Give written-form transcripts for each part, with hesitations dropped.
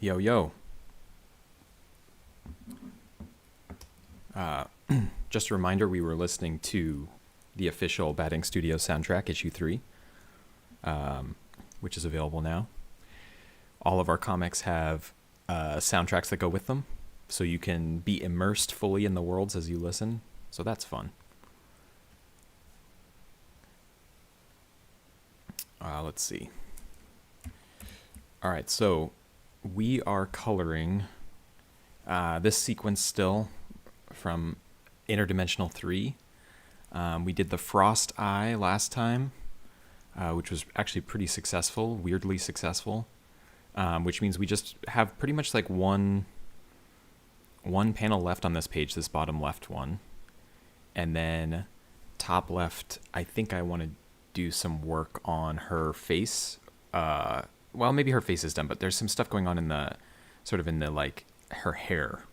Yo, yo. Just a reminder, we were listening to the official Batting Studio soundtrack, issue 3, which is available now. All of our comics have soundtracks that go with them, so you can be immersed fully in the worlds as you listen. So that's fun. Let's see. All right, so we are coloring this sequence still from Interdimensional 3. We did the Frost Eye last time, which was actually pretty successful, weirdly successful, which means we just have pretty much like one panel left on this page, this bottom left one. And then top left, I think I want to do some work on her face. Well, maybe her face is done, but there's some stuff going on in the like her hair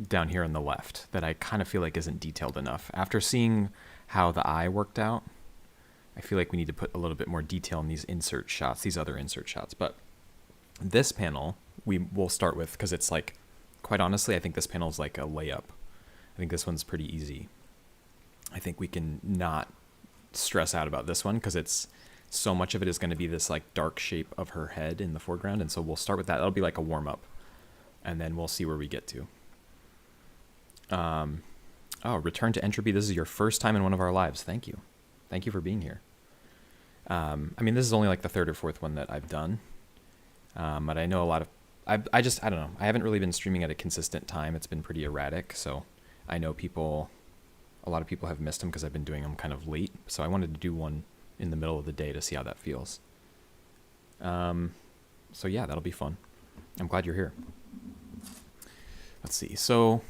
down here on the left that I kind of feel like isn't detailed enough. After seeing how the eye worked out, I feel like we need to put a little bit more detail in these insert shots, these other insert shots. But this panel we will start with, because it's like, quite honestly, I think this panel is like a layup. I think this one's pretty easy. I think we can not stress out about this one because it's so much of it is going to be this like dark shape of her head in the foreground. And so we'll start with that. That'll be like a warm up, and then we'll see where we get to. Return to Entropy. This is your first time in one of our lives. Thank you. Thank you for being here. I mean, this is only like the third or fourth one that I've done. But I know a lot of, I don't know. I haven't really been streaming at a consistent time. It's been pretty erratic. So I know a lot of people have missed them because I've been doing them kind of late. So I wanted to do one in the middle of the day to see how that feels. So yeah, that'll be fun. I'm glad you're here. Let's see. So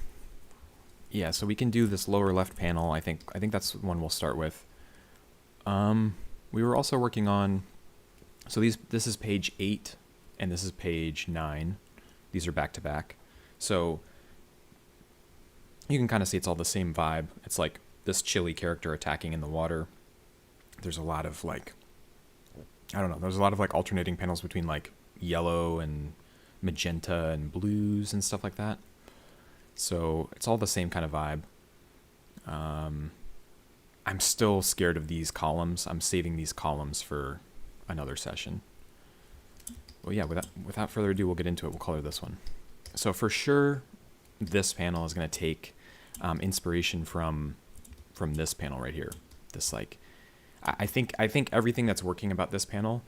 yeah, so we can do this lower left panel. I think that's one we'll start with. We were also working on, so this is page 8 and this is page 9. These are back to back. So you can kind of see it's all the same vibe. It's like this chilly character attacking in the water. There's a lot of like, I don't know, there's a lot of like alternating panels between like yellow and magenta and blues and stuff like that. So it's all the same kind of vibe. I'm still scared of these columns. I'm saving these columns for another session. Well, yeah, without further ado, we'll get into it. We'll color this one. So for sure, this panel is going to take inspiration from this panel right here. This like, I think everything that's working about this panel,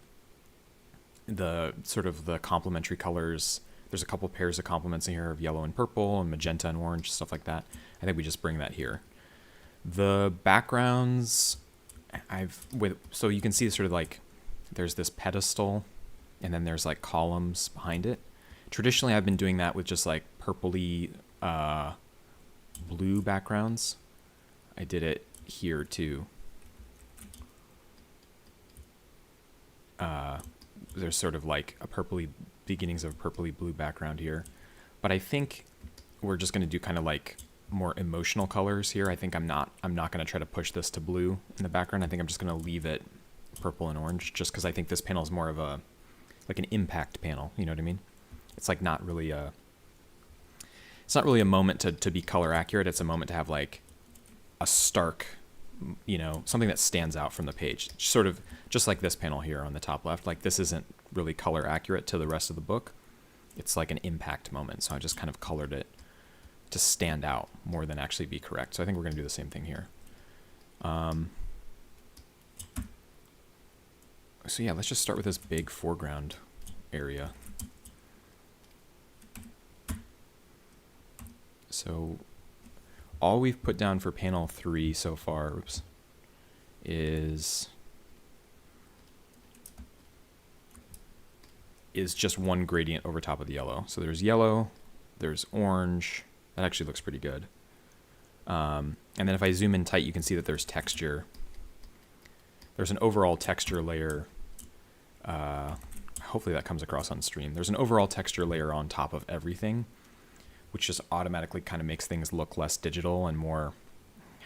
the sort of the complementary colors. There's a couple pairs of complements in here of yellow and purple and magenta and orange, stuff like that. I think we just bring that here. The backgrounds, so you can see sort of like there's this pedestal and then there's like columns behind it. Traditionally, I've been doing that with just like purpley blue backgrounds. I did it here too. There's sort of like beginnings of purpley blue background here. But I think we're just going to do kind of like more emotional colors here. I think I'm not going to try to push this to blue in the background. I think I'm just going to leave it purple and orange just because I think this panel is more of a, like an impact panel. You know what I mean? It's like not really it's not really a moment to be color accurate. It's a moment to have like a stark, you know, something that stands out from the page. Sort of just like this panel here on the top left. Like this isn't really color accurate to the rest of the book. It's like an impact moment. So I just kind of colored it to stand out more than actually be correct. So I think we're going to do the same thing here. So yeah, let's just start with this big foreground area. So all we've put down for panel 3 so far is just one gradient over top of the yellow. So there's yellow, there's orange. That actually looks pretty good. And then if I zoom in tight, you can see that there's texture. There's an overall texture layer. Hopefully that comes across on stream. There's an overall texture layer on top of everything, which just automatically kind of makes things look less digital and more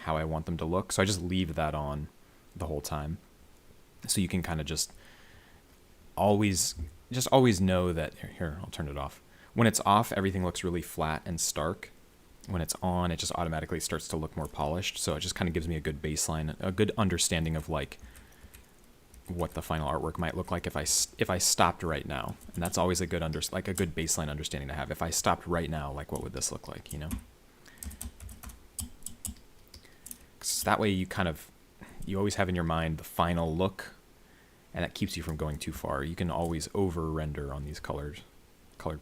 how I want them to look. So I just leave that on the whole time. So you can kind of just always just always know that, here, I'll turn it off. When it's off, everything looks really flat and stark. When it's on, it just automatically starts to look more polished. So it just kind of gives me a good baseline, a good understanding of like what the final artwork might look like if I stopped right now. And that's always a good like a good baseline understanding to have. If I stopped right now, like what would this look like, you know? 'Cause that way you always have in your mind the final look, and that keeps you from going too far. You can always over render on these colored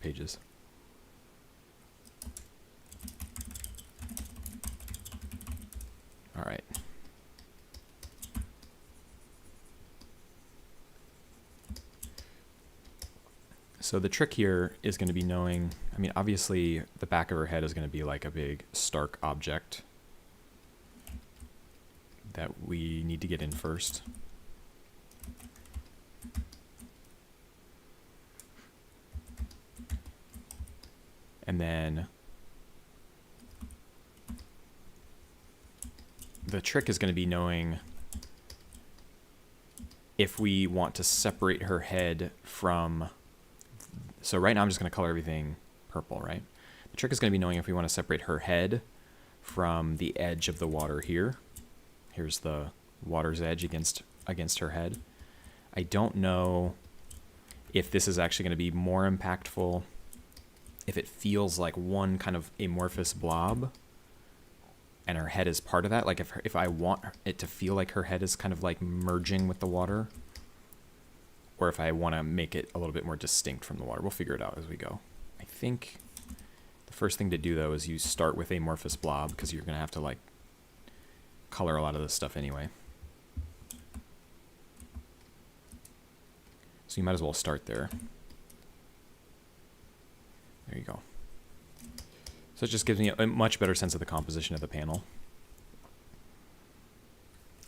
pages. All right. So the trick here is going to be knowing, I mean, obviously the back of her head is going to be like a big stark object that we need to get in first. And then the trick is going to be knowing if we want to separate her head from, so right now I'm just going to color everything purple, right? The trick is going to be knowing if we want to separate her head from the edge of the water here. Here's the water's edge against her head. I don't know if this is actually going to be more impactful if it feels like one kind of amorphous blob and her head is part of that. Like if I want it to feel like her head is kind of like merging with the water, or if I want to make it a little bit more distinct from the water. We'll figure it out as we go. I think the first thing to do though is you start with amorphous blob, because you're going to have to like color a lot of this stuff anyway. So you might as well start there. There you go. So it just gives me a much better sense of the composition of the panel.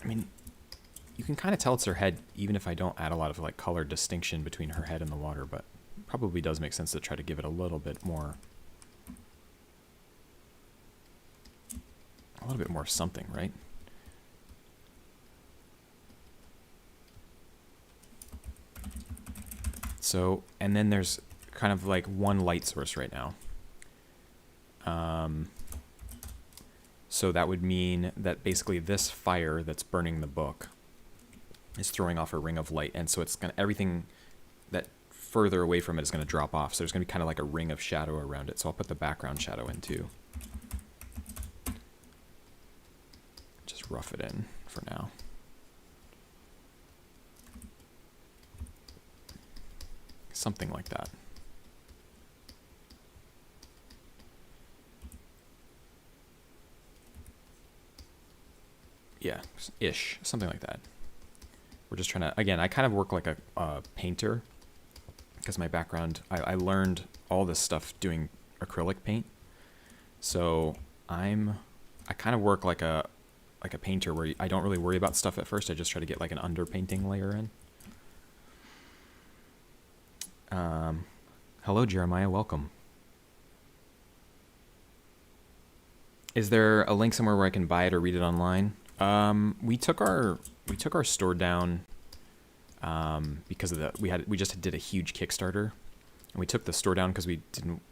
I mean, you can kind of tell it's her head even if I don't add a lot of like color distinction between her head and the water, but it probably does make sense to try to give it a little bit more something, right? So, and then there's kind of like one light source right now. So that would mean that basically this fire that's burning the book is throwing off a ring of light, and so it's gonna, everything that further away from it is going to drop off. So there's going to be kind of like a ring of shadow around it. So I'll put the background shadow in too. Just rough it in for now. Something like that. Yeah, ish, something like that. We're just trying to, again, I kind of work like a painter, because my background, I learned all this stuff doing acrylic paint. So I kind of work like a painter, where I don't really worry about stuff at first. I just try to get like an underpainting layer in. Hello, Jeremiah, welcome. Is there a link somewhere where I can buy it or read it online? We took our store down because of we just did a huge Kickstarter, and we took the store down because we didn't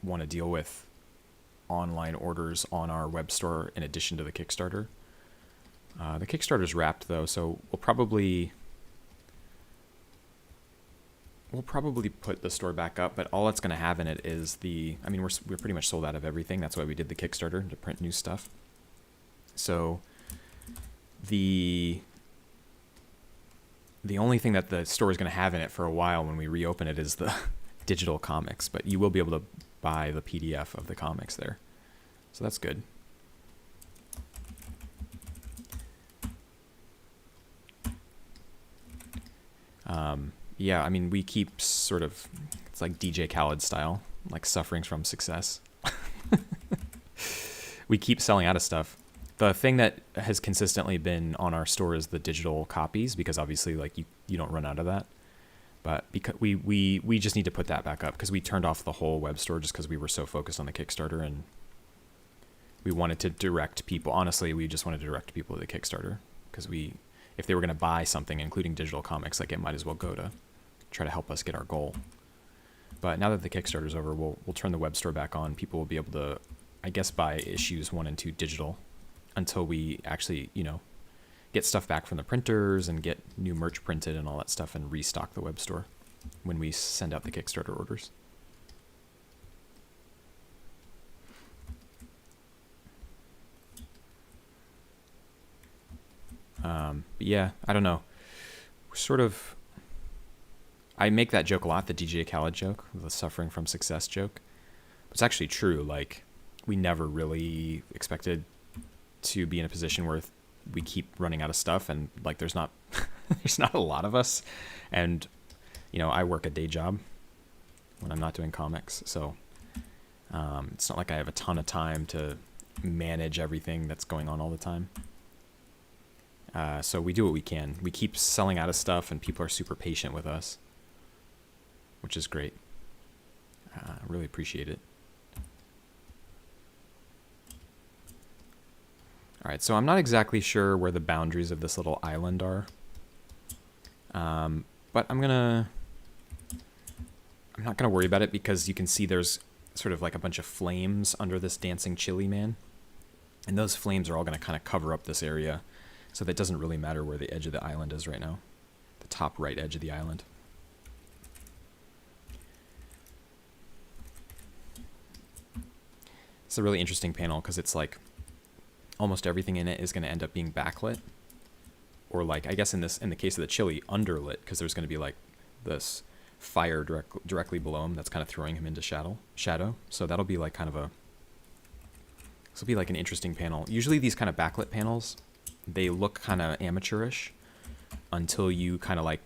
want to deal with online orders on our web store in addition to the Kickstarter. The Kickstarter's wrapped though, so we'll probably put the store back up, but all it's going to have in it is I mean, we're pretty much sold out of everything. That's why we did the Kickstarter, to print new stuff. So the only thing that the store is going to have in it for a while when we reopen it is the digital comics, but you will be able to buy the PDF of the comics there. So that's good. Yeah, I mean, we keep sort of, it's like DJ Khaled style, like suffering from success. We keep selling out of stuff. The thing that has consistently been on our store is the digital copies, because obviously like you don't run out of that. But because we just need to put that back up, because we turned off the whole web store just because we were so focused on the Kickstarter, and we wanted to direct people. Honestly, we just wanted to direct people to the Kickstarter, because if they were going to buy something, including digital comics, like it might as well go to try to help us get our goal. But now that the Kickstarter's over, we'll turn the web store back on. People will be able to, I guess, buy issues 1 and 2 digital until we actually, get stuff back from the printers and get new merch printed and all that stuff and restock the web store when we send out the Kickstarter orders. But yeah, I don't know. Sort of, I make that joke a lot, the DJ Khaled joke, the suffering from success joke. But it's actually true. Like, we never really expected to be in a position where we keep running out of stuff, and like there's not there's not a lot of us. And I work a day job when I'm not doing comics, so it's not like I have a ton of time to manage everything that's going on all the time. So we do what we can. We keep selling out of stuff, and people are super patient with us, which is great. I really appreciate it. All right, so I'm not exactly sure where the boundaries of this little island are, but I'm not gonna worry about it because you can see there's sort of like a bunch of flames under this dancing chili man, and those flames are all gonna kind of cover up this area. So that doesn't really matter where the edge of the island is right now. The top right edge of the island. It's a really interesting panel because it's like almost everything in it is going to end up being backlit. Or like, I guess in the case of the chili, underlit, because there's going to be like this fire directly below him that's kind of throwing him into shadow. So that'll be like kind of this will be like an interesting panel. Usually these kind of backlit panels, they look kind of amateurish until you kind of like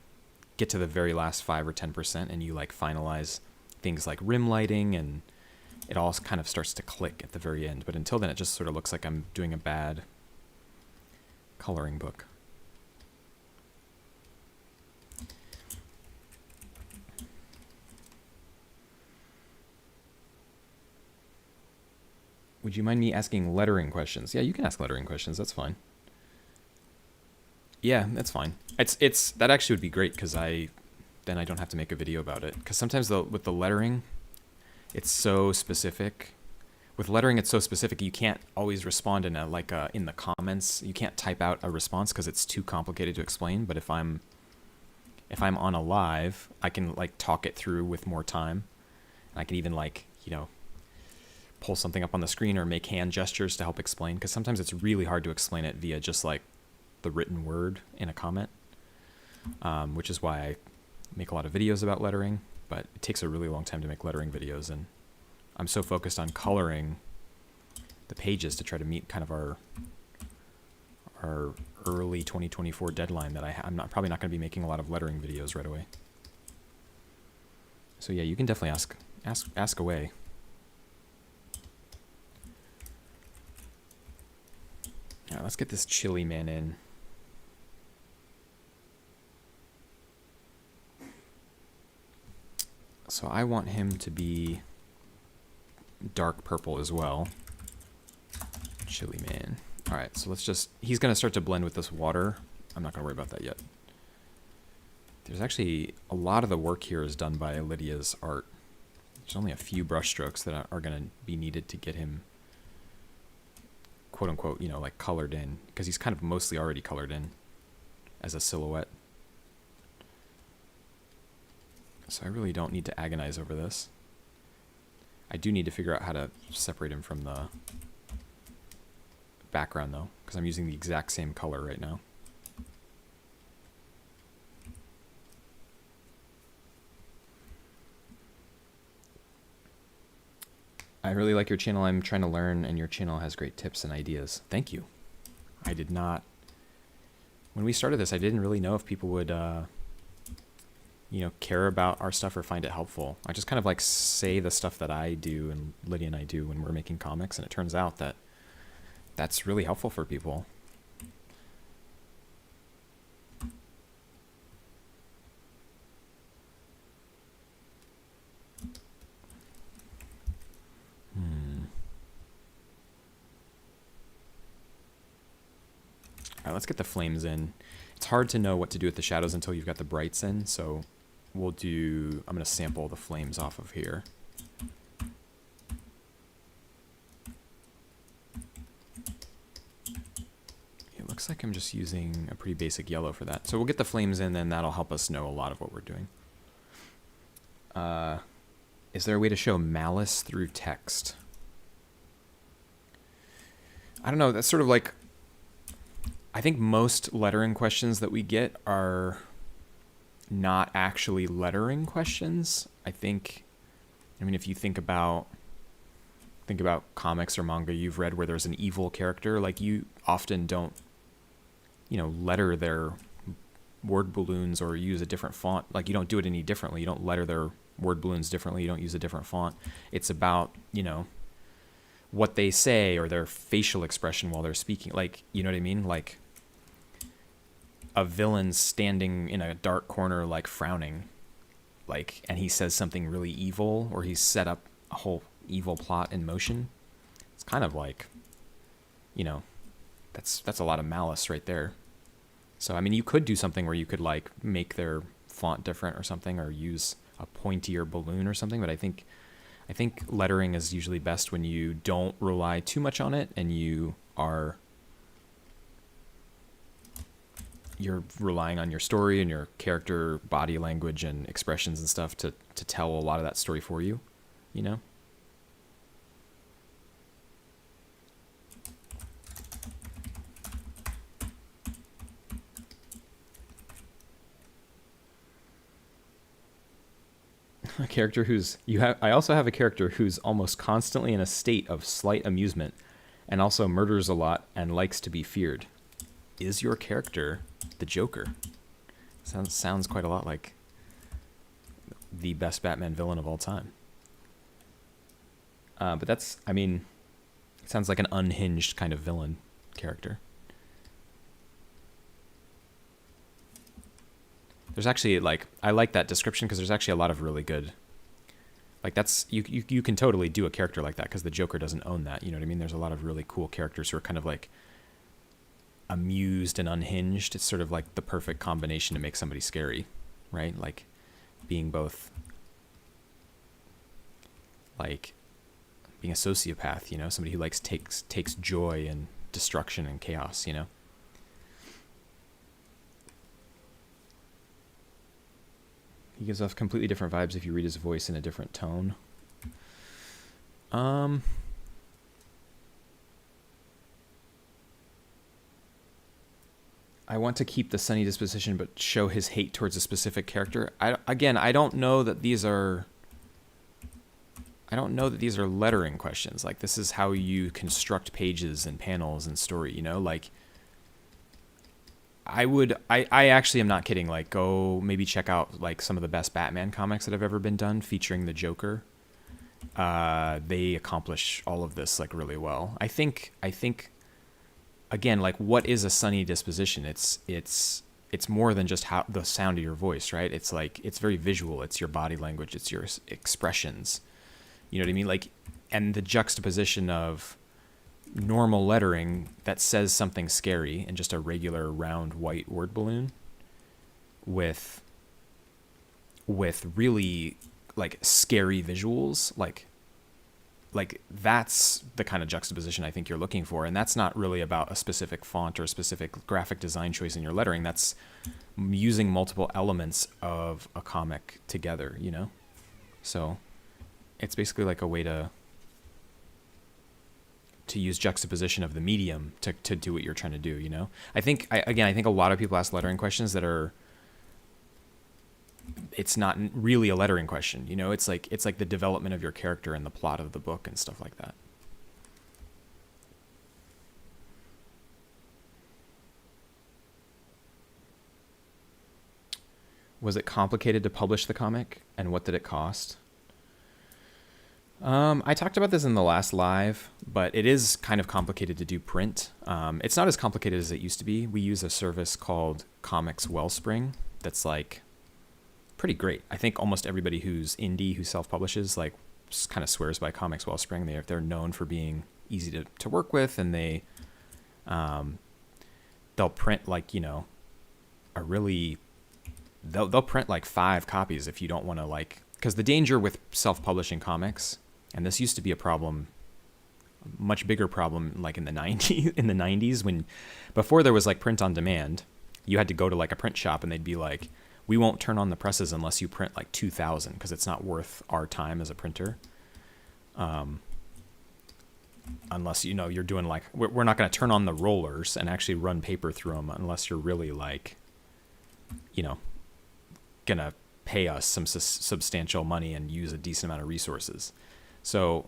get to the very last 5 or 10% and you like finalize things like rim lighting, and it all kind of starts to click at the very end. But until then, it just sort of looks like I'm doing a bad coloring book. Would you mind me asking lettering questions? Yeah, you can ask lettering questions. That's fine. Yeah, that's fine. It's that actually would be great because then I don't have to make a video about it. Because sometimes with the lettering, it's so specific. With lettering, it's so specific you can't always respond in in the comments. You can't type out a response because it's too complicated to explain. But if I'm on a live, I can like talk it through with more time. I can even pull something up on the screen or make hand gestures to help explain. Because sometimes it's really hard to explain it via just like the written word in a comment, which is why I make a lot of videos about lettering, but it takes a really long time to make lettering videos, and I'm so focused on coloring the pages to try to meet kind of our early 2024 deadline that I'm probably not going to be making a lot of lettering videos right away. So yeah, you can definitely ask away. All right, let's get this chili man in. So I want him to be dark purple as well. Chili man. All right, so he's going to start to blend with this water. I'm not going to worry about that yet. There's actually a lot of the work here is done by Lydia's art. There's only a few brush strokes that are going to be needed to get him, quote unquote, like colored in, because he's kind of mostly already colored in as a silhouette. So I really don't need to agonize over this. I do need to figure out how to separate him from the background though, because I'm using the exact same color right now. I really like your channel. I'm trying to learn, and your channel has great tips and ideas. Thank you. I did not... When we started this, I didn't really know if people would... care about our stuff or find it helpful. I just kind of like say the stuff that I do and Lydia and I do when we're making comics, and it turns out that that's really helpful for people. All right, let's get the flames in. It's hard to know what to do with the shadows until you've got the brights in, so we'll do, I'm going to sample the flames off of here. It looks like I'm just using a pretty basic yellow for that. So we'll get the flames in, and that'll help us know a lot of what we're doing. Is there a way to show malice through text? I don't know. That's sort of like, I think most lettering questions that we get are not actually lettering questions. I mean, if you think about comics or manga you've read where there's an evil character, like you often don't, letter their word balloons or use a different font. Like you don't do it any differently. You don't letter their word balloons differently. You don't use a different font. It's about, what they say or their facial expression while they're speaking. Like, you know what I mean? Like a villain standing in a dark corner, like frowning, like, and he says something really evil, or he's set up a whole evil plot in motion. It's kind of like, that's a lot of malice right there. So, I mean, you could do something where you could like make their font different or something, or use a pointier balloon or something. But I think lettering is usually best when you don't rely too much on it, and you're relying on your story and your character body language and expressions and stuff to tell a lot of that story for you, A character I also have a character who's almost constantly in a state of slight amusement and also murders a lot and likes to be feared. Is your character the Joker? Sounds quite a lot like the best Batman villain of all time. But it sounds like an unhinged kind of villain character. There's actually, like, I like that description because there's actually a lot of really good, like, that's, you can totally do a character like that because the Joker doesn't own that, you know what I mean? There's a lot of really cool characters who are kind of like amused and unhinged. It's sort of like the perfect combination to make somebody scary, right? Like being both, like being a sociopath, somebody who takes joy in destruction and chaos, He gives off completely different vibes if you read his voice in a different tone. I want to keep the sunny disposition, but show his hate towards a specific character. I don't know that these are lettering questions. Like, this is how you construct pages and panels and story, like, I actually am not kidding. Like, go maybe check out like some of the best Batman comics that have ever been done featuring the Joker. They accomplish all of this like really well. I think again, like, what is a sunny disposition? It's more than just how the sound of your voice, right? It's like, it's very visual. It's your body language. It's your expressions. You know what I mean? Like, and the juxtaposition of normal lettering that says something scary and just a regular round white word balloon with really like scary visuals, like that's the kind of juxtaposition I think you're looking for. And that's not really about a specific font or a specific graphic design choice in your lettering. That's using multiple elements of a comic together, So it's basically like a way to use juxtaposition of the medium to do what you're trying to do, I think a lot of people ask lettering questions that are, it's not really a lettering question, it's like the development of your character and the plot of the book and stuff like that. Was it complicated to publish the comic, and what did it cost? I talked about this in the last live, but it is kind of complicated to do print. It's not as complicated as it used to be. We use a service called Comics Wellspring that's like pretty great. I think almost everybody who's indie, who self-publishes, like kind of swears by Comics Wellspring. They're known for being easy to work with, and they'll print like, a really they'll print like 5 copies if you don't want to, like, because the danger with self-publishing comics, and this used to be a problem, much bigger problem, like in the 90s when before there was like print on demand, you had to go to like a print shop and they'd be like, we won't turn on the presses unless you print like 2,000 because it's not worth our time as a printer. Unless, you know, you're doing like, we're not going to turn on the rollers and actually run paper through them unless you're really like, you know, going to pay us some substantial money and use a decent amount of resources. So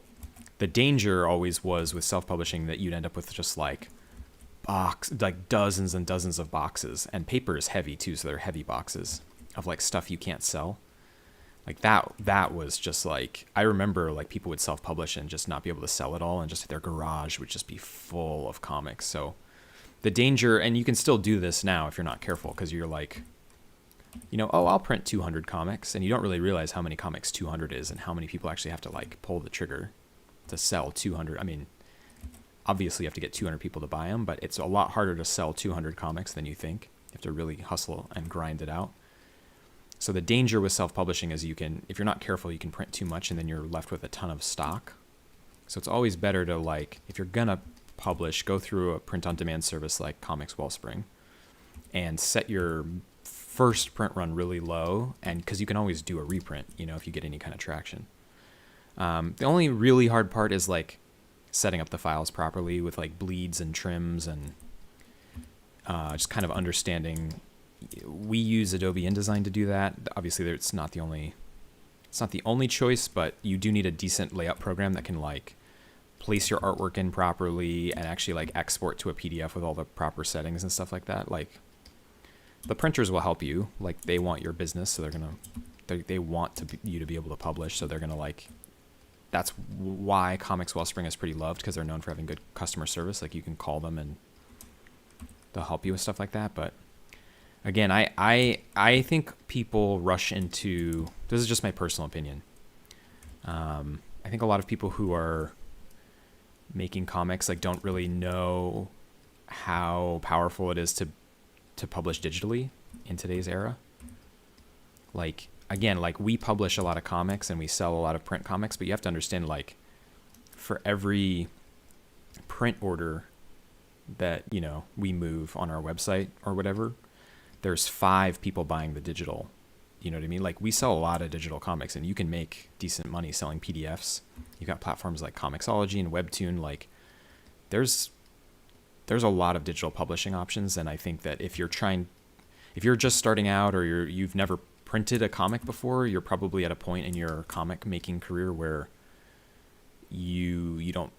the danger always was with self-publishing that you'd end up with just like dozens and dozens of boxes, and paper is heavy too. So they're heavy boxes of like stuff you can't sell. Like that was just like, I remember like people would self-publish and just not be able to sell it all, and just their garage would just be full of comics. So the danger, and you can still do this now if you're not careful, because you're like, you know, oh, I'll print 200 comics, and you don't really realize how many comics 200 is and how many people actually have to like pull the trigger to sell 200. I mean, obviously you have to get 200 people to buy them, but it's a lot harder to sell 200 comics than you think. You have to really hustle and grind it out. So the danger with self-publishing is you can, if you're not careful, you can print too much and then you're left with a ton of stock. So it's always better to, like, if you're gonna publish, go through a print-on-demand service like Comics Wellspring and set your first print run really low, and because you can always do a reprint, you know, if you get any kind of traction. The only really hard part is like setting up the files properly with like bleeds and trims, and just kind of understanding. We use Adobe InDesign to do that. Obviously, it's not the only choice, but you do need a decent layout program that can like place your artwork in properly and actually like export to a PDF with all the proper settings and stuff like that. Like, the printers will help you. Like, they want your business, so they want you to be able to publish. So they're gonna like. That's why Comics Wellspring is pretty loved, because they're known for having good customer service. Like, you can call them and they'll help you with stuff like that. But again, I think people rush into, this is just my personal opinion. I think a lot of people who are making comics like don't really know how powerful it is to publish digitally in today's era. Like, again, like, we publish a lot of comics and we sell a lot of print comics, but you have to understand, like, for every print order that, you know, we move on our website or whatever, there's 5 people buying the digital. You know what I mean? Like, we sell a lot of digital comics, and you can make decent money selling PDFs. You've got platforms like Comixology and Webtoon. Like, there's a lot of digital publishing options, and I think that if you're just starting out, or you've never printed a comic before, you're probably at a point in your comic making career where you don't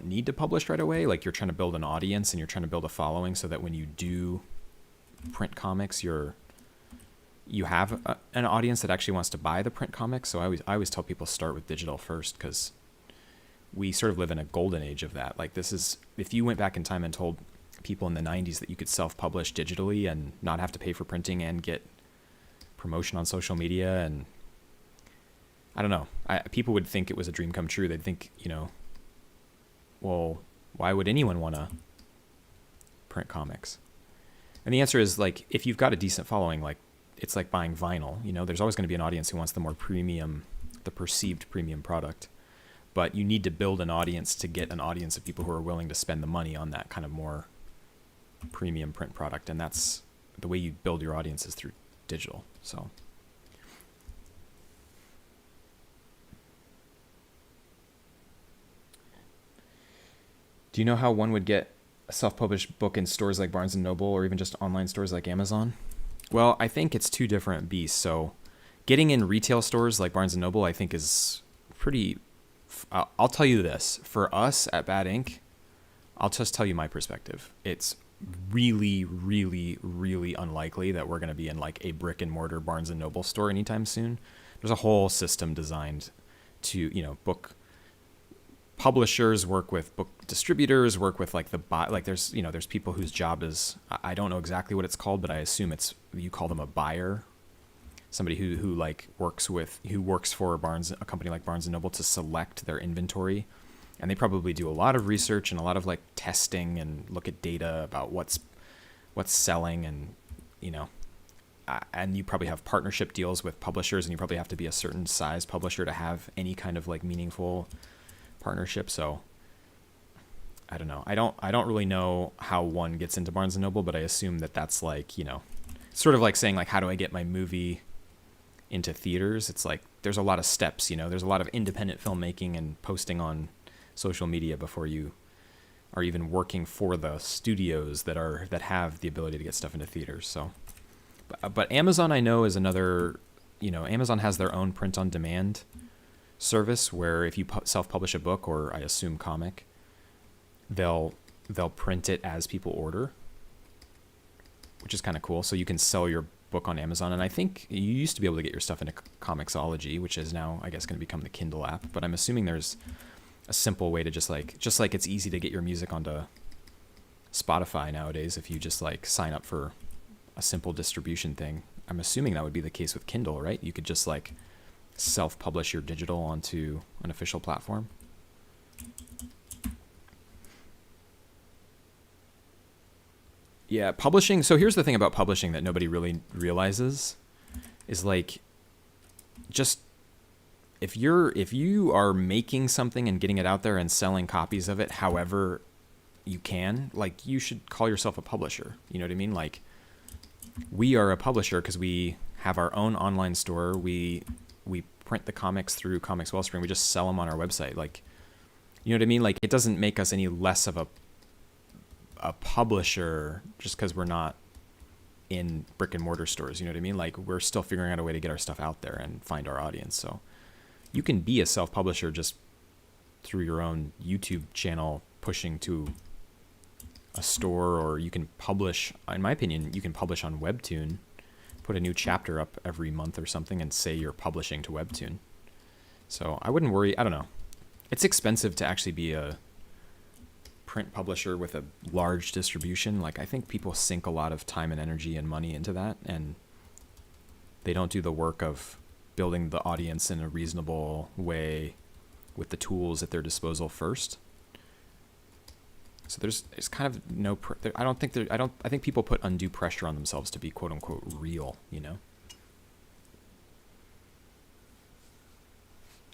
need to publish right away. Like, you're trying to build an audience and you're trying to build a following so that when you do print comics, you have an audience that actually wants to buy the print comics. So I always tell people start with digital first, because we sort of live in a golden age of that. Like, this is, if you went back in time and told people in the 90s that you could self-publish digitally and not have to pay for printing and get promotion on social media, and I don't know, people would think it was a dream come true. They'd think, you know, well, why would anyone want to print comics? And the answer is, like, if you've got a decent following, like, it's like buying vinyl. You know, there's always going to be an audience who wants the more premium, the perceived premium product. But you need to build an audience to get an audience of people who are willing to spend the money on that kind of more premium print product. And that's the way you build your audience is through digital. So. Do you know how one would get a self-published book in stores like Barnes & Noble, or even just online stores like Amazon? Well, I think it's 2 different beasts. So getting in retail stores like Barnes & Noble, I think, is pretty... I'll tell you this. For us at Bad Ink, I'll just tell you my perspective. It's really, really, really unlikely that we're going to be in like a brick and mortar Barnes & Noble store anytime soon. There's a whole system designed to, you know, book publishers work with book distributors, work with like there's people whose job is, I don't know exactly what it's called, but I assume you call them a buyer, somebody who works for a company like Barnes & Noble to select their inventory. And they probably do a lot of research and a lot of like testing and look at data about what's selling, and, you know, and you probably have partnership deals with publishers, and you probably have to be a certain size publisher to have any kind of like meaningful partnership. So I don't know. I don't really know how one gets into Barnes and Noble, but I assume that that's like, you know, sort of like saying like, how do I get my movie into theaters? It's like there's a lot of steps, you know. There's a lot of independent filmmaking and posting on social media before you are even working for the studios that have the ability to get stuff into theaters. So, but Amazon, I know, is another. You know, Amazon has their own print on demand service where if you self-publish a book, or I assume comic, they'll print it as people order, which is kind of cool. So you can sell your book on Amazon. And I think you used to be able to get your stuff into Comixology, which is now, I guess, going to become the Kindle app. But I'm assuming there's a simple way to just like it's easy to get your music onto Spotify nowadays if you just like sign up for a simple distribution thing. I'm assuming that would be the case with Kindle, right? You could just like self-publish your digital onto an official platform. Yeah, publishing. So here's the thing about publishing that nobody really realizes is like, just if you are making something and getting it out there and selling copies of it however you can, like, you should call yourself a publisher. You know what I mean? Like, we are a publisher because we have our own online store. We print the comics through Comics Wellspring. We just sell them on our website. Like, you know what I mean? Like, it doesn't make us any less of a publisher just because we're not in brick and mortar stores. You know what I mean? Like, we're still figuring out a way to get our stuff out there and find our audience. So you can be a self-publisher just through your own YouTube channel pushing to a store, or you can publish, in my opinion, you can publish on Webtoon, put a new chapter up every month or something and say you're publishing to Webtoon. So I wouldn't worry. I don't know. It's expensive to actually be a print publisher with a large distribution. Like, I think people sink a lot of time and energy and money into that, and they don't do the work of building the audience in a reasonable way with the tools at their disposal first. So there's kind of no. I think people put undue pressure on themselves to be quote unquote real. You know.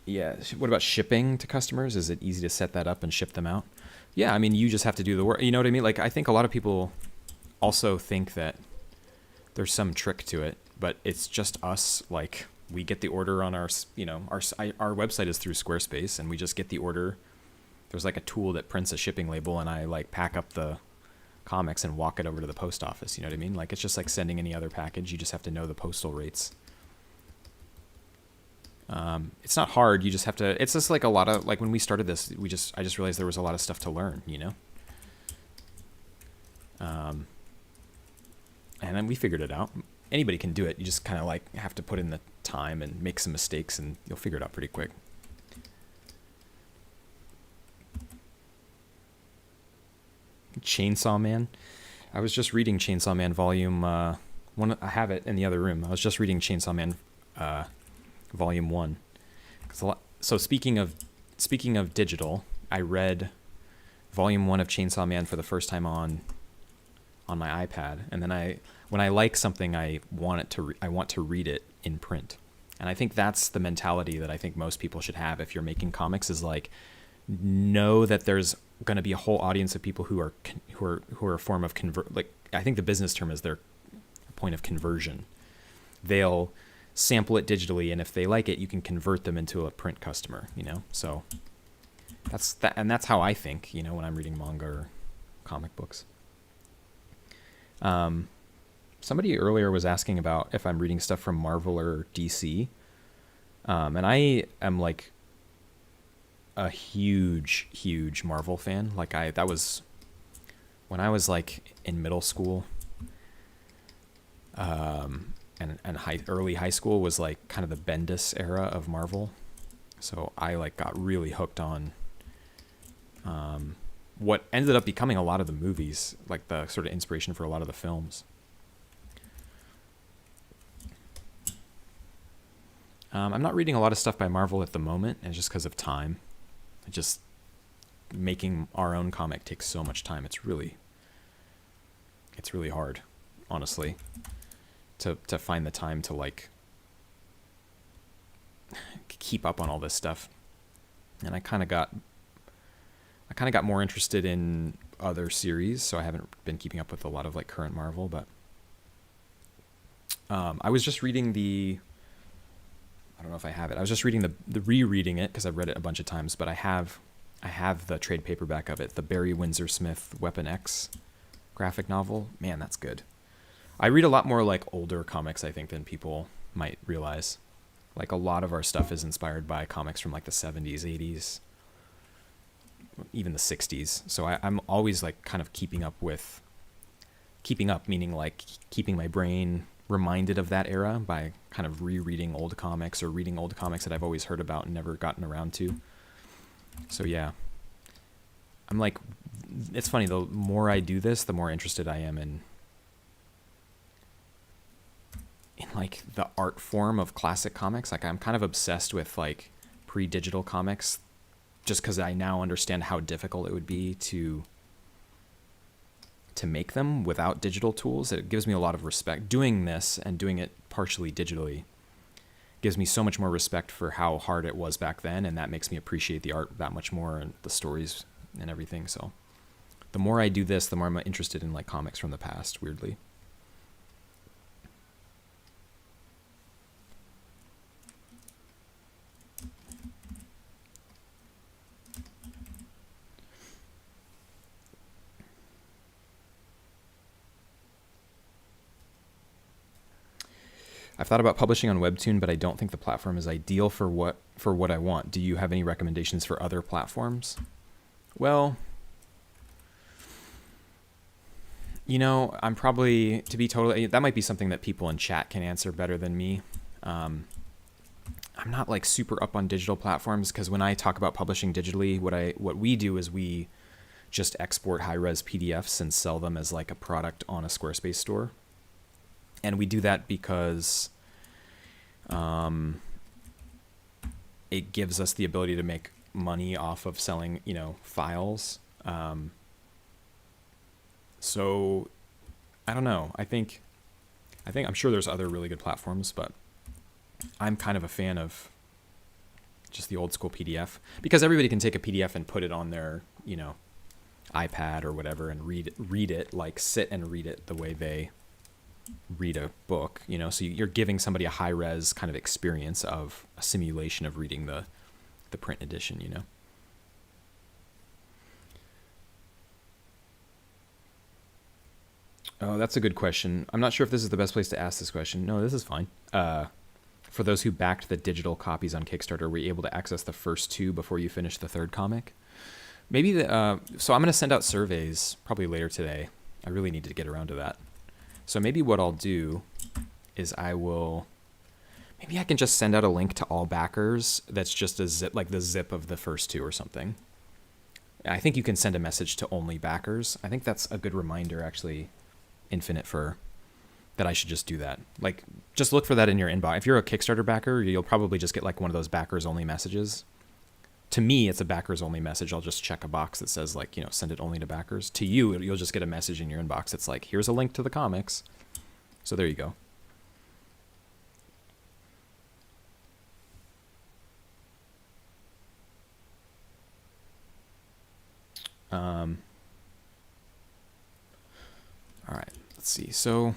Yeah. What about shipping to customers? Is it easy to set that up and ship them out? Yeah. I mean, you just have to do the work. You know what I mean? Like, I think a lot of people also think that there's some trick to it, but it's just us. Like, we get the order on our website is through Squarespace, and we just get the order. There's like a tool that prints a shipping label, and I like pack up the comics and walk it over to the post office. You know what I mean? Like, it's just like sending any other package. You just have to know the postal rates. It's not hard. You just have to. It's just like a lot of, like, when we started this, I just realized there was a lot of stuff to learn. You know. And then we figured it out. Anybody can do it. You just kind of like have to put in the time and make some mistakes, and you'll figure it out pretty quick. Chainsaw Man. I was just reading Chainsaw Man volume 1. I have it in the other room. I was just reading Chainsaw Man volume 1. So speaking of digital, I read volume 1 of Chainsaw Man for the first time on my iPad, and then when I like something, I want to read it in print. And I think that's the mentality that I think most people should have if you're making comics, is like, know that there's going to be a whole audience of people who are a form of like, I think the business term is their point of conversion. They'll sample it digitally, and if they like it, you can convert them into a print customer, you know? So that's that, and that's how I think, you know, when I'm reading manga or comic books. Somebody earlier was asking about if I'm reading stuff from Marvel or DC. And I am like a huge Marvel fan. Like, that was when I was like in middle school, and early high school was like kind of the Bendis era of Marvel. So I like got really hooked on what ended up becoming a lot of the movies, like the sort of inspiration for a lot of the films. I'm not reading a lot of stuff by Marvel at the moment, and just because of time. Making our own comic takes so much time. It's really hard, honestly, to find the time to like keep up on all this stuff. And I kind of got more interested in other series, so I haven't been keeping up with a lot of like current Marvel, but I was just reading I don't know if I have it. I was just reading the rereading it because I've read it a bunch of times, but I have the trade paperback of it, the Barry Windsor Smith Weapon X graphic novel. Man, that's good. I read a lot more like older comics, I think, than people might realize. Like a lot of our stuff is inspired by comics from like the 70s, 80s, even the 60s. So I'm always like kind of keeping up, meaning like keeping my brain reminded of that era by kind of rereading old comics or reading old comics that I've always heard about and never gotten around to. So yeah, I'm like, it's funny, the more I do this, the more interested I am in like the art form of classic comics. Like I'm kind of obsessed with like pre-digital comics just because I now understand how difficult it would be to make them without digital tools. It gives me a lot of respect. Doing this and doing it partially digitally gives me so much more respect for how hard it was back then, and that makes me appreciate the art that much more and the stories and everything. So the more I do this, the more I'm interested in like comics from the past, weirdly. I've thought about publishing on Webtoon, but I don't think the platform is ideal for what I want. Do you have any recommendations for other platforms? Well, I'm probably, to be totally, that might be something that people in chat can answer better than me. I'm not like super up on digital platforms because when I talk about publishing digitally, what we do is we just export high-res PDFs and sell them as like a product on a Squarespace store. And we do that because it gives us the ability to make money off of selling, files. So I don't know. I think I'm sure there's other really good platforms, but I'm kind of a fan of just the old school PDF because everybody can take a PDF and put it on their, iPad or whatever and read it, like sit and read it the way they read a book, so you're giving somebody a high-res kind of experience of a simulation of reading the print edition, Oh, that's a good question. I'm not sure if this is the best place to ask this question. No, this is fine. For those who backed the digital copies on Kickstarter, were you able to access the first two before you finished the third comic? Maybe so I'm going to send out surveys probably later today. I really need to get around to that. So maybe what I'll do is maybe I can just send out a link to all backers that's just a zip, like the zip of the first two or something. I think you can send a message to only backers. I think that's a good reminder, actually, Infinite Fur, that I should just do that. Like, just look for that in your inbox. If you're a Kickstarter backer, you'll probably just get like one of those backers only messages. To me, it's a backers only message. I'll just check a box that says like, send it only to backers. To you, you'll just get a message in your inbox that's like, here's a link to the comics. So there you go. All right, let's see. So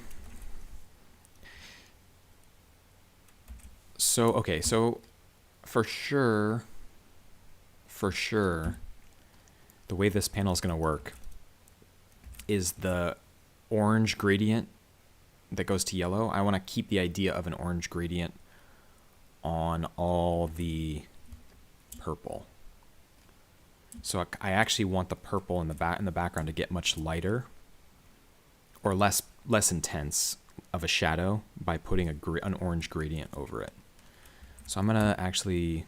okay, so for sure, the way this panel is going to work is the orange gradient that goes to yellow. I want to keep the idea of an orange gradient on all the purple. So I actually want the purple in the background to get much lighter or less intense of a shadow by putting an orange gradient over it. So I'm going to actually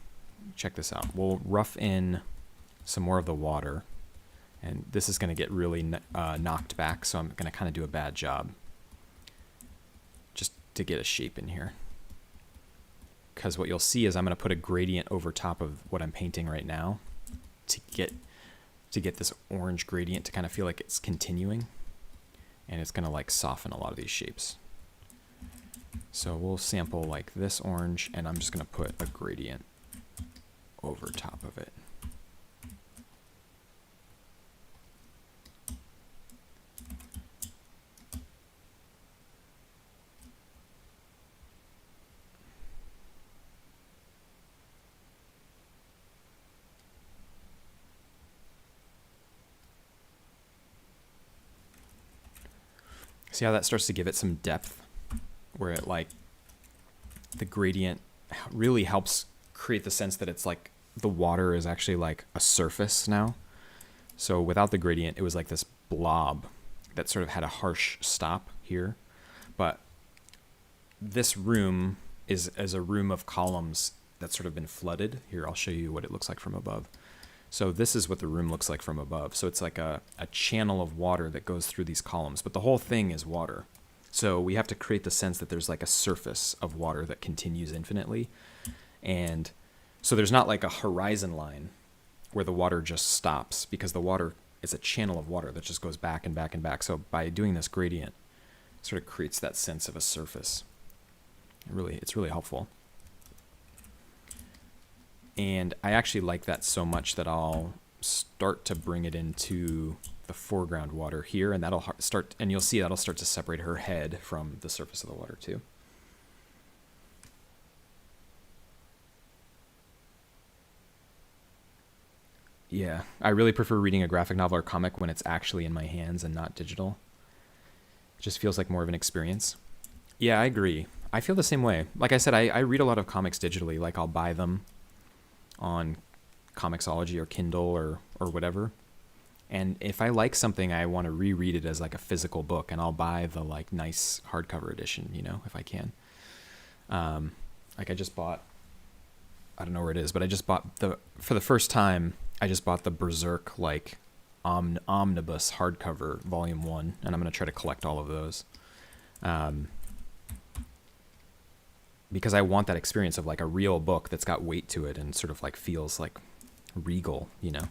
check this out. We'll rough in some more of the water, and this is going to get really knocked back, so I'm going to kind of do a bad job just to get a shape in here. Because what you'll see is I'm going to put a gradient over top of what I'm painting right now to get this orange gradient to kind of feel like it's continuing, and it's going to like soften a lot of these shapes. So we'll sample like this orange, and I'm just going to put a gradient over top of it. See how that starts to give it some depth, where it like the gradient really helps create the sense that it's like the water is actually like a surface now. So without the gradient, it was like this blob that sort of had a harsh stop here. But this room is a room of columns that's sort of been flooded. Here, I'll show you what it looks like from above. So this is what the room looks like from above. So it's like a channel of water that goes through these columns, but the whole thing is water. So we have to create the sense that there's like a surface of water that continues infinitely. And so there's not like a horizon line where the water just stops, because the water is a channel of water that just goes back and back and back. So by doing this gradient, it sort of creates that sense of a surface. It's really helpful. And I actually like that so much that I'll start to bring it into the foreground water here, and that'll start, and you'll see that'll start to separate her head from the surface of the water too. Yeah, I really prefer reading a graphic novel or comic when it's actually in my hands and not digital. It just feels like more of an experience. Yeah, I agree. I feel the same way. Like I said, I read a lot of comics digitally. Like I'll buy them on Comixology or Kindle or whatever. And if I like something, I want to reread it as like a physical book, and I'll buy the like nice hardcover edition, you know, if I can. Like I just bought, I don't know where it is, but I just bought for the first time, I just bought the Berserk like omnibus hardcover volume 1, and I'm going to try to collect all of those. Because I want that experience of like a real book that's got weight to it and sort of like feels like regal, you know?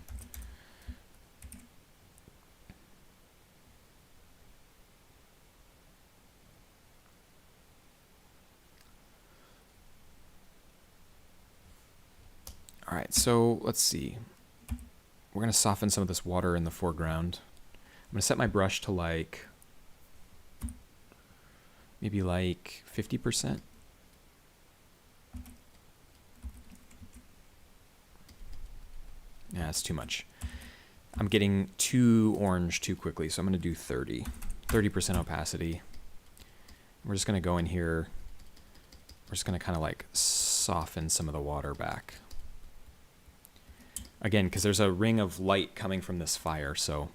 All right, so let's see. We're going to soften some of this water in the foreground. I'm going to set my brush to like, maybe like 50%. Yeah, it's too much. I'm getting too orange too quickly, so I'm going to do 30% opacity. We're just going to go in here. We're just going to kind of like soften some of the water back. Again, because there's a ring of light coming from this fire, so.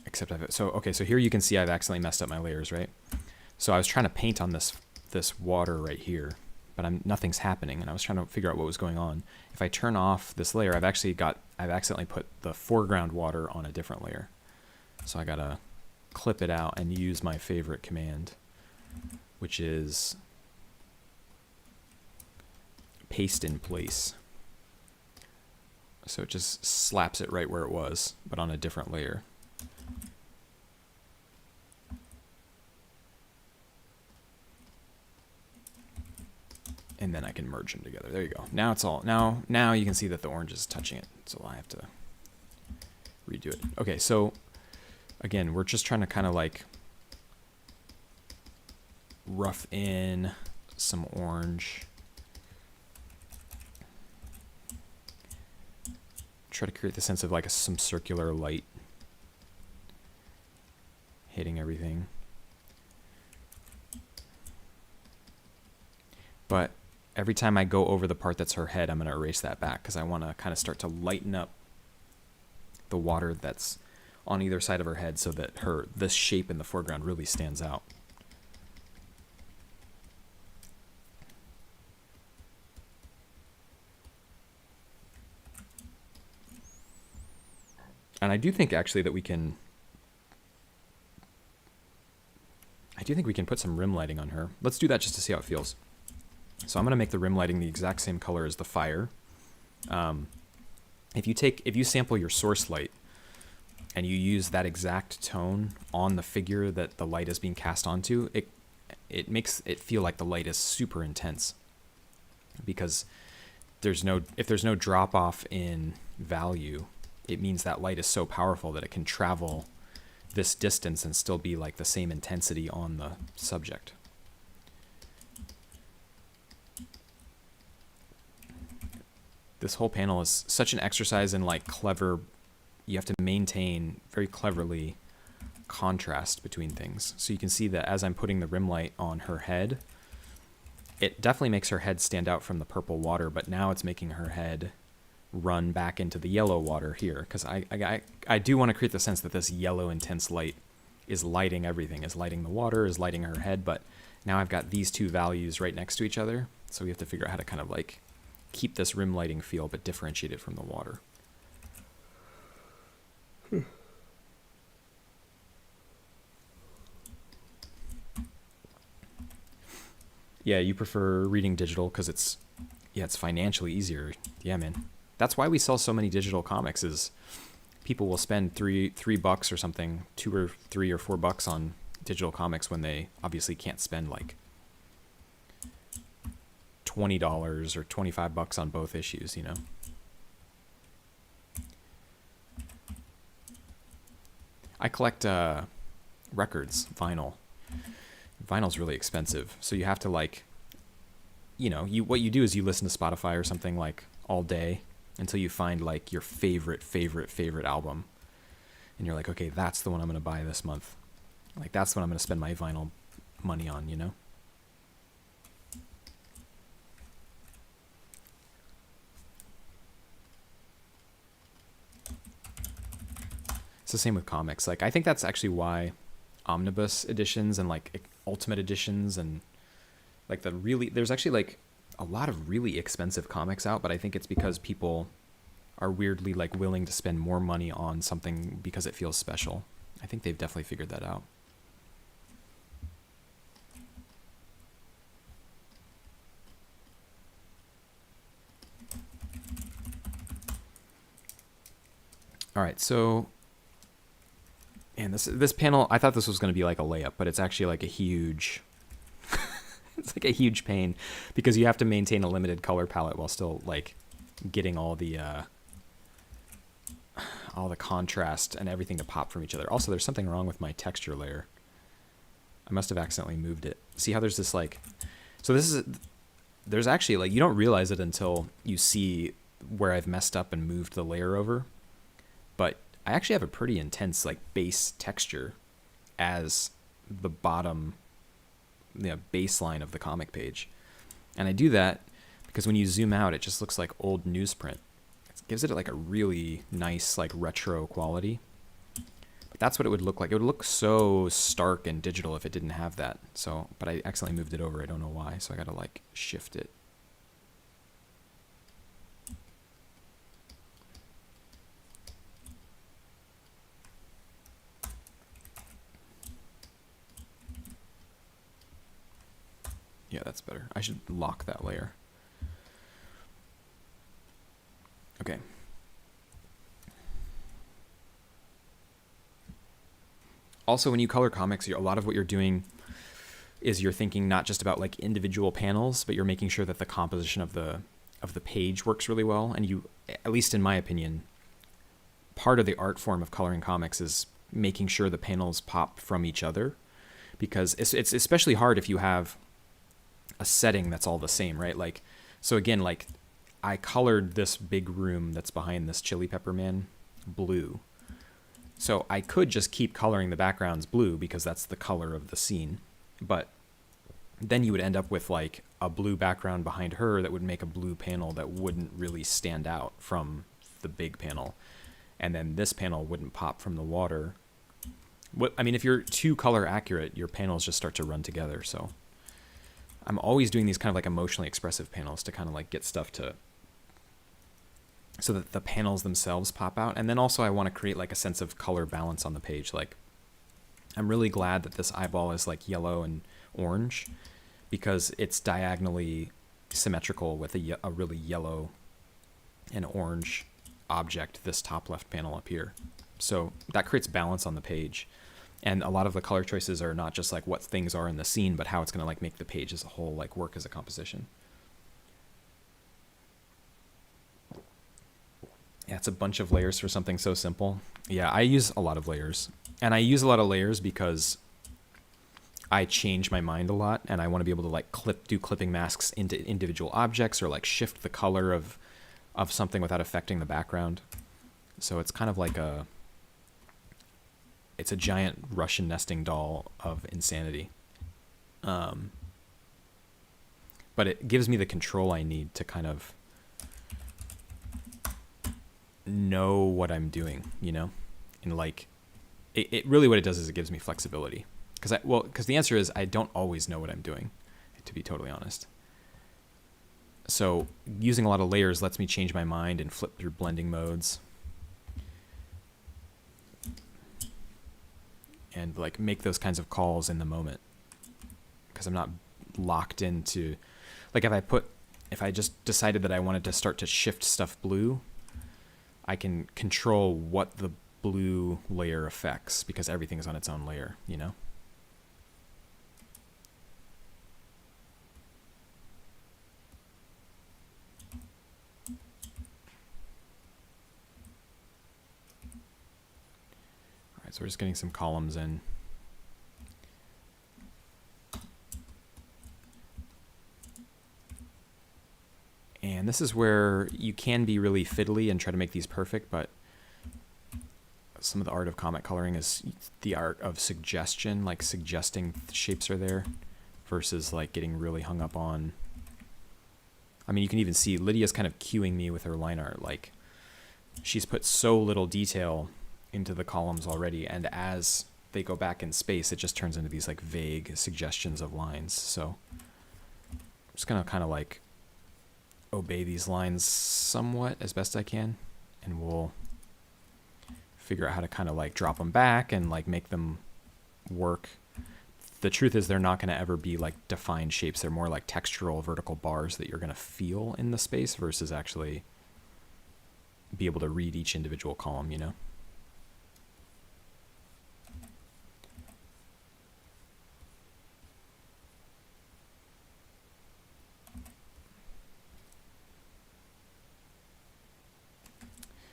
Except okay, so here you can see I've accidentally messed up my layers, right? So I was trying to paint on this water right here, but nothing's happening, and I was trying to figure out what was going on. If I turn off this layer, I've accidentally put the foreground water on a different layer. So I gotta clip it out and use my favorite command, which is paste in place. So it just slaps it right where it was, but on a different layer. And then I can merge them together. There you go. Now it's all, now you can see that the orange is touching it. So I have to redo it. Okay, so again, we're just trying to kind of like rough in some orange. Try to create the sense of like some circular light hitting everything. But every time I go over the part that's her head, I'm going to erase that back because I want to kind of start to lighten up the water that's on either side of her head so that this shape in the foreground really stands out. And I do think actually that we can put some rim lighting on her. Let's do that just to see how it feels. So I'm going to make the rim lighting the exact same color as the fire. And if you sample your source light and you use that exact tone on the figure that the light is being cast onto, it makes it feel like the light is super intense, because if there's no drop off in value, it means that light is so powerful that it can travel this distance and still be like the same intensity on the subject. This whole panel is such an exercise in like you have to maintain very cleverly contrast between things. So you can see that as I'm putting the rim light on her head, it definitely makes her head stand out from the purple water, but now it's making her head run back into the yellow water here, because I do want to create the sense that this yellow intense light is lighting everything, is lighting the water, is lighting her head, but now I've got these two values right next to each other, so we have to figure out how to kind of like keep this rim lighting feel but differentiate it from the water. Yeah, you prefer reading digital because it's financially easier. Yeah, man. That's why we sell so many digital comics, is people will spend $3 or something, $2 or $3 or $4 on digital comics when they obviously can't spend like $20 or $25 on both issues, you know? I collect records, vinyl. Vinyl's really expensive, so you have to like, what you do is you listen to Spotify or something like all day until you find like your favorite album, and you're like, okay, that's the one I'm going to buy this month. Like that's what I'm going to spend my vinyl money on, you know? It's the same with comics. Like I think that's actually why omnibus editions and like ultimate editions and like there's actually like a lot of really expensive comics out, but I think it's because people are weirdly like willing to spend more money on something because it feels special. I think they've definitely figured that out. All right, so and this panel, I thought this was going to be like a layup, but it's actually like a huge it's like a huge pain, because you have to maintain a limited color palette while still like getting all the contrast and everything to pop from each other. Also, there's something wrong with my texture layer. I must have accidentally moved it. See how there's this like, so there's actually like, you don't realize it until you see where I've messed up and moved the layer over, but I actually have a pretty intense like base texture as the bottom, baseline of the comic page. And I do that because when you zoom out, it just looks like old newsprint. It gives it like a really nice like retro quality. But that's what it would look like. It would look so stark and digital if it didn't have that. So, but I accidentally moved it over. I don't know why. So I got to like shift it. Yeah, that's better. I should lock that layer. Okay. Also, when you color comics, a lot of what you're doing is you're thinking not just about like individual panels, but you're making sure that the composition of the page works really well. And you, at least in my opinion, part of the art form of coloring comics is making sure the panels pop from each other, because it's especially hard if you have a setting that's all the same, right? Like, so again, like I colored this big room that's behind this Chili Pepper Man blue. So I could just keep coloring the backgrounds blue because that's the color of the scene. But then you would end up with like a blue background behind her that would make a blue panel that wouldn't really stand out from the big panel. And then this panel wouldn't pop from the water. If you're too color accurate, your panels just start to run together. So I'm always doing these kind of like emotionally expressive panels to kind of like get stuff so that the panels themselves pop out. And then also I want to create like a sense of color balance on the page. Like I'm really glad that this eyeball is like yellow and orange, because it's diagonally symmetrical with a really yellow and orange object, this top left panel up here. So that creates balance on the page. And a lot of the color choices are not just like what things are in the scene, but how it's going to like make the page as a whole like work as a composition. Yeah, it's a bunch of layers for something so simple. Yeah, I use a lot of layers. And I use a lot of layers because I change my mind a lot, and I want to be able to like do clipping masks into individual objects, or like shift the color of something without affecting the background. So it's kind of like it's a giant Russian nesting doll of insanity. But it gives me the control I need to kind of know what I'm doing, you know? And like, it really what it does is it gives me flexibility. Because the answer is I don't always know what I'm doing, to be totally honest. So using a lot of layers lets me change my mind and flip through blending modes. And like make those kinds of calls in the moment. Because I'm not locked into, like if I just decided that I wanted to start to shift stuff blue, I can control what the blue layer affects because everything's on its own layer, you know? All right, so we're just getting some columns in. And this is where you can be really fiddly and try to make these perfect, but some of the art of comic coloring is the art of suggestion, like suggesting shapes are there versus like getting really hung up on. I mean, you can even see Lydia's kind of cueing me with her line art. Like she's put so little detail into the columns already, and as they go back in space, it just turns into these like vague suggestions of lines. So I'm just gonna kind of like obey these lines somewhat as best I can, and we'll figure out how to kind of like drop them back and like make them work. The truth is they're not going to ever be like defined shapes. They're more like textural vertical bars that you're going to feel in the space versus actually be able to read each individual column, you know?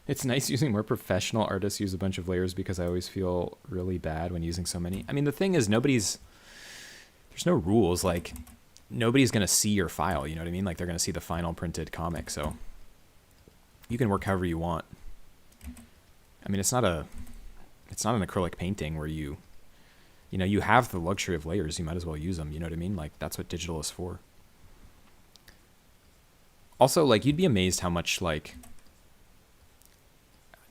It's nice using more professional artists use a bunch of layers because I always feel really bad when using so many. I mean, the thing is there's no rules. Like nobody's going to see your file. You know what I mean? Like they're going to see the final printed comic. So you can work however you want. I mean, it's not an acrylic painting where you have the luxury of layers. You might as well use them. You know what I mean? Like that's what digital is for. Also, like you'd be amazed how much like,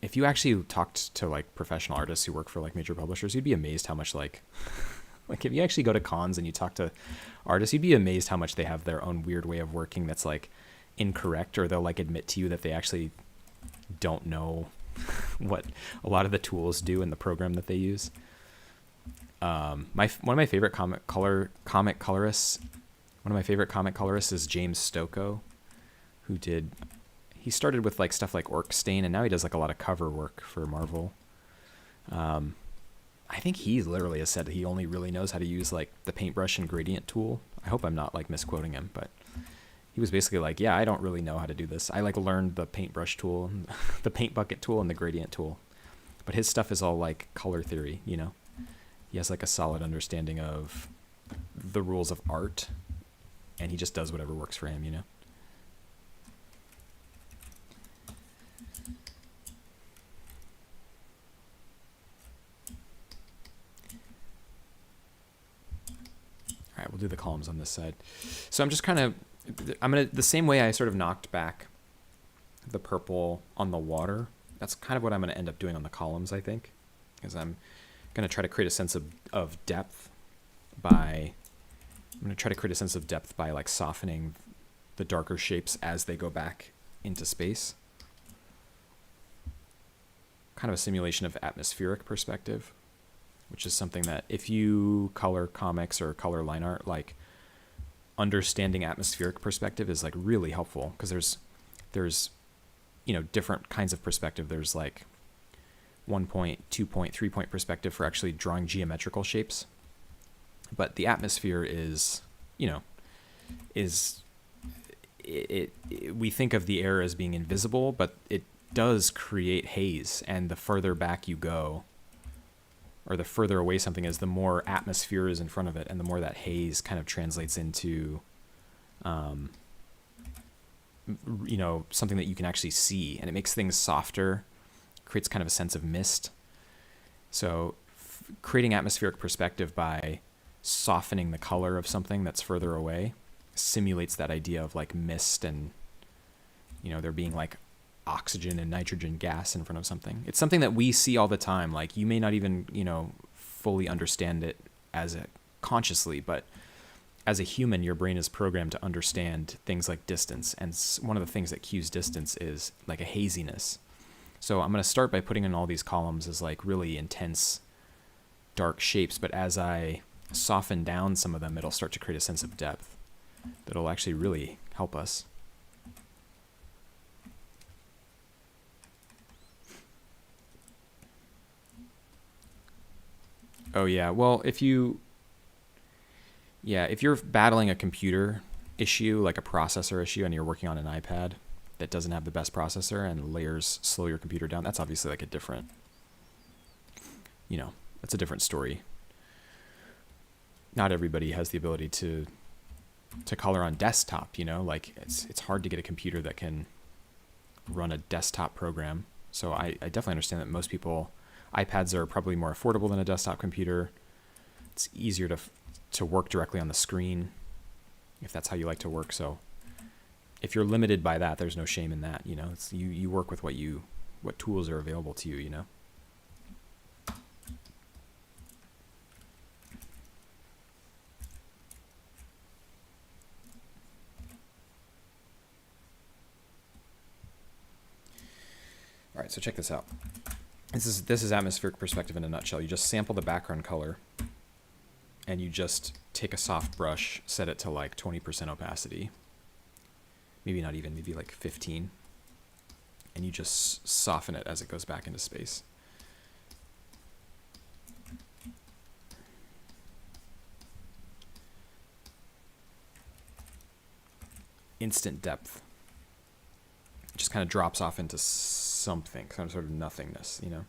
if you actually talked to like professional artists who work for like major publishers, you'd be amazed how much like if you actually go to cons and you talk to artists, you'd be amazed how much they have their own weird way of working that's like incorrect, or they'll like admit to you that they actually don't know what a lot of the tools do in the program that they use. One of my favorite comic colorists is James Stokoe, who he started with like stuff like Orc Stain, and now he does like a lot of cover work for Marvel. I think he literally has said that he only really knows how to use like the paintbrush and gradient tool. I hope I'm not like misquoting him, but he was basically like, yeah, I don't really know how to do this. I like learned the paintbrush tool, the paint bucket tool, and the gradient tool. But his stuff is all like color theory, you know? He has like a solid understanding of the rules of art, and he just does whatever works for him, you know? All right, we'll do the columns on this side. So I'm just the same way I sort of knocked back the purple on the water, that's kind of what I'm going to end up doing on the columns, I think, because I'm going to try to create a sense of depth by like softening the darker shapes as they go back into space. Kind of a simulation of atmospheric perspective, which is something that if you color comics or color line art, like understanding atmospheric perspective is like really helpful, because there's you know, different kinds of perspective. There's like 1 point, 2 point, 3 point perspective for actually drawing geometrical shapes. But the atmosphere is, you know, we think of the air as being invisible, but it does create haze. And the further back you go, or the further away something is, the more atmosphere is in front of it, and the more that haze kind of translates into, you know, something that you can actually see, and it makes things softer, creates kind of a sense of mist. So creating atmospheric perspective by softening the color of something that's further away simulates that idea of like mist, and, you know, there being like oxygen and nitrogen gas in front of something. It's something that we see all the time. Like, you may not even, you know, fully understand it as a consciously, but as a human, your brain is programmed to understand things like distance. And one of the things that cues distance is like a haziness. So I'm going to start by putting in all these columns as like really intense, dark shapes. But as I soften down some of them, it'll start to create a sense of depth that'll actually really help us. Oh yeah, well, if you're battling a computer issue, like a processor issue, and you're working on an iPad that doesn't have the best processor and layers slow your computer down, that's obviously like a different, you know, that's a different story. Not everybody has the ability to color on desktop, you know, like it's hard to get a computer that can run a desktop program. So I definitely understand that most people, iPads are probably more affordable than a desktop computer. It's easier to work directly on the screen if that's how you like to work. So if you're limited by that, there's no shame in that. You know, it's, you work with what tools are available to you, you know? All right, so check this out. This is atmospheric perspective in a nutshell. You just sample the background color, and you just take a soft brush, set it to like 20% opacity. Maybe not even, maybe like 15. And you just soften it as it goes back into space. Instant depth. It just kind of drops off into something, some sort of nothingness, you know?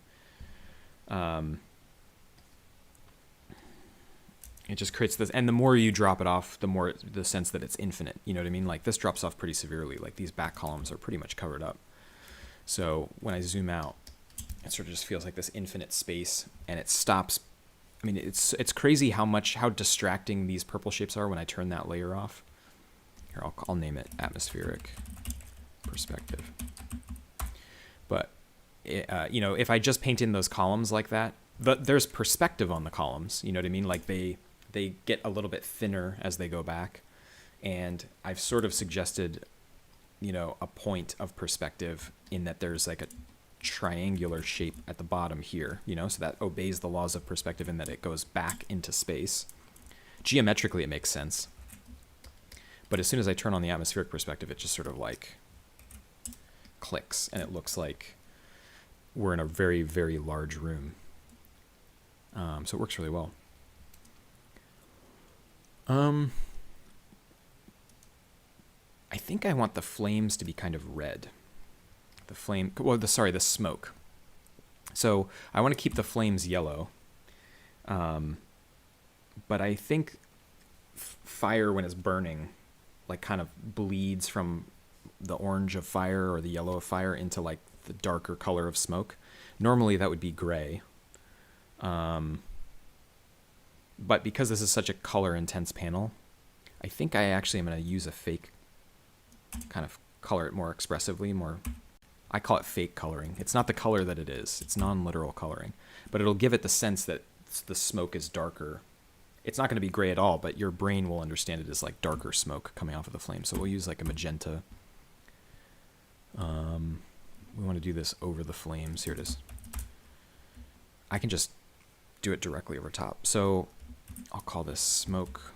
It just creates this, and the more you drop it off, the more the sense that it's infinite, you know what I mean? Like, this drops off pretty severely. Like, these back columns are pretty much covered up. So when I zoom out, it sort of just feels like this infinite space, and it stops. I mean, it's crazy how distracting these purple shapes are when I turn that layer off. Here, I'll name it atmospheric perspective. But you know, if I just paint in those columns like that, but there's perspective on the columns, you know what I mean? Like, they get a little bit thinner as they go back, and I've sort of suggested, you know, a point of perspective in that there's like a triangular shape at the bottom here, you know, so that obeys the laws of perspective in that it goes back into space. Geometrically, it makes sense. But as soon as I turn on the atmospheric perspective, it just sort of like clicks, and it looks like we're in a very, very large room. So it works really well. I think I want the flames to be kind of red. The smoke. So I want to keep the flames yellow. But I think fire, when it's burning, like kind of bleeds from the orange of fire or the yellow of fire into like the darker color of smoke. Normally that would be gray. But because this is such a color intense panel, I think I actually am going to use a fake, kind of color it more expressively, I call it fake coloring. It's not the color that it is. It's non-literal coloring, but it'll give it the sense that the smoke is darker. It's not going to be gray at all, but your brain will understand it as like darker smoke coming off of the flame. So we'll use like a magenta. We want to do this over the flames. Here it is. I can just do it directly over top. So I'll call this smoke.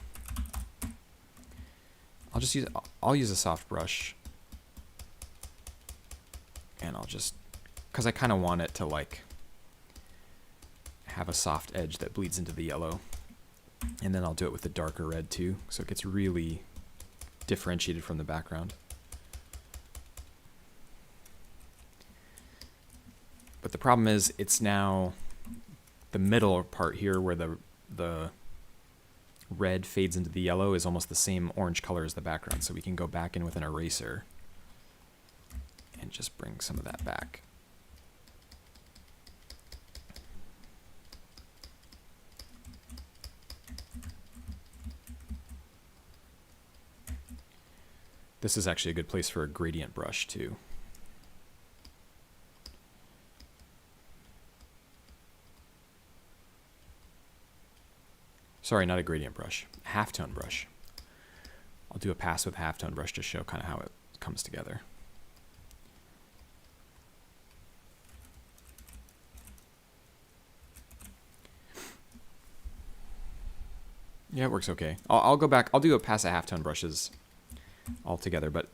I'll use a soft brush. And I'll just, because I kind of want it to like have a soft edge that bleeds into the yellow. And then I'll do it with the darker red too, so it gets really differentiated from the background. But the problem is it's now the middle part here where the red fades into the yellow is almost the same orange color as the background, so we can go back in with an eraser and just bring some of that back. This is actually a good place for a gradient brush too. Sorry, not a gradient brush, halftone brush. I'll do a pass with halftone brush to show kind of how it comes together. Yeah, it works okay. I'll go back. I'll do a pass of halftone brushes all together, but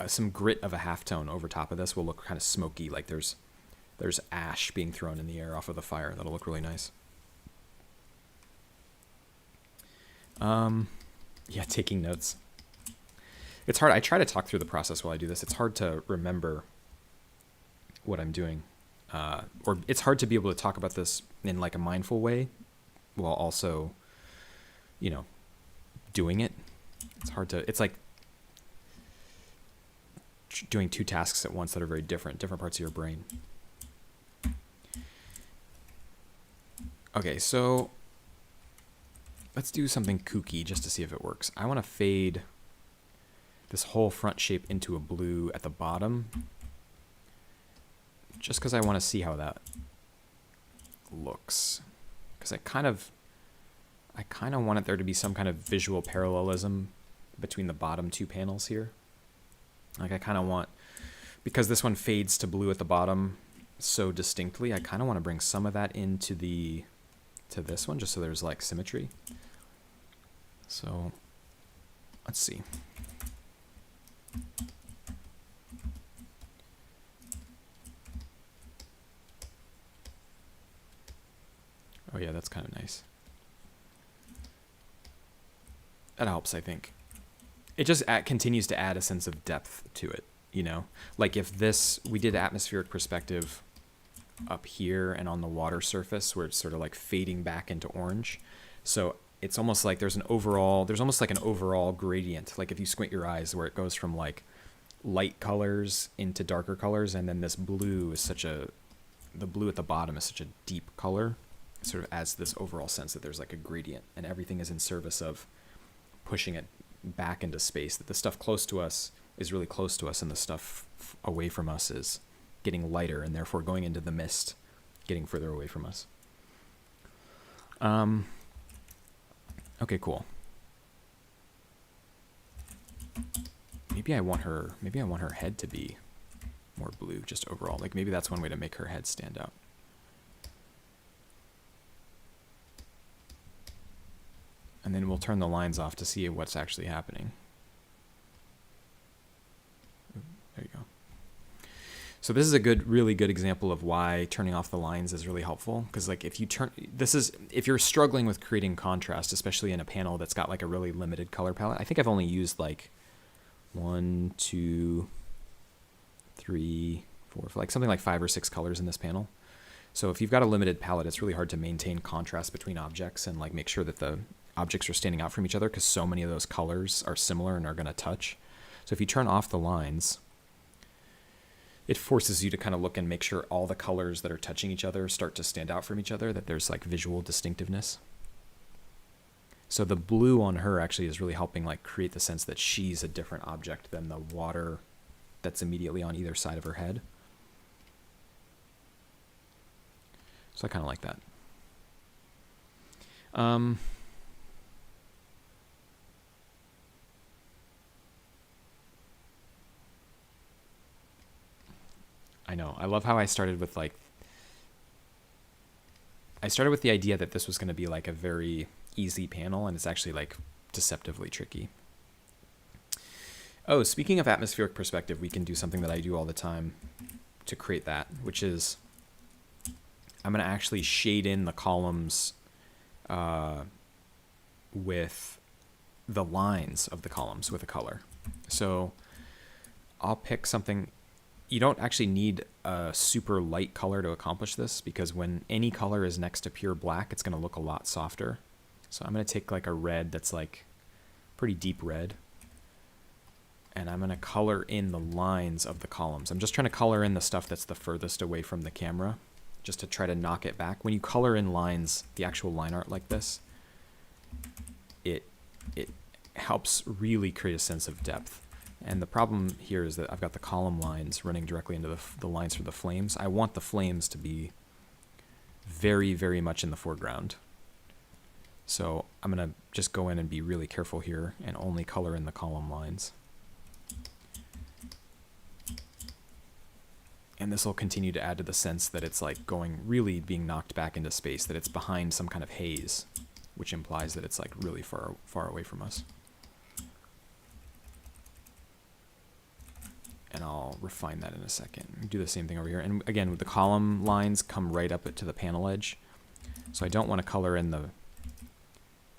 some grit of a halftone over top of this will look kind of smoky, like there's ash being thrown in the air off of the fire. That'll look really nice. Yeah, taking notes. It's hard. I try to talk through the process while I do this. It's hard to remember what I'm doing, or it's hard to be able to talk about this in like a mindful way while also, you know, doing it. It's hard to, it's like doing two tasks at once that are very different parts of your brain. Okay, so let's do something kooky just to see if it works. I want to fade this whole front shape into a blue at the bottom, just because I want to see how that looks. Because I kind of want there to be some kind of visual parallelism between the bottom two panels here. Like I kind of want, because this one fades to blue at the bottom so distinctly, I kind of want to bring some of that into to this one, just so there's like symmetry. So let's see. Oh yeah, that's kind of nice. That helps, I think. It just continues to add a sense of depth to it, you know? Like if we did atmospheric perspective up here and on the water surface where it's sort of like fading back into orange. So it's almost like there's almost like an overall gradient. Like if you squint your eyes where it goes from like light colors into darker colors, and then this blue is the blue at the bottom is such a deep color. It sort of adds this overall sense that there's like a gradient and everything is in service of pushing it back into space, that the stuff close to us is really close to us and the stuff away from us is getting lighter and therefore going into the mist, getting further away from us. Okay, cool. Maybe I want her head to be more blue just overall. Like maybe that's one way to make her head stand out. And then we'll turn the lines off to see what's actually happening. There you go. So this is a really good example of why turning off the lines is really helpful. Because like if you're struggling with creating contrast, especially in a panel that's got like a really limited color palette. I think I've only used like 1, 2, 3, 4, like something like 5 or 6 colors in this panel. So if you've got a limited palette, it's really hard to maintain contrast between objects and like make sure that the objects are standing out from each other, because so many of those colors are similar and are going to touch. So if you turn off the lines, it forces you to kind of look and make sure all the colors that are touching each other start to stand out from each other, that there's like visual distinctiveness. So the blue on her actually is really helping like create the sense that she's a different object than the water that's immediately on either side of her head. So I kind of like that. I know. I love how I started with the idea that this was going to be like a very easy panel, and it's actually like deceptively tricky. Oh, speaking of atmospheric perspective, we can do something that I do all the time. to create that, which is I'm going to actually shade in the columns with the lines of the columns with a color. So I'll pick something. You don't actually need a super light color to accomplish this, because when any color is next to pure black, it's going to look a lot softer. So I'm going to take like a red that's like pretty deep red, and I'm going to color in the lines of the columns. I'm just trying to color in the stuff that's the furthest away from the camera, just to try to knock it back. When you color in lines, the actual line art like this, it helps really create a sense of depth. And the problem here is that I've got the column lines running directly into the lines for the flames. I want the flames to be very, very much in the foreground. So I'm going to just go in and be really careful here and only color in the column lines. And this will continue to add to the sense that it's like really being knocked back into space, that it's behind some kind of haze, which implies that it's like really far away from us. And I'll refine that in a second. Do the same thing over here. And again, the column lines come right up to the panel edge. So I don't want to color in the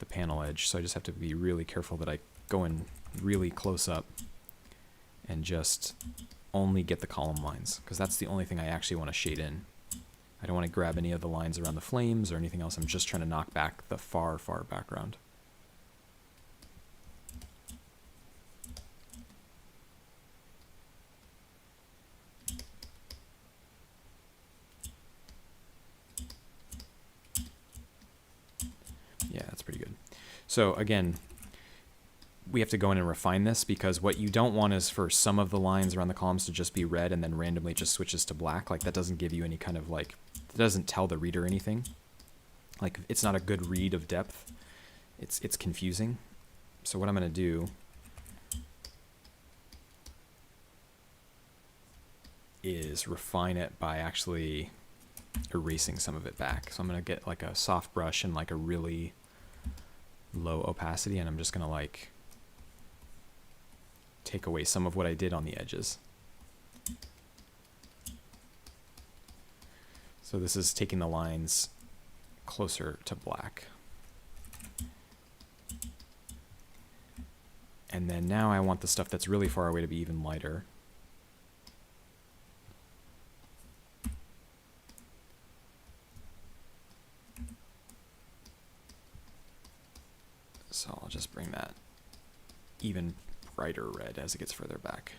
panel edge. So I just have to be really careful that I go in really close up and just only get the column lines, because that's the only thing I actually want to shade in. I don't want to grab any of the lines around the flames or anything else. I'm just trying to knock back the far, far background. Yeah, that's pretty good. So again, we have to go in and refine this, because what you don't want is for some of the lines around the columns to just be red and then randomly just switches to black. Like, that doesn't give you any kind of like, it doesn't tell the reader anything. Like, it's not a good read of depth. It's confusing. So what I'm going to do is refine it by actually erasing some of it back. So I'm going to get like a soft brush and like a really low opacity, and I'm just going to like take away some of what I did on the edges. So this is taking the lines closer to black. And then now I want the stuff that's really far away to be even lighter. So I'll just bring that even brighter red as it gets further back.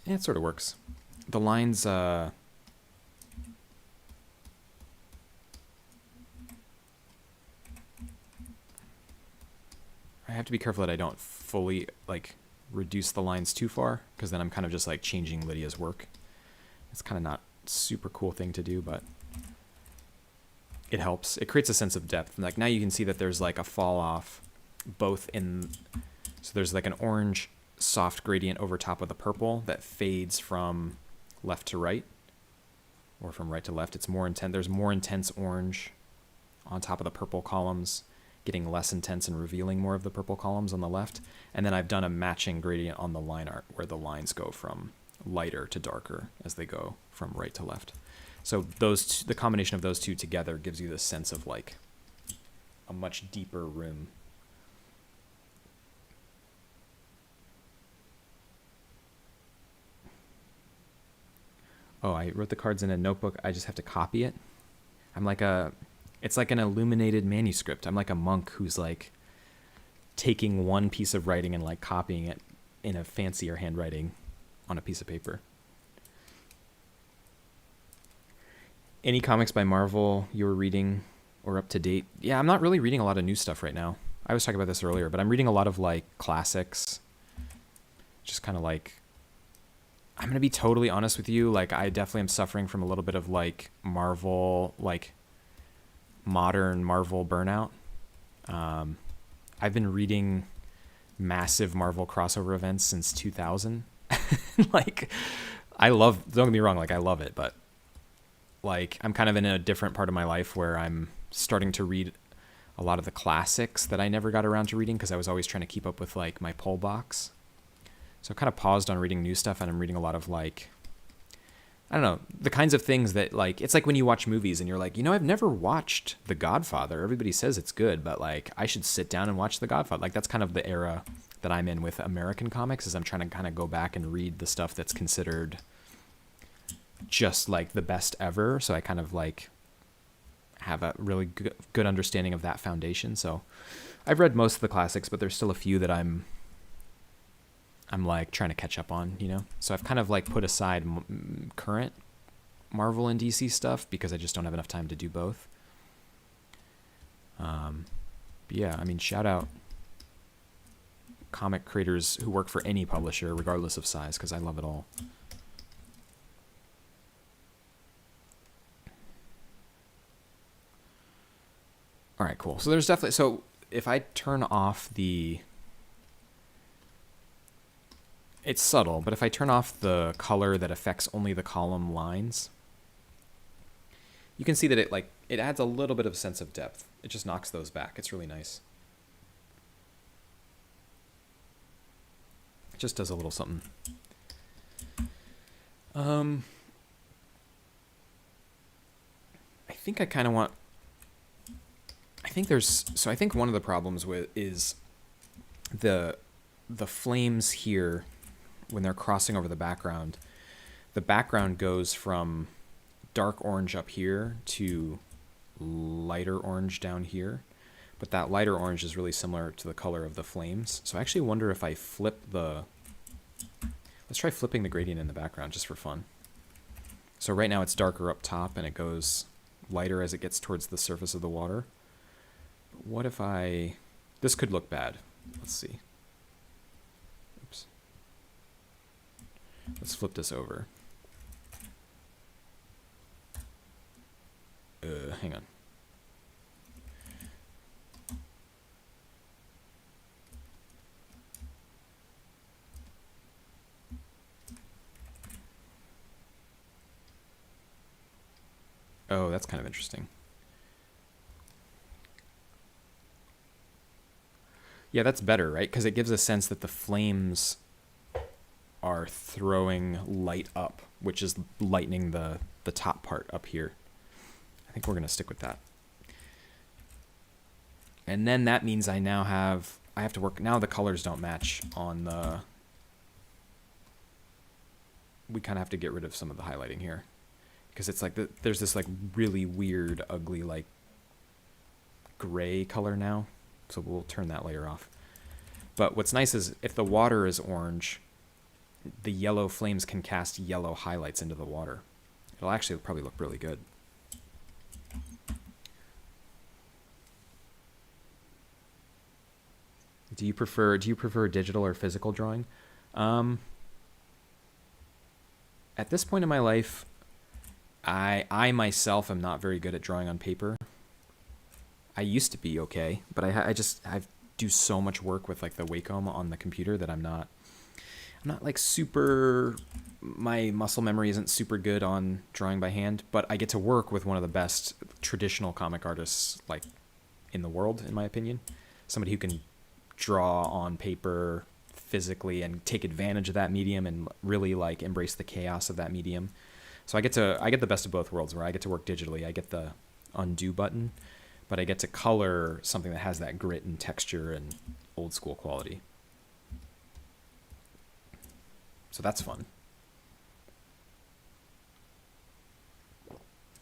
It sort of works. The lines, I have to be careful that I don't fully like reduce the lines too far, because then I'm kind of just like changing Lydia's work. It's kind of not a super cool thing to do, but it helps. It creates a sense of depth. Like, now you can see that there's like a fall off both in, so there's like an orange soft gradient over top of the purple that fades from left to right, or from right to left. It's more intense. There's more intense orange on top of the purple columns, getting less intense and revealing more of the purple columns on the left. And then I've done a matching gradient on the line art where the lines go from lighter to darker as they go from right to left. So those the combination of those two together gives you this sense of like a much deeper room. Oh, I wrote the cards in a notebook. I just have to copy it. I'm like it's like an illuminated manuscript. I'm like a monk who's like taking one piece of writing and like copying it in a fancier handwriting on a piece of paper. Any comics by Marvel you were reading or up to date? Yeah, I'm not really reading a lot of new stuff right now. I was talking about this earlier, but I'm reading a lot of like classics. Just kind of like, I'm going to be totally honest with you. Like, I definitely am suffering from a little bit of like Marvel, like modern Marvel burnout. I've been reading massive Marvel crossover events since 2000. Like, don't get me wrong, like I love it, but like I'm kind of in a different part of my life where I'm starting to read a lot of the classics that I never got around to reading because I was always trying to keep up with like my pull box. So I've kind of paused on reading new stuff, and I'm reading a lot of like, I don't know, the kinds of things that like, it's like when you watch movies and you're like, I've never watched The Godfather. Everybody says it's good, but like I should sit down and watch The Godfather. Like that's kind of the era that I'm in with American comics, is I'm trying to kind of go back and read the stuff that's considered just like the best ever. So I kind of like have a really good understanding of that foundation. So I've read most of the classics, but there's still a few that I'm like trying to catch up on, So I've kind of like put aside current Marvel and DC stuff because I just don't have enough time to do both. Yeah, I mean, shout out comic creators who work for any publisher, regardless of size, because I love it all. All right, cool. So there's definitely, so if I turn off it's subtle, but if I turn off the color that affects only the column lines, you can see that it adds a little bit of sense of depth. It just knocks those back. It's really nice. It just does a little something. I think I kind of want, I think one of the problems with is the flames here when they're crossing over the background goes from dark orange up here to lighter orange down here. But that lighter orange is really similar to the color of the flames. So I actually wonder if I flip let's try flipping the gradient in the background just for fun. So right now it's darker up top and it goes lighter as it gets towards the surface of the water. But what if this could look bad. Let's see. Oops. Let's flip this over. Hang on. Oh, that's kind of interesting. Yeah, that's better, right? Because it gives a sense that the flames are throwing light up, which is lightening the top part up here. I think we're going to stick with that. And then that means I have to work, now the colors don't match on we kind of have to get rid of some of the highlighting here. Because it's like, there's this like really weird, ugly, like gray color now. So we'll turn that layer off. But what's nice is if the water is orange, the yellow flames can cast yellow highlights into the water. It'll actually probably look really good. Do you prefer digital or physical drawing? At this point in my life, I myself am not very good at drawing on paper. I used to be okay, but I do so much work with like the Wacom on the computer that I'm not like super, my muscle memory isn't super good on drawing by hand, but I get to work with one of the best traditional comic artists like in the world, in my opinion. Somebody who can draw on paper physically and take advantage of that medium and really like embrace the chaos of that medium. So I get the best of both worlds, where I get to work digitally. I get the undo button, but I get to color something that has that grit and texture and old school quality. So that's fun.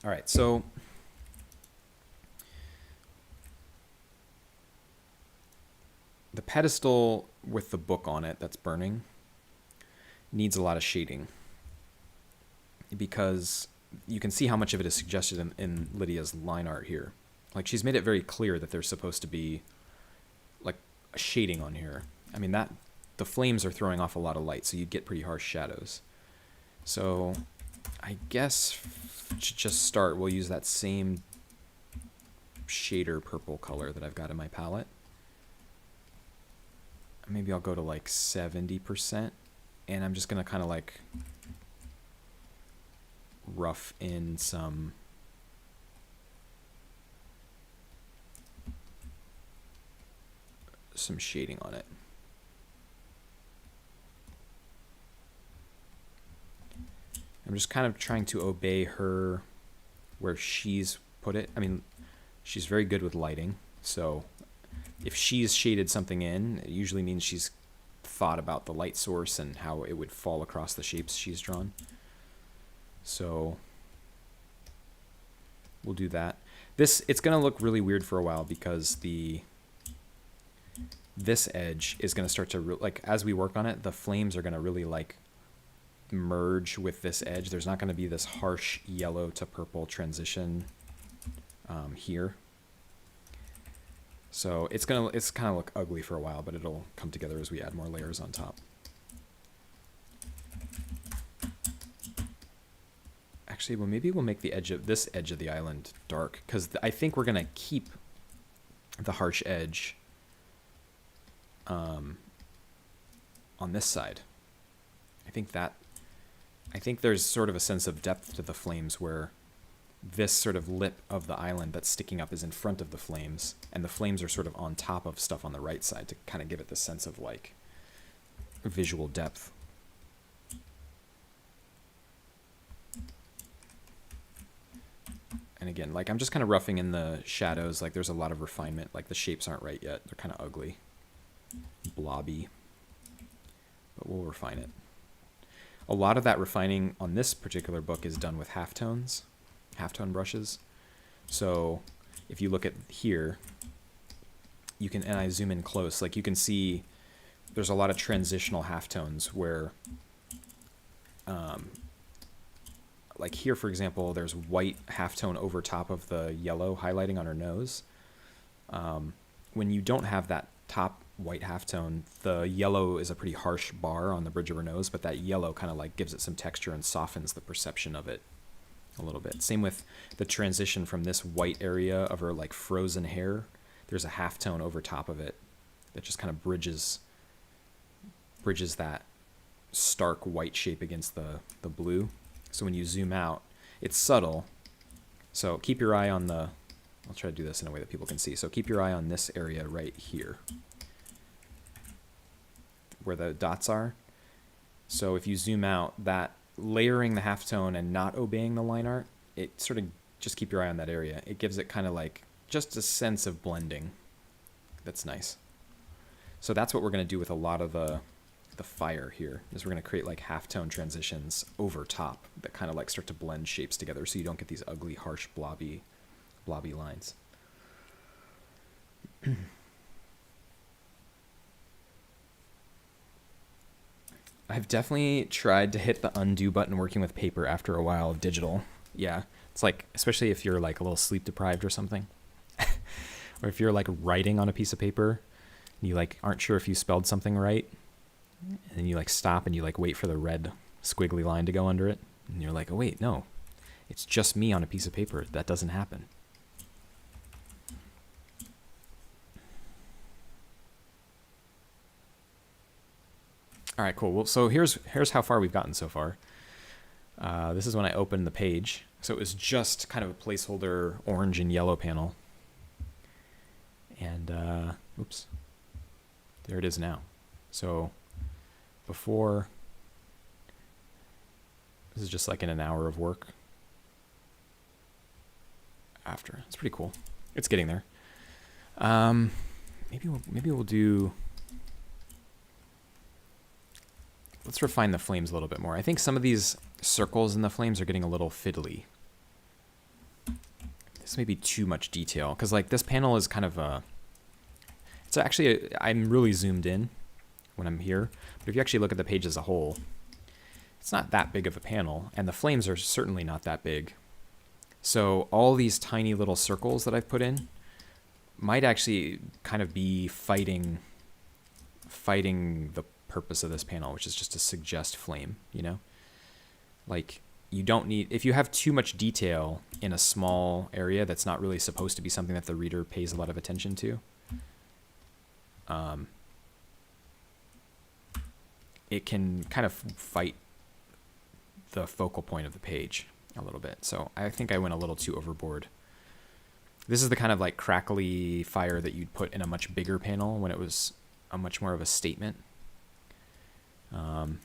All right, so the pedestal with the book on it that's burning needs a lot of shading, because you can see how much of it is suggested in Lydia's line art here. Like, she's made it very clear that there's supposed to be like a shading on here. I mean, that the flames are throwing off a lot of light, so you'd get pretty harsh shadows. So I guess to just start, we'll use that same shader purple color that I've got in my palette. Maybe I'll go to like 70%, and I'm just going to kind of like rough in some shading on it. I'm just kind of trying to obey her where she's put it. I mean, she's very good with lighting, so if she's shaded something in, it usually means she's thought about the light source and how it would fall across the shapes she's drawn. So we'll do that. It's going to look really weird for a while because this edge is going to start to, like, as we work on it, the flames are going to really, like, merge with this edge. There's not going to be this harsh yellow to purple transition here. So it's kind of look ugly for a while, but it'll come together as we add more layers on top. Actually, well, maybe we'll make the edge of the island dark, because I think we're gonna keep the harsh edge on this side. I think there's sort of a sense of depth to the flames where this sort of lip of the island that's sticking up is in front of the flames, and the flames are sort of on top of stuff on the right side to kind of give it the sense of, like, visual depth. And again, like, I'm just kind of roughing in the shadows. Like, there's a lot of refinement. Like, the shapes aren't right yet. They're kind of ugly, blobby, but we'll refine it. A lot of that refining on this particular book is done with halftone brushes. So if you look at here, you can, and I zoom in close, like, you can see there's a lot of transitional halftones where, like here, for example, there's white halftone over top of the yellow highlighting on her nose. When you don't have that top white halftone, the yellow is a pretty harsh bar on the bridge of her nose, but that yellow kind of, like, gives it some texture and softens the perception of it a little bit. Same with the transition from this white area of her, like, frozen hair. There's a halftone over top of it that just kind of bridges that stark white shape against the blue. So when you zoom out, it's subtle. So keep your eye on the, I'll try to do this in a way that people can see. So keep your eye on this area right here, where the dots are. So if you zoom out, that layering the halftone and not obeying the line art, it sort of, just keep your eye on that area. It gives it kind of like just a sense of blending. That's nice. So that's what we're going to do with a lot of the fire here, is we're going to create, like, halftone transitions over top that kind of, like, start to blend shapes together so you don't get these ugly, harsh, blobby lines. I've definitely tried to hit the undo button working with paper after a while of digital. Yeah, it's like, especially if you're, like, a little sleep deprived or something, or if you're, like, writing on a piece of paper and you, like, aren't sure if you spelled something right, and then you, like, stop and you, like, wait for the red squiggly line to go under it, and you're like, oh wait, no, it's just me on a piece of paper. That doesn't happen. All right, cool. Well, so here's how far we've gotten so far. This is when I opened the page. So it was just kind of a placeholder orange and yellow panel. And, oops, there it is now. So before, this is just like in an hour of work. After, it's pretty cool. It's getting there. Maybe we'll do, let's refine the flames a little bit more. I think some of these circles in the flames are getting a little fiddly. This may be too much detail, because, like, this panel is kind of a, it's actually, I'm really zoomed in when I'm here, but if you actually look at the page as a whole, it's not that big of a panel, and the flames are certainly not that big. So all these tiny little circles that I've put in might actually kind of be fighting the purpose of this panel, which is just to suggest flame, you know? Like, you don't need, if you have too much detail in a small area that's not really supposed to be something that the reader pays a lot of attention to, it can kind of fight the focal point of the page a little bit. So I think I went a little too overboard. This is the kind of, like, crackly fire that you'd put in a much bigger panel when it was a much more of a statement. But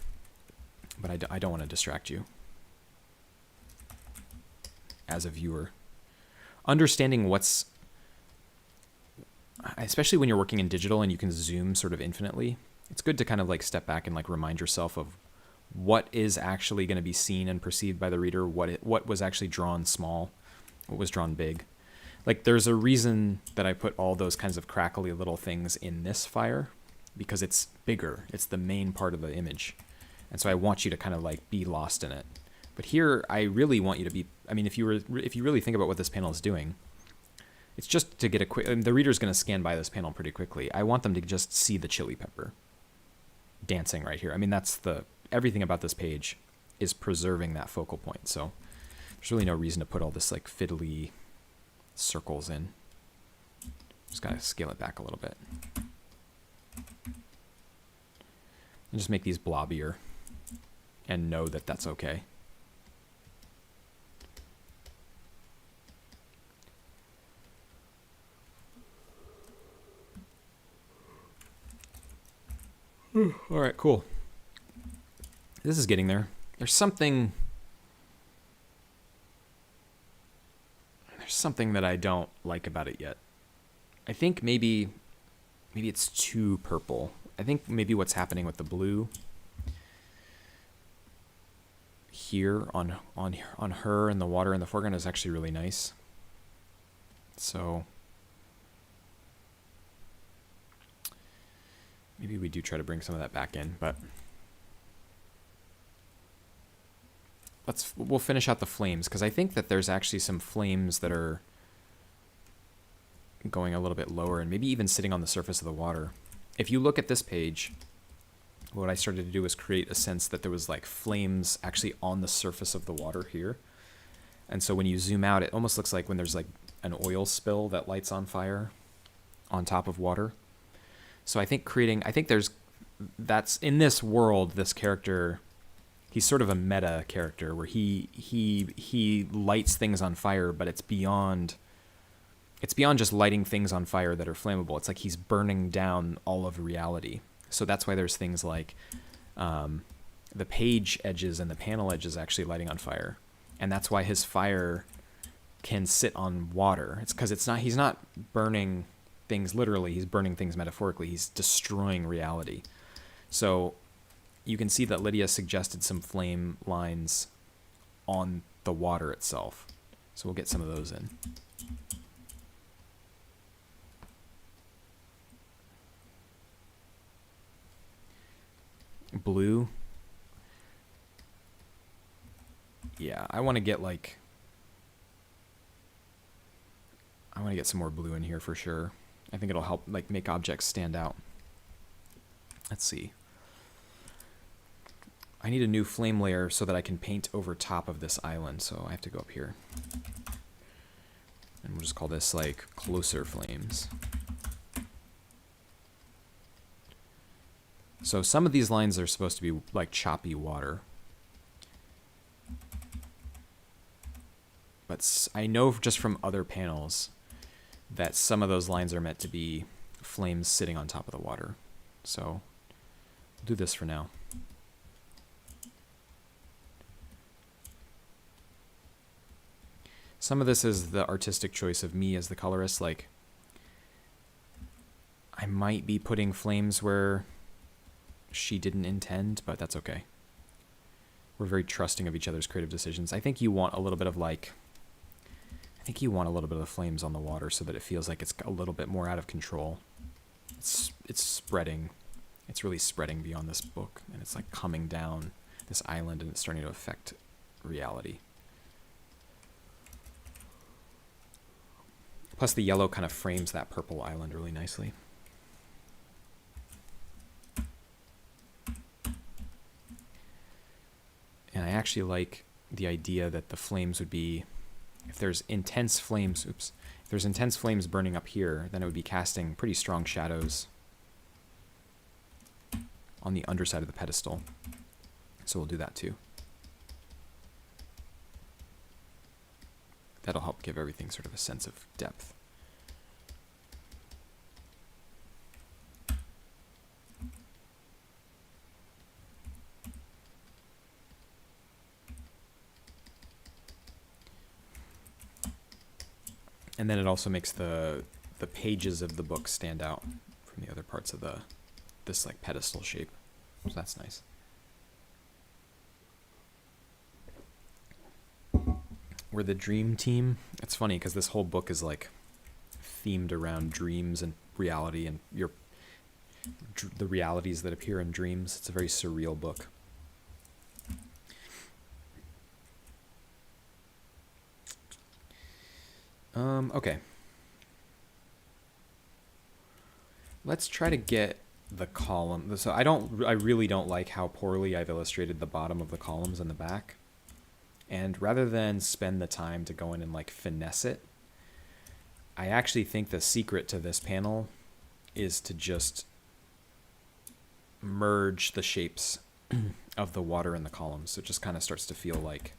I don't want to distract you. as a viewer. Understanding what's, especially when you're working in digital and you can zoom sort of infinitely, it's good to kind of like step back and like remind yourself of what is actually going to be seen and perceived by the reader, what was actually drawn small, what was drawn big. Like there's a reason that I put all those kinds of crackly little things in this fire, because it's bigger. It's the main part of the image. And so I want you to kind of like be lost in it. But here I really want you to be, I mean, if you really think about what this panel is doing, it's just to get a quick, I mean, the reader's going to scan by this panel pretty quickly. I want them to just see the chili pepper dancing right here. I mean, everything about this page is preserving that focal point. So there's really no reason to put all this like fiddly circles in. Just got to scale it back a little bit. And just make these blobbier and know that that's okay. All right, cool. This is getting there. There's something that I don't like about it yet. I think maybe it's too purple. I think maybe what's happening with the blue here on her and the water in the foreground is actually really nice. So maybe we do try to bring some of that back in, but we'll finish out the flames, because I think that there's actually some flames that are going a little bit lower and maybe even sitting on the surface of the water. If you look at this page, what I started to do was create a sense that there was like flames actually on the surface of the water here. And so when you zoom out, it almost looks like when there's like an oil spill that lights on fire on top of water. So I think that's in this world, this character, he's sort of a meta character where he lights things on fire, but it's beyond just lighting things on fire that are flammable. It's like he's burning down all of reality. So that's why there's things like the page edges and the panel edges actually lighting on fire. And that's why his fire can sit on water. It's because he's not burning things literally, he's burning things metaphorically. He's destroying reality. So you can see that Lydia suggested some flame lines on the water itself. So we'll get some of those in. Blue. Yeah, I want to get some more blue in here for sure. I think it'll help like make objects stand out. Let's see. I need a new flame layer so that I can paint over top of this island. So I have to go up here. And we'll just call this like closer flames. So some of these lines are supposed to be like choppy water. But I know just from other panels that some of those lines are meant to be flames sitting on top of the water. So we'll do this for now. Some of this is the artistic choice of me as the colorist. Like, I might be putting flames where she didn't intend, but that's okay. We're very trusting of each other's creative decisions. I think you want a little bit of the flames on the water so that it feels like it's a little bit more out of control. It's spreading. It's really spreading beyond this book, and it's like coming down this island, and it's starting to affect reality. Plus the yellow kind of frames that purple island really nicely. And I actually like the idea that the flames would be, if there's intense flames burning up here, then it would be casting pretty strong shadows on the underside of the pedestal. So we'll do that too. That'll help give everything sort of a sense of depth. And then it also makes the pages of the book stand out from the other parts of this like pedestal shape. So that's nice. We're the dream team. It's funny because this whole book is like themed around dreams and reality and the realities that appear in dreams. It's a very surreal book. Okay. Let's try to get the column. So I really don't like how poorly I've illustrated the bottom of the columns and the back. And rather than spend the time to go in and like finesse it, I actually think the secret to this panel is to just merge the shapes of the water and the columns. So it just kind of starts to feel like,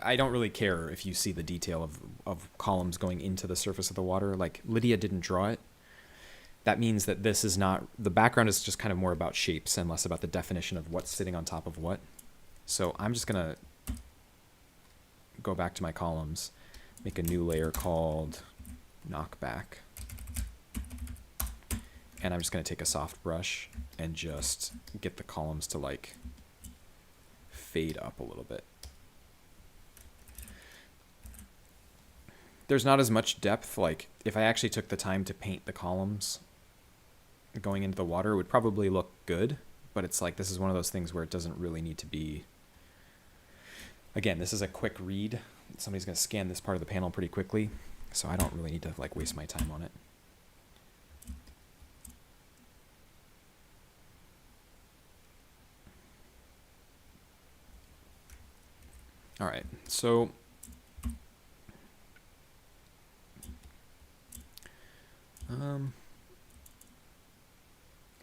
I don't really care if you see the detail of columns going into the surface of the water. Like Lydia didn't draw it. That means that this is not, the background is just kind of more about shapes and less about the definition of what's sitting on top of what. So I'm just going to go back to my columns, make a new layer called Knockback. And I'm just going to take a soft brush and just get the columns to like fade up a little bit. There's not as much depth. Like if I actually took the time to paint the columns going into the water, it would probably look good. But it's like, this is one of those things where it doesn't really need to be. Again, this is a quick read. Somebody's going to scan this part of the panel pretty quickly. So I don't really need to like waste my time on it. All right, so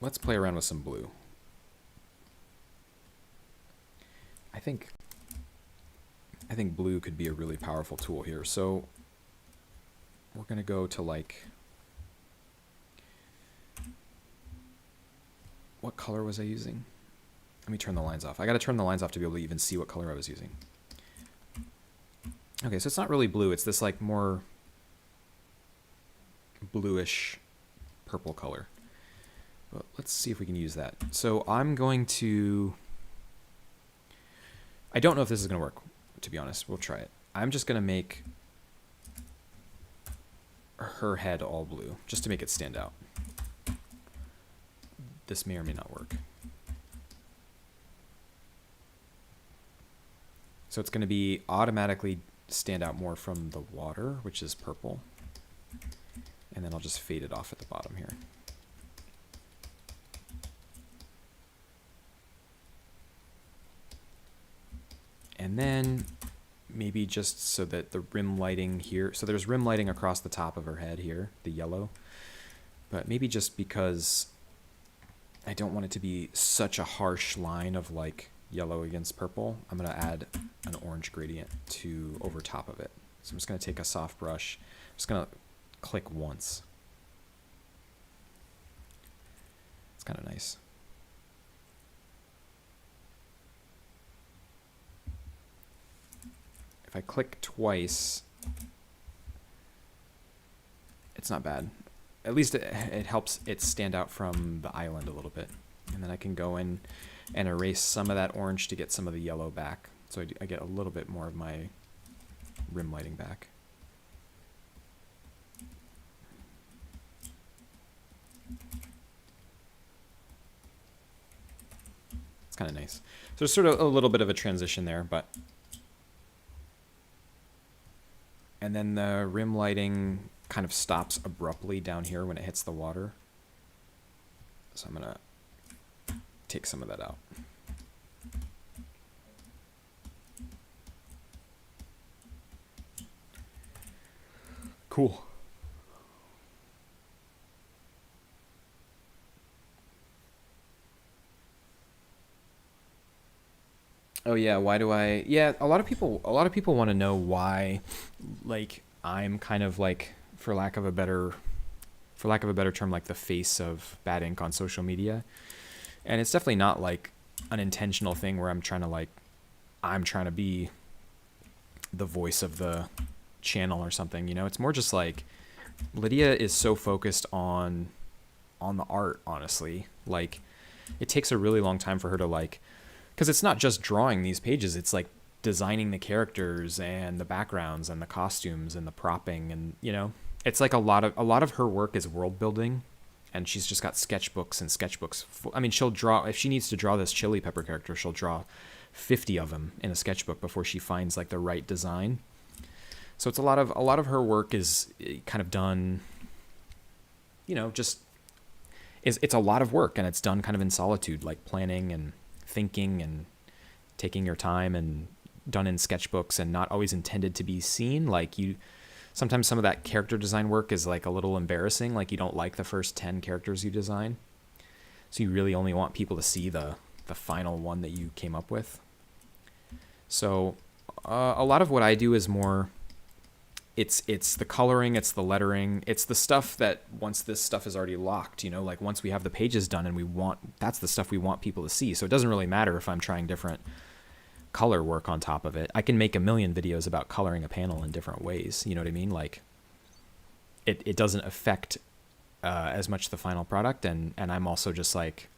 let's play around with some blue. I think blue could be a really powerful tool here. So we're going to go to like, what color was I using? Let me turn the lines off. I got to turn the lines off to be able to even see what color I was using. Okay, so it's not really blue. It's this like more bluish purple color. But let's see if we can use that. So I'm going to, I don't know if this is going to work, to be honest. We'll try it. I'm just going to make her head all blue, just to make it stand out. This may or may not work. So it's going to be automatically stand out more from the water, which is purple. And then I'll just fade it off at the bottom here. And then maybe just so that the rim lighting here, so there's rim lighting across the top of her head here, the yellow. But maybe just because I don't want it to be such a harsh line of like yellow against purple, I'm going to add an orange gradient to over top of it. So I'm just going to take a soft brush. I'm just going to click once. It's kind of nice. If I click twice, it's not bad. At least it helps it stand out from the island a little bit. And then I can go in and erase some of that orange to get some of the yellow back. So I get a little bit more of my rim lighting back. It's kind of nice. So there's sort of a little bit of a transition there, but. And then the rim lighting kind of stops abruptly down here when it hits the water. So I'm going to take some of that out. Cool. Oh yeah, why do I? Yeah, a lot of people want to know why, like, I'm kind of like, for lack of a better term, like the face of bad ink on social media. And it's definitely not like an intentional thing where I'm trying to be the voice of the channel or something, you know. It's more just like Lydia is so focused on the art, honestly. Like, it takes a really long time for her to, like, because it's not just drawing these pages, it's like designing the characters and the backgrounds and the costumes and the propping, and, you know, it's like a lot of her work is world building, and she's just got sketchbooks and sketchbooks. I mean, she'll draw, if she needs to draw this chili pepper character, she'll draw 50 of them in a sketchbook before she finds like the right design. So it's a lot of her work is kind of done, you know, just it's a lot of work, and it's done kind of in solitude, like planning and thinking and taking your time, and done in sketchbooks and not always intended to be seen. Like, you sometimes some of that character design work is like a little embarrassing, like you don't like the first 10 characters you design, so you really only want people to see the final one that you came up with. So a lot of what I do is more, it's the coloring, it's the lettering, it's the stuff that once this stuff is already locked, you know, like once we have the pages done and that's the stuff we want people to see. So it doesn't really matter if I'm trying different color work on top of it. I can make a million videos about coloring a panel in different ways. You know what I mean? Like, it doesn't affect as much the final product. And I'm also just like,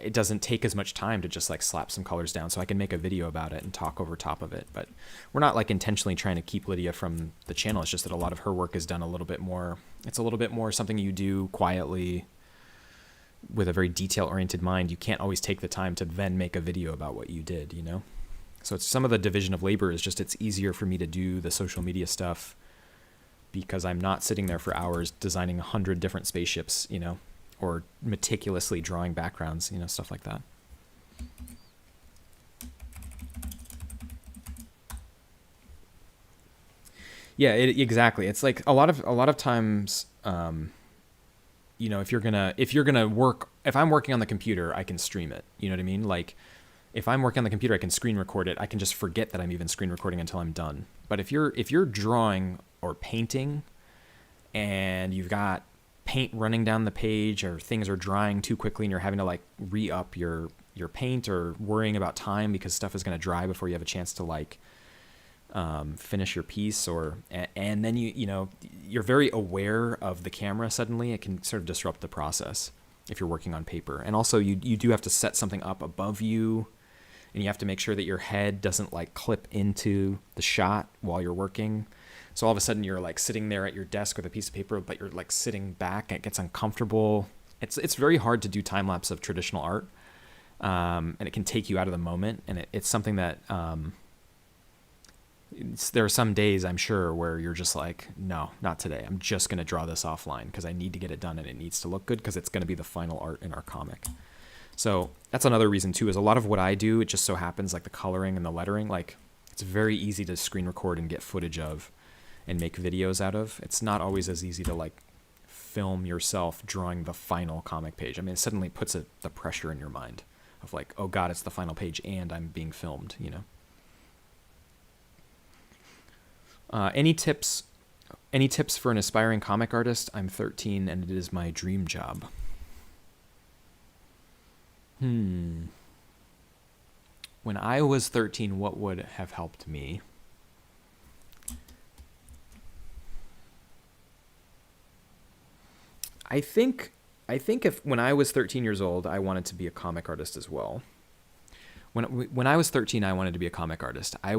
it doesn't take as much time to just like slap some colors down, so I can make a video about it and talk over top of it. But we're not like intentionally trying to keep Lydia from the channel. It's just that a lot of her work is done a little bit more, it's a little bit more something you do quietly with a very detail oriented mind. You can't always take the time to then make a video about what you did, you know? So it's some of the division of labor is just, it's easier for me to do the social media stuff because I'm not sitting there for hours designing 100 different spaceships, you know, or meticulously drawing backgrounds, you know, stuff like that. Yeah, exactly. It's like a lot of times, you know, if I'm working on the computer, I can stream it. You know what I mean? Like, if I'm working on the computer, I can screen record it. I can just forget that I'm even screen recording until I'm done. But if you're drawing or painting, and you've got paint running down the page, or things are drying too quickly and you're having to like re-up your paint, or worrying about time because stuff is going to dry before you have a chance to like finish your piece, and then you know, you're very aware of the camera suddenly, it can sort of disrupt the process if you're working on paper. And also you do have to set something up above you, and you have to make sure that your head doesn't like clip into the shot while you're working. So all of a sudden you're like sitting there at your desk with a piece of paper, but you're like sitting back, and it gets uncomfortable. It's very hard to do time lapse of traditional art, and it can take you out of the moment. And it's something that there are some days, I'm sure, where you're just like, no, not today. I'm just going to draw this offline because I need to get it done, and it needs to look good because it's going to be the final art in our comic. So that's another reason too, is a lot of what I do, it just so happens, like the coloring and the lettering, like it's very easy to screen record and get footage of and make videos out of. It's not always as easy to like film yourself drawing the final comic page. I mean, it suddenly puts the pressure in your mind of like, oh God, it's the final page and I'm being filmed, you know? Any tips for an aspiring comic artist? I'm 13 and it is my dream job. When I was 13, what would have helped me? I think if when I was 13 years old, I wanted to be a comic artist as well. When I was 13, I wanted to be a comic artist. I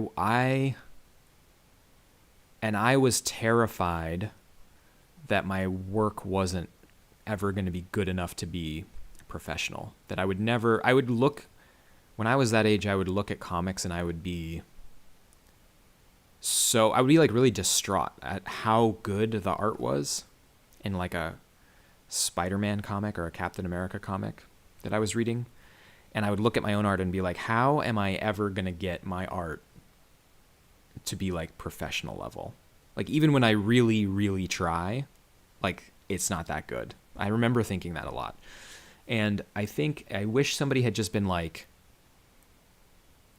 was terrified that my work wasn't ever going to be good enough to be professional. That I would look, when I was that age, I would look at comics and I would be like really distraught at how good the art was in like a Spider-Man comic or a Captain America comic that I was reading. And I would look at my own art and be like, how am I ever going to get my art to be like professional level? Like, even when I really, really try, like, it's not that good. I remember thinking that a lot. And I wish somebody had just been like,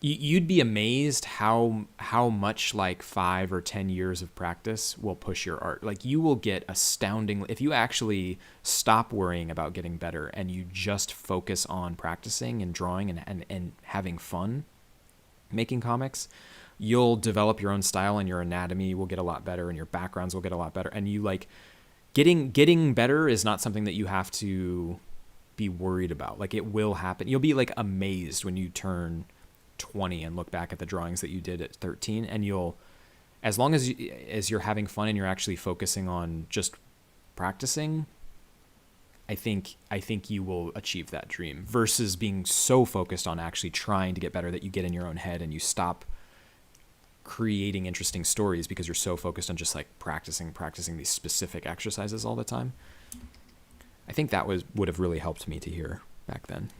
you'd be amazed how much like 5 or 10 years of practice will push your art. Like, you will get astounding, if you actually stop worrying about getting better and you just focus on practicing and drawing and having fun making comics, you'll develop your own style, and your anatomy will get a lot better, and your backgrounds will get a lot better. And you like getting better is not something that you have to be worried about. Like, it will happen. You'll be like amazed when you turn 20 and look back at the drawings that you did at 13, and you'll, as long as you're having fun and you're actually focusing on just practicing, I think you will achieve that dream, versus being so focused on actually trying to get better that you get in your own head and you stop creating interesting stories because you're so focused on just like practicing these specific exercises all the time. I think that would have really helped me to hear back then.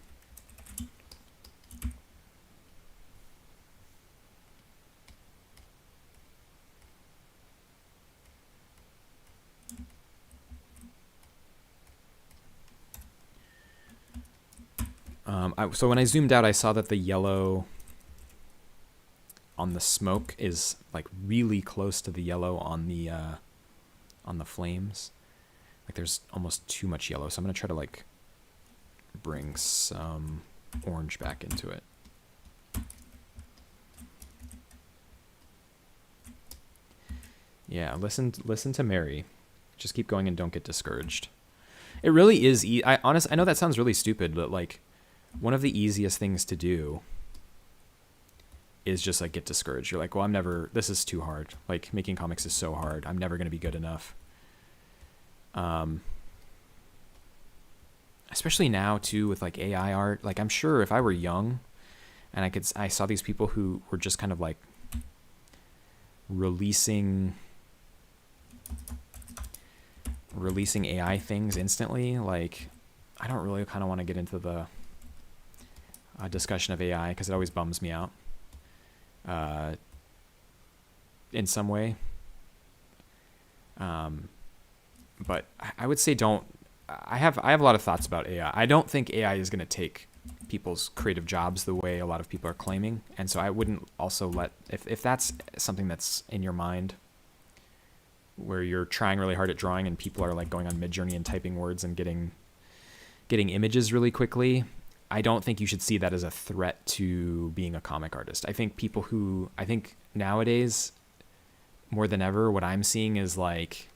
So when I zoomed out, I saw that the yellow on the smoke is like really close to the yellow on the flames. Like, there's almost too much yellow, so I'm gonna try to like bring some orange back into it. Yeah, listen to Mary. Just keep going and don't get discouraged. It really is. I know that sounds really stupid, but like, one of the easiest things to do is just like get discouraged. You're like, well, this is too hard. Like, making comics is so hard. I'm never going to be good enough. Especially now too, with like AI art. Like, I'm sure if I were young and I saw these people who were just kind of like releasing AI things instantly, like, I don't really kind of want to get into the discussion of AI because it always bums me out in some way. But I would say don't. I have a lot of thoughts about AI. I don't think AI is going to take people's creative jobs the way a lot of people are claiming, and so I wouldn't also if that's something that's in your mind, where you're trying really hard at drawing and people are like going on Midjourney and typing words and getting images really quickly, I don't think you should see that as a threat to being a comic artist. I think nowadays, more than ever, what I'm seeing is like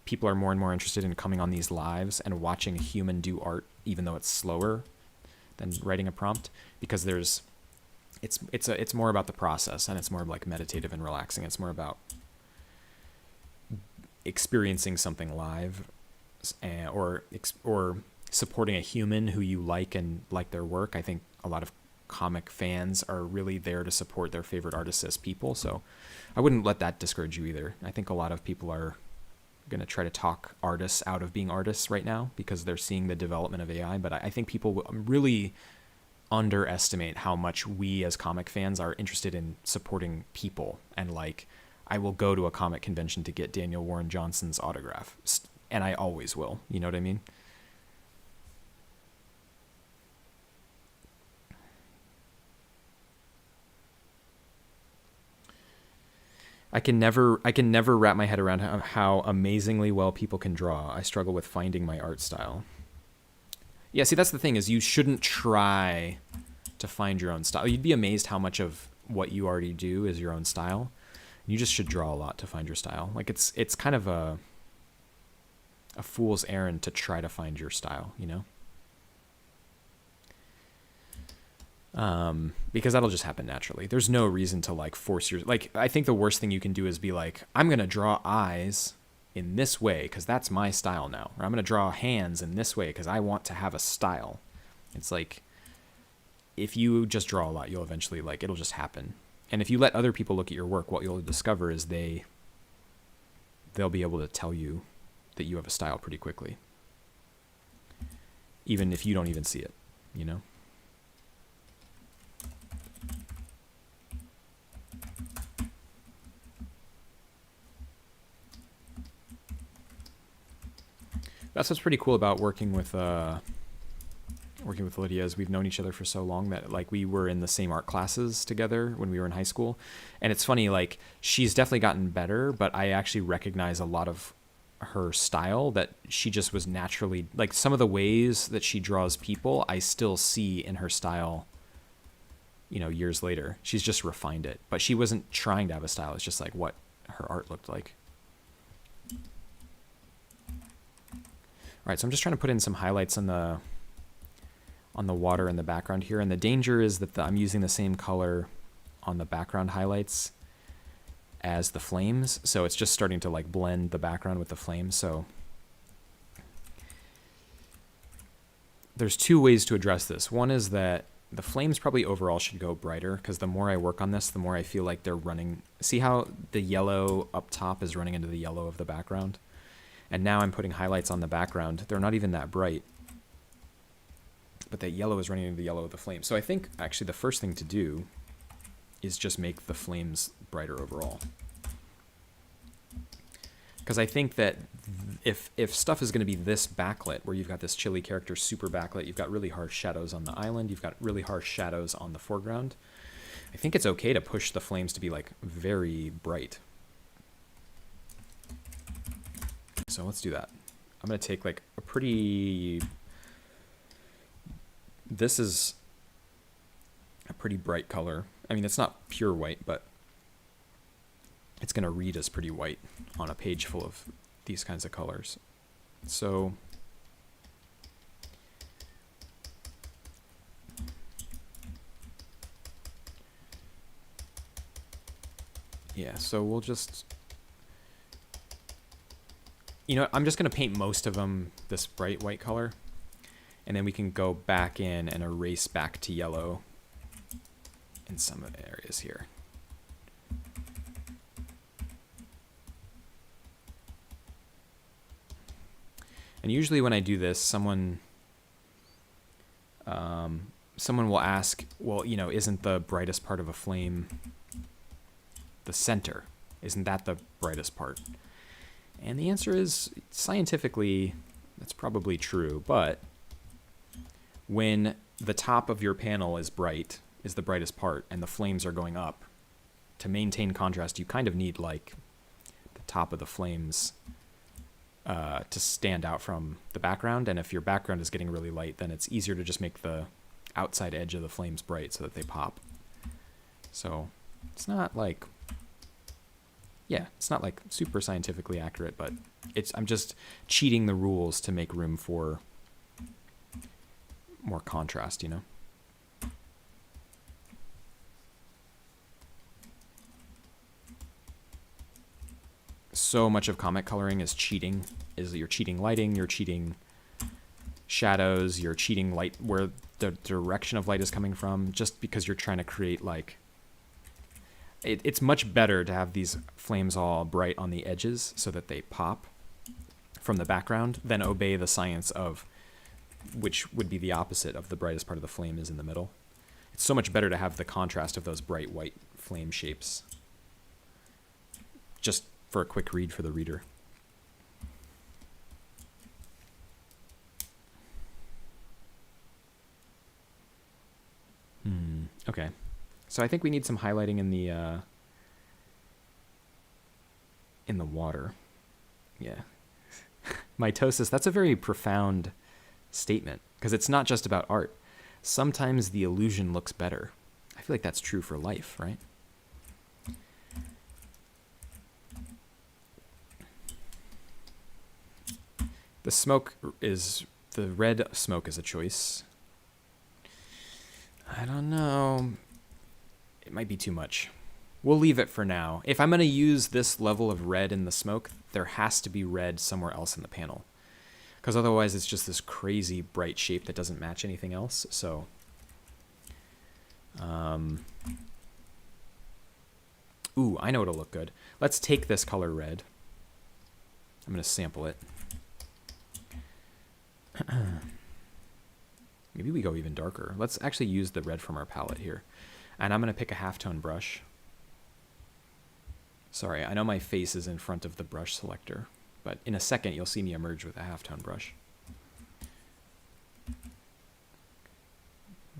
people are more and more interested in coming on these lives and watching a human do art, even though it's slower than writing a prompt, because it's more about the process, and it's more like meditative and relaxing. It's more about experiencing something live, or supporting a human who you like and like their work. I think a lot of comic fans are really there to support their favorite artists as people, so I wouldn't let that discourage you either. I think a lot of people are going to try to talk artists out of being artists right now because they're seeing the development of AI, but I think people really underestimate how much we as comic fans are interested in supporting people. And like, I will go to a comic convention to get Daniel Warren Johnson's autograph, and I always will. You know what I mean? I can never wrap my head around how amazingly well people can draw. I struggle with finding my art style. Yeah, see, that's the thing, is you shouldn't try to find your own style. You'd be amazed how much of what you already do is your own style. You just should draw a lot to find your style. Like, it's kind of a fool's errand to try to find your style, you know? Because that'll just happen naturally. There's no reason to like force I think the worst thing you can do is be like, I'm going to draw eyes in this way because that's my style now. Or I'm going to draw hands in this way because I want to have a style. It's like, if you just draw a lot, you'll eventually it'll just happen. And if you let other people look at your work, what you'll discover is they'll be able to tell you that you have a style pretty quickly. Even if you don't even see it, you know? That's what's pretty cool about working with Lydia, is we've known each other for so long that like we were in the same art classes together when we were in high school. And it's funny, like, she's definitely gotten better, but I actually recognize a lot of her style that she just was naturally, like, some of the ways that she draws people, I still see in her style you know, years later. She's just refined it. But she wasn't trying to have a style. It's just like what her art looked like. All right, so I'm just trying to put in some highlights on the water in the background here. And the danger is that I'm using the same color on the background highlights as the flames. So it's just starting to like blend the background with the flames. So there's two ways to address this. One is that the flames probably overall should go brighter, because the more I work on this, the more I feel like they're running. See how the yellow up top is running into the yellow of the background? And now I'm putting highlights on the background. They're not even that bright, but that yellow is running into the yellow of the flame. So I think actually the first thing to do is just make the flames brighter overall. Because I think that if stuff is going to be this backlit, where you've got this chilly character super backlit, you've got really harsh shadows on the island, you've got really harsh shadows on the foreground, I think it's okay to push the flames to be like very bright. So let's do that. I'm going to take like a pretty... This is a pretty bright color. I mean, it's not pure white, but it's going to read as pretty white on a page full of these kinds of colors. So yeah, so we'll just, you know, I'm just going to paint most of them this bright white color, and then we can go back in and erase back to yellow in some of the areas here. And usually when I do this, someone will ask, well, you know, isn't the brightest part of a flame the center? Isn't that the brightest part? And the answer is, scientifically, that's probably true. But when the top of your panel is bright, is the brightest part, and the flames are going up, to maintain contrast, you kind of need like the top of the flames to stand out from the background. And if your background is getting really light, then it's easier to just make the outside edge of the flames bright so that they pop. So it's not like, yeah, it's not like super scientifically accurate, but I'm just cheating the rules to make room for more contrast, you know? So much of comic coloring is cheating. You're cheating lighting, you're cheating shadows, you're cheating light where the direction of light is coming from, just because you're trying to create like... It's much better to have these flames all bright on the edges so that they pop from the background than obey the science of, which would be the opposite of the brightest part of the flame is in the middle. It's so much better to have the contrast of those bright white flame shapes. Just for a quick read for the reader. Okay. So I think we need some highlighting in the water. Yeah. Mitosis, that's a very profound statement, because it's not just about art. Sometimes the illusion looks better. I feel like that's true for life, right? The red smoke is a choice. I don't know. It might be too much. We'll leave it for now. If I'm going to use this level of red in the smoke, there has to be red somewhere else in the panel, because otherwise it's just this crazy bright shape that doesn't match anything else. So, ooh, I know what'll look good. Let's take this color red. I'm going to sample it. Maybe we go even darker. Let's actually use the red from our palette here. And I'm going to pick a halftone brush. Sorry, I know my face is in front of the brush selector, but in a second you'll see me emerge with a halftone brush.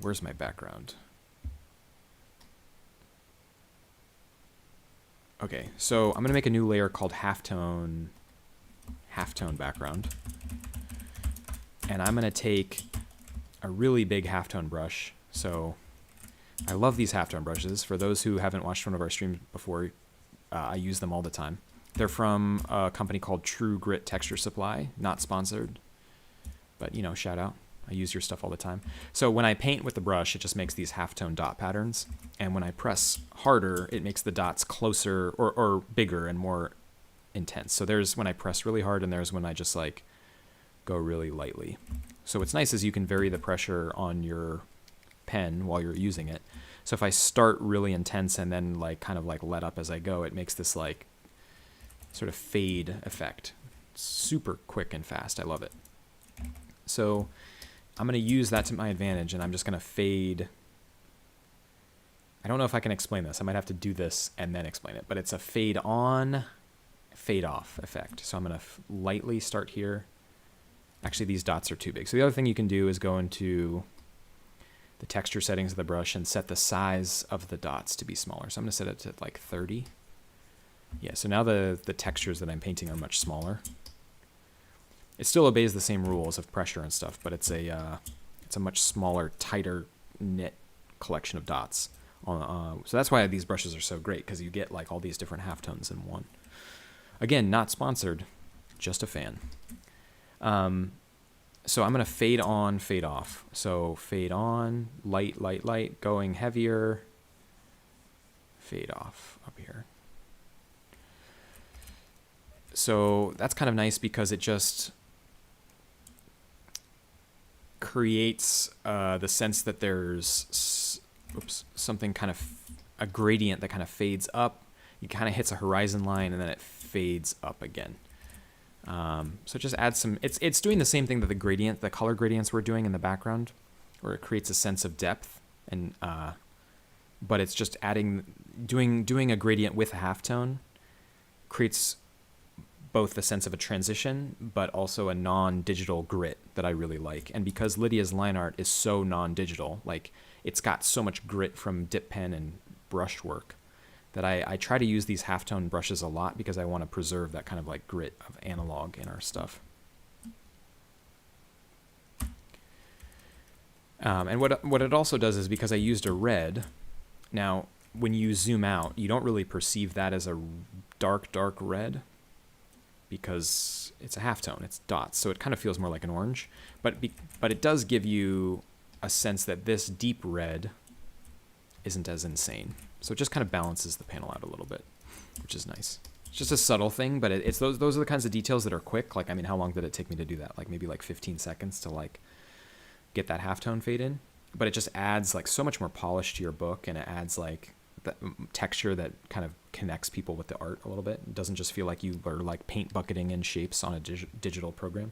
Where's my background? Okay, so I'm going to make a new layer called halftone background. And I'm going to take a really big halftone brush. So I love these halftone brushes. For those who haven't watched one of our streams before, I use them all the time. They're from a company called True Grit Texture Supply, not sponsored, but you know, shout out. I use your stuff all the time. So when I paint with the brush, it just makes these halftone dot patterns. And when I press harder, it makes the dots closer or bigger and more intense. So there's when I press really hard and there's when I just like go really lightly. So what's nice is you can vary the pressure on your pen while you're using it. So if I start really intense and then like kind of like let up as I go, it makes this like sort of fade effect. Super quick and fast. I love it. So I'm going to use that to my advantage, and I'm just going to fade. I don't know if I can explain this. I might have to do this and then explain it, but it's a fade on, fade off effect. So I'm going to lightly start here. Actually, these dots are too big. So the other thing you can do is go into the texture settings of the brush and set the size of the dots to be smaller. So I'm going to set it to like 30. Yeah, so now the textures that I'm painting are much smaller. It still obeys the same rules of pressure and stuff, but it's a much smaller, tighter knit collection of dots. So that's why these brushes are so great, because you get like all these different halftones in one. Again, not sponsored, just a fan. So I'm going to fade on, fade off. So fade on, light, light, light, going heavier, fade off up here. So that's kind of nice because it just creates the sense that there's something kind of a gradient that kind of fades up. It kind of hits a horizon line and then it fades up again. So it just adds some. It's doing the same thing that the color gradients were doing in the background, where it creates a sense of depth, and but it's just doing a gradient with a halftone creates both the sense of a transition, but also a non-digital grit that I really like. And because Lydia's line art is so non-digital, like it's got so much grit from dip pen and brush work, that I try to use these halftone brushes a lot because I want to preserve that kind of like grit of analog in our stuff. And what it also does is, because I used a red, now when you zoom out, you don't really perceive that as a dark red, because it's a halftone, it's dots, so it kind of feels more like an orange. But it does give you a sense that this deep red isn't as insane. So it just kind of balances the panel out a little bit, which is nice. It's just a subtle thing, but it's those are the kinds of details that are quick. Like, I mean, how long did it take me to do that? Like maybe like 15 seconds to like get that halftone fade in. But it just adds like so much more polish to your book, and it adds like the texture that kind of connects people with the art a little bit. It doesn't just feel like you are like paint bucketing in shapes on a digital program.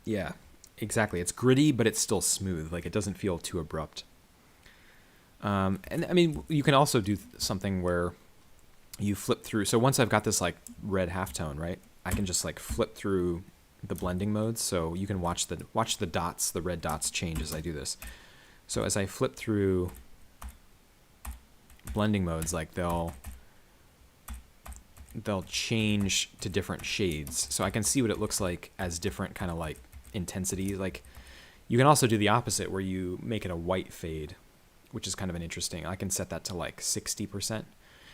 Yeah, exactly. It's gritty, but it's still smooth. Like it doesn't feel too abrupt. And I mean, you can also do something where you flip through. So once I've got this like red halftone, right, I can just like flip through the blending modes. So you can watch the dots, the red dots change as I do this. So as I flip through blending modes, like they'll change to different shades. So I can see what it looks like as different kind of like intensity. Like you can also do the opposite, where you make it a white fade, which is kind of an interesting. I can set that to like 60%.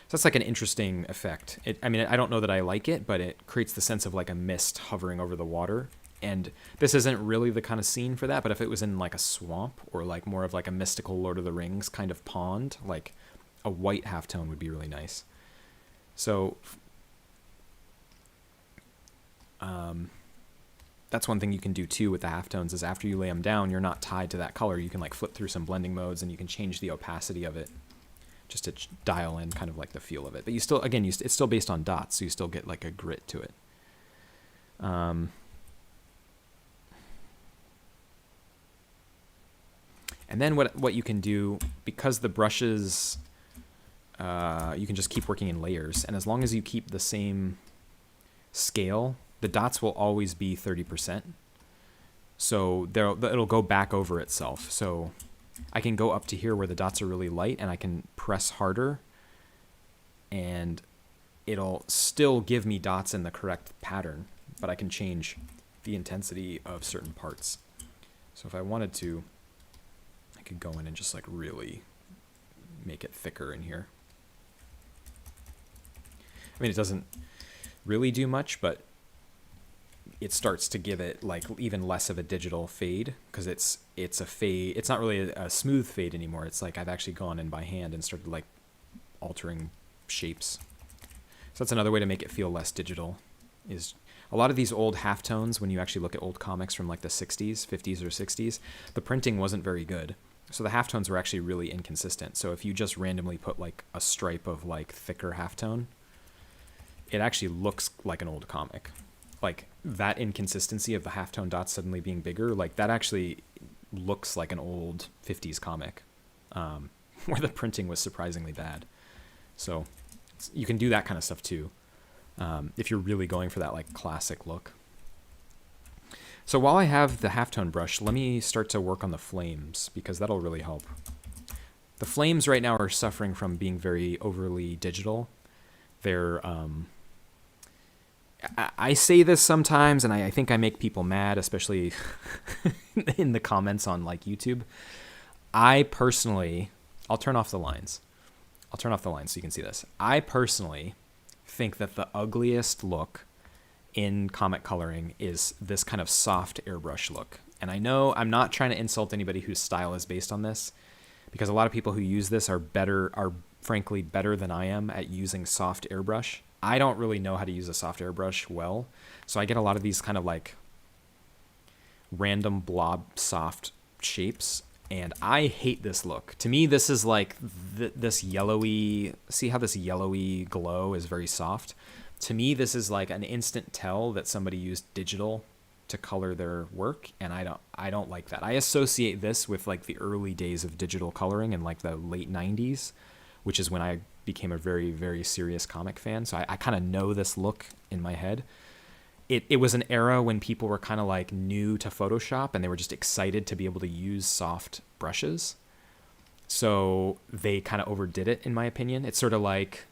So that's like an interesting effect. I mean, I don't know that I like it, but it creates the sense of like a mist hovering over the water. And this isn't really the kind of scene for that, but if it was in like a swamp or like more of like a mystical Lord of the Rings kind of pond, like a white halftone would be really nice. So that's one thing you can do too with the halftones, is after you lay them down, you're not tied to that color. You can like flip through some blending modes and you can change the opacity of it just to dial in kind of like the feel of it. But you still, again, it's still based on dots, so you still get like a grit to it. And then what you can do, because the brushes, you can just keep working in layers. And as long as you keep the same scale, the dots will always be 30%. So it'll go back over itself. So I can go up to here where the dots are really light, and I can press harder, and it'll still give me dots in the correct pattern, but I can change the intensity of certain parts. So if I wanted to, I could go in and just like really make it thicker in here. I mean, it doesn't really do much, but it starts to give it like even less of a digital fade, because it's a fade. It's not really a smooth fade anymore. It's like I've actually gone in by hand and started like altering shapes. So that's another way to make it feel less digital. Is a lot of these old halftones, when you actually look at old comics from like the 60s, 50s or 60s, the printing wasn't very good. So the halftones were actually really inconsistent. So if you just randomly put like a stripe of like thicker halftone, it actually looks like an old comic. Like that inconsistency of the halftone dots suddenly being bigger, like that actually looks like an old 50s comic, where the printing was surprisingly bad. So you can do that kind of stuff too, if you're really going for that like classic look. So while I have the halftone brush, let me start to work on the flames, because that'll really help. The flames right now are suffering from being very overly digital. They're I say this sometimes, and I think I make people mad, especially in the comments on like YouTube. I personally, I'll turn off the lines. I'll turn off the lines so you can see this. I personally think that the ugliest look in comic coloring is this kind of soft airbrush look. And I know I'm not trying to insult anybody whose style is based on this, because a lot of people who use this are frankly better than I am at using soft airbrush. I don't really know how to use a soft airbrush well, so I get a lot of these kind of like random blob soft shapes, and I hate this look. To me, this is like this yellowy, see how this yellowy glow is very soft? To me, this is like an instant tell that somebody used digital to color their work, and I don't like that. I associate this with like the early days of digital coloring in like the late 90s, which is when I became a very, very serious comic fan. So I kind of know this look in my head. It was an era when people were kind of like new to Photoshop, and they were just excited to be able to use soft brushes. So they kind of overdid it, in my opinion. It's sort of like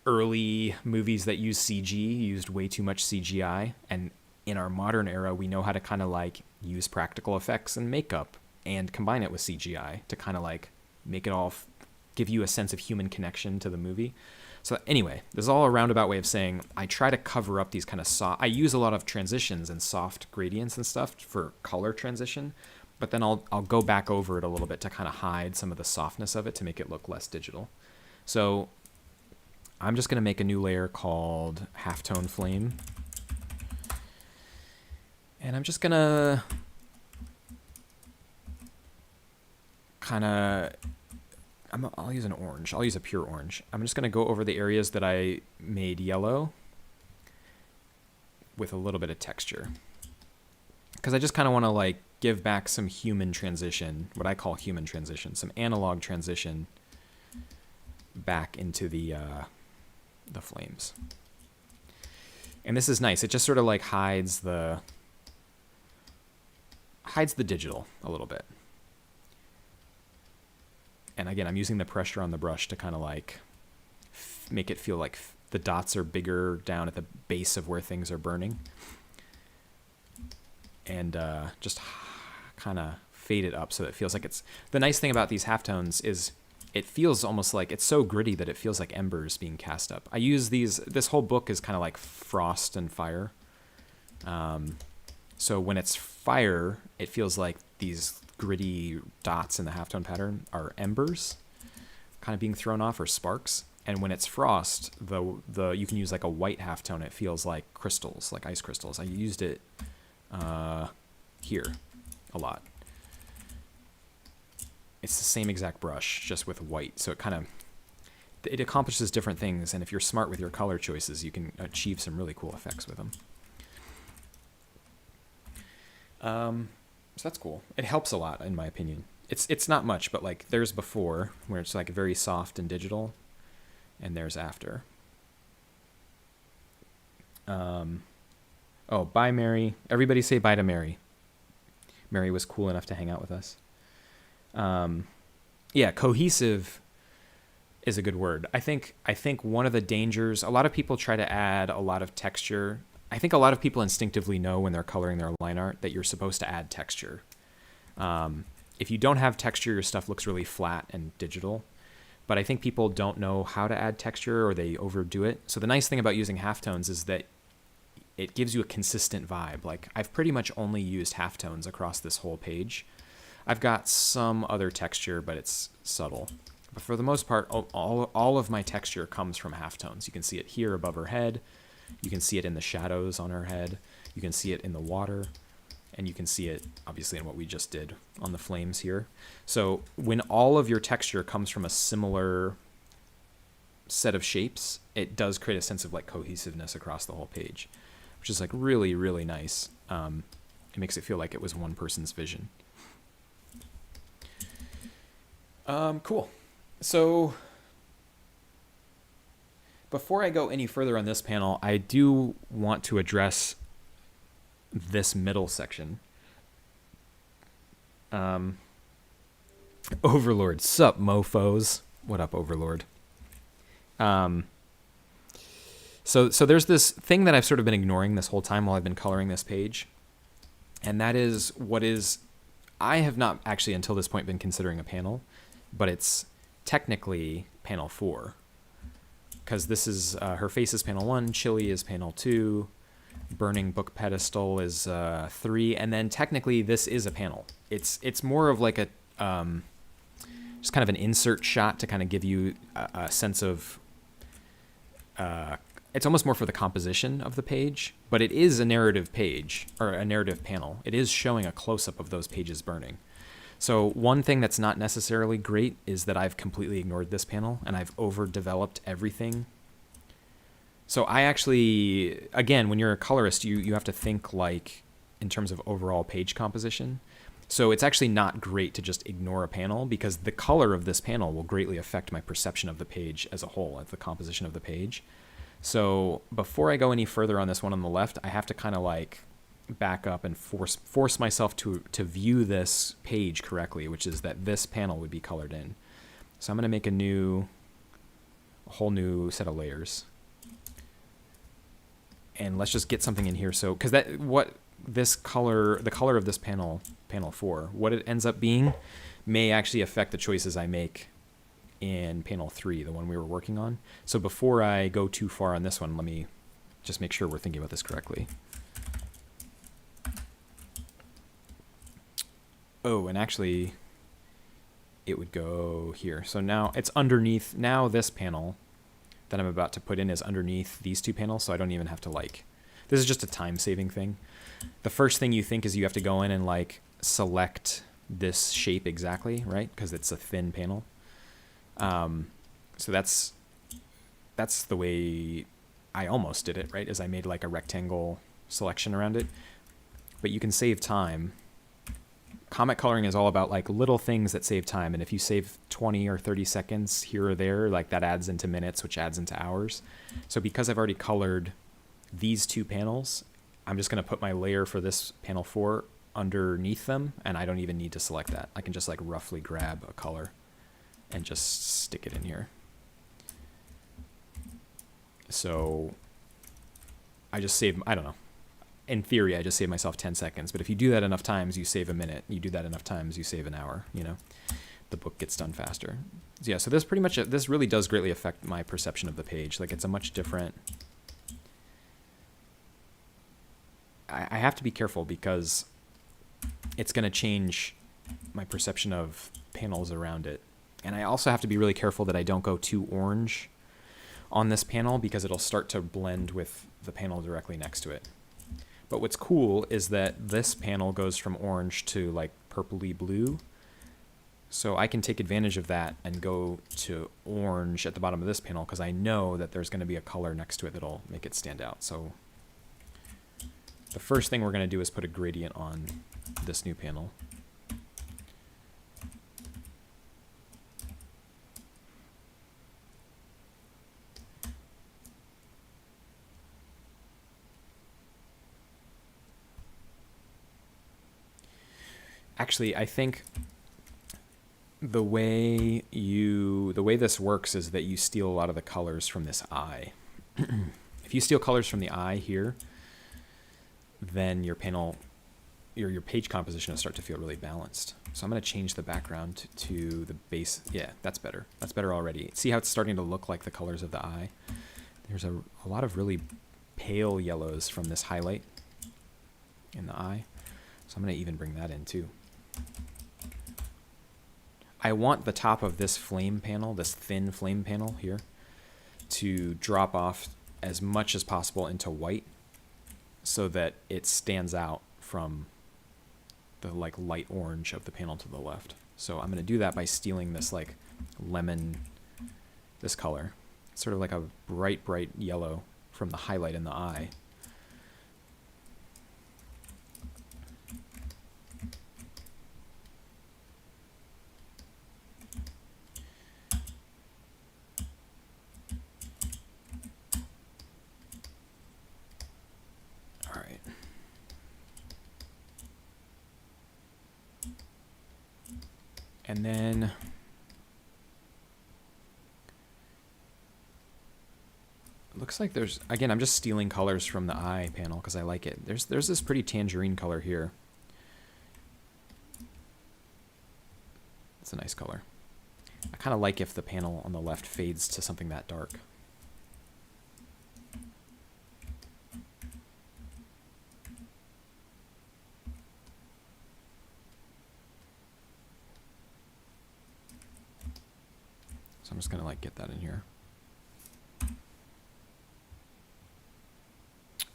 early movies that use CG used way too much CGI. And in our modern era, we know how to kind of like use practical effects and makeup and combine it with CGI to kind of like make it all give you a sense of human connection to the movie. So anyway, this is all a roundabout way of saying I try to cover up these kind of soft, I use a lot of transitions and soft gradients and stuff for color transition, but then I'll go back over it a little bit to kind of hide some of the softness of it to make it look less digital. So I'm just going to make a new layer called Halftone Flame. And I'm just going to kind of, I'll use an orange. I'll use a pure orange. I'm just going to go over the areas that I made yellow with a little bit of texture, because I just kind of want to like give back some human transition, what I call human transition, some analog transition back into the flames. And this is nice. It just sort of like hides the digital a little bit. And again, I'm using the pressure on the brush to kind of like make it feel like the dots are bigger down at the base of where things are burning. And just kind of fade it up so that it feels like it's... The nice thing about these halftones is it feels almost like it's so gritty that it feels like embers being cast up. I use these... This whole book is kind of like frost and fire. So when it's fire, it feels like these gritty dots in the halftone pattern are embers kind of being thrown off, or sparks. And when it's frost, the you can use like a white halftone. It feels like crystals, like ice crystals. I used it here a lot. It's the same exact brush, just with white. So it accomplishes different things. And if you're smart with your color choices, you can achieve some really cool effects with them. So that's cool. It helps a lot, in my opinion. It's not much, but like there's before, where it's like very soft and digital, and there's after. Oh, bye, Mary. Everybody say bye to Mary. Mary was cool enough to hang out with us. Yeah, cohesive is a good word. I think one of the dangers, a lot of people try to add a lot of texture I think a lot of people instinctively know when they're coloring their line art that you're supposed to add texture. If you don't have texture, your stuff looks really flat and digital. But I think people don't know how to add texture, or they overdo it. So the nice thing about using halftones is that it gives you a consistent vibe. Like, I've pretty much only used halftones across this whole page. I've got some other texture, but it's subtle. But for the most part, all of my texture comes from halftones. You can see it here above her head. You can see it in the shadows on her head. You can see it in the water. And you can see it, obviously, in what we just did on the flames here. So when all of your texture comes from a similar set of shapes, it does create a sense of like cohesiveness across the whole page, which is like really, really nice. It makes it feel like it was one person's vision. Cool. So before I go any further on this panel, I do want to address this middle section. Overlord, sup mofos? What up, Overlord? So there's this thing that I've sort of been ignoring this whole time while I've been coloring this page, and that is I have not actually until this point been considering a panel, but it's technically panel 4, because this is her face is panel 1, Chili is panel 2, Burning Book Pedestal is 3, and then technically this is a panel. It's more of like a just kind of an insert shot to kind of give you a sense of it's almost more for the composition of the page, but it is a narrative page or a narrative panel. It is showing a close-up of those pages burning. So one thing that's not necessarily great is that I've completely ignored this panel and I've overdeveloped everything. So I actually, again, when you're a colorist, you have to think like in terms of overall page composition. So it's actually not great to just ignore a panel, because the color of this panel will greatly affect my perception of the page as a whole, of the composition of the page. So before I go any further on this one on the left, I have to kind of like back up and force myself to view this page correctly, which is that this panel would be colored in. So I'm going to make a whole new set of layers. And let's just get something in here. So, because the color of this panel 4, what it ends up being may actually affect the choices I make in panel 3, the one we were working on. So before I go too far on this one, let me just make sure we're thinking about this correctly. Oh, and actually it would go here. So now it's underneath, now this panel that I'm about to put in is underneath these two panels, so I don't even have to this is just a time-saving thing. The first thing you think is you have to go in and select this shape exactly, right? Because it's a thin panel. So that's the way I almost did it, right? Is I made a rectangle selection around it. But you can save time. Comic coloring is all about little things that save time, and if you save 20 or 30 seconds here or there, that adds into minutes, which adds into hours. So because I've already colored these two panels, I'm just going to put my layer for this panel 4 underneath them, and I don't even need to select that. I can just roughly grab a color and just stick it in here. So I just save, I don't know. In theory, I just save myself 10 seconds. But if you do that enough times, you save a minute. You do that enough times, you save an hour. The book gets done faster. So yeah, so this this really does greatly affect my perception of the page. It's a much different. I have to be careful because it's going to change my perception of panels around it. And I also have to be really careful that I don't go too orange on this panel, because it'll start to blend with the panel directly next to it. But what's cool is that this panel goes from orange to purpley blue. So I can take advantage of that and go to orange at the bottom of this panel, because I know that there's going to be a color next to it that'll make it stand out. So the first thing we're going to do is put a gradient on this new panel. Actually, I think the way this works is that you steal a lot of the colors from this eye. If you steal colors from the eye here, then your panel, your page composition will start to feel really balanced. So I'm going to change the background to the base. Yeah, that's better. That's better already. See how it's starting to look like the colors of the eye? There's a lot of really pale yellows from this highlight in the eye. So I'm going to even bring that in too. I want the top of this flame panel, this thin flame panel here, to drop off as much as possible into white so that it stands out from the like light orange of the panel to the left. So I'm going to do that by stealing this like lemon, this color. It's sort of like a bright, bright yellow from the highlight in the eye. All right. And then it looks like there's, again, I'm just stealing colors from the eye panel because I like it. There's this pretty tangerine color here. It's a nice color. I kind of like if the panel on the left fades to something that dark. So I'm just going to like get that in here.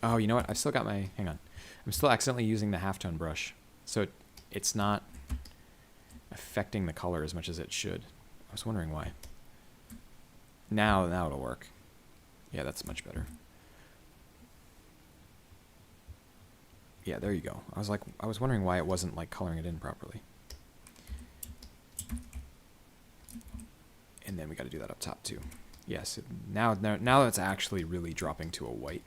Oh, you know what? I've still got my, hang on. I'm still accidentally using the halftone brush. So it's not affecting the color as much as it should. I was wondering why. Now it'll work. Yeah, that's much better. Yeah, there you go. I was wondering why it wasn't like coloring it in properly. And then we got to do that up top too. Yes, now it's actually really dropping to a white.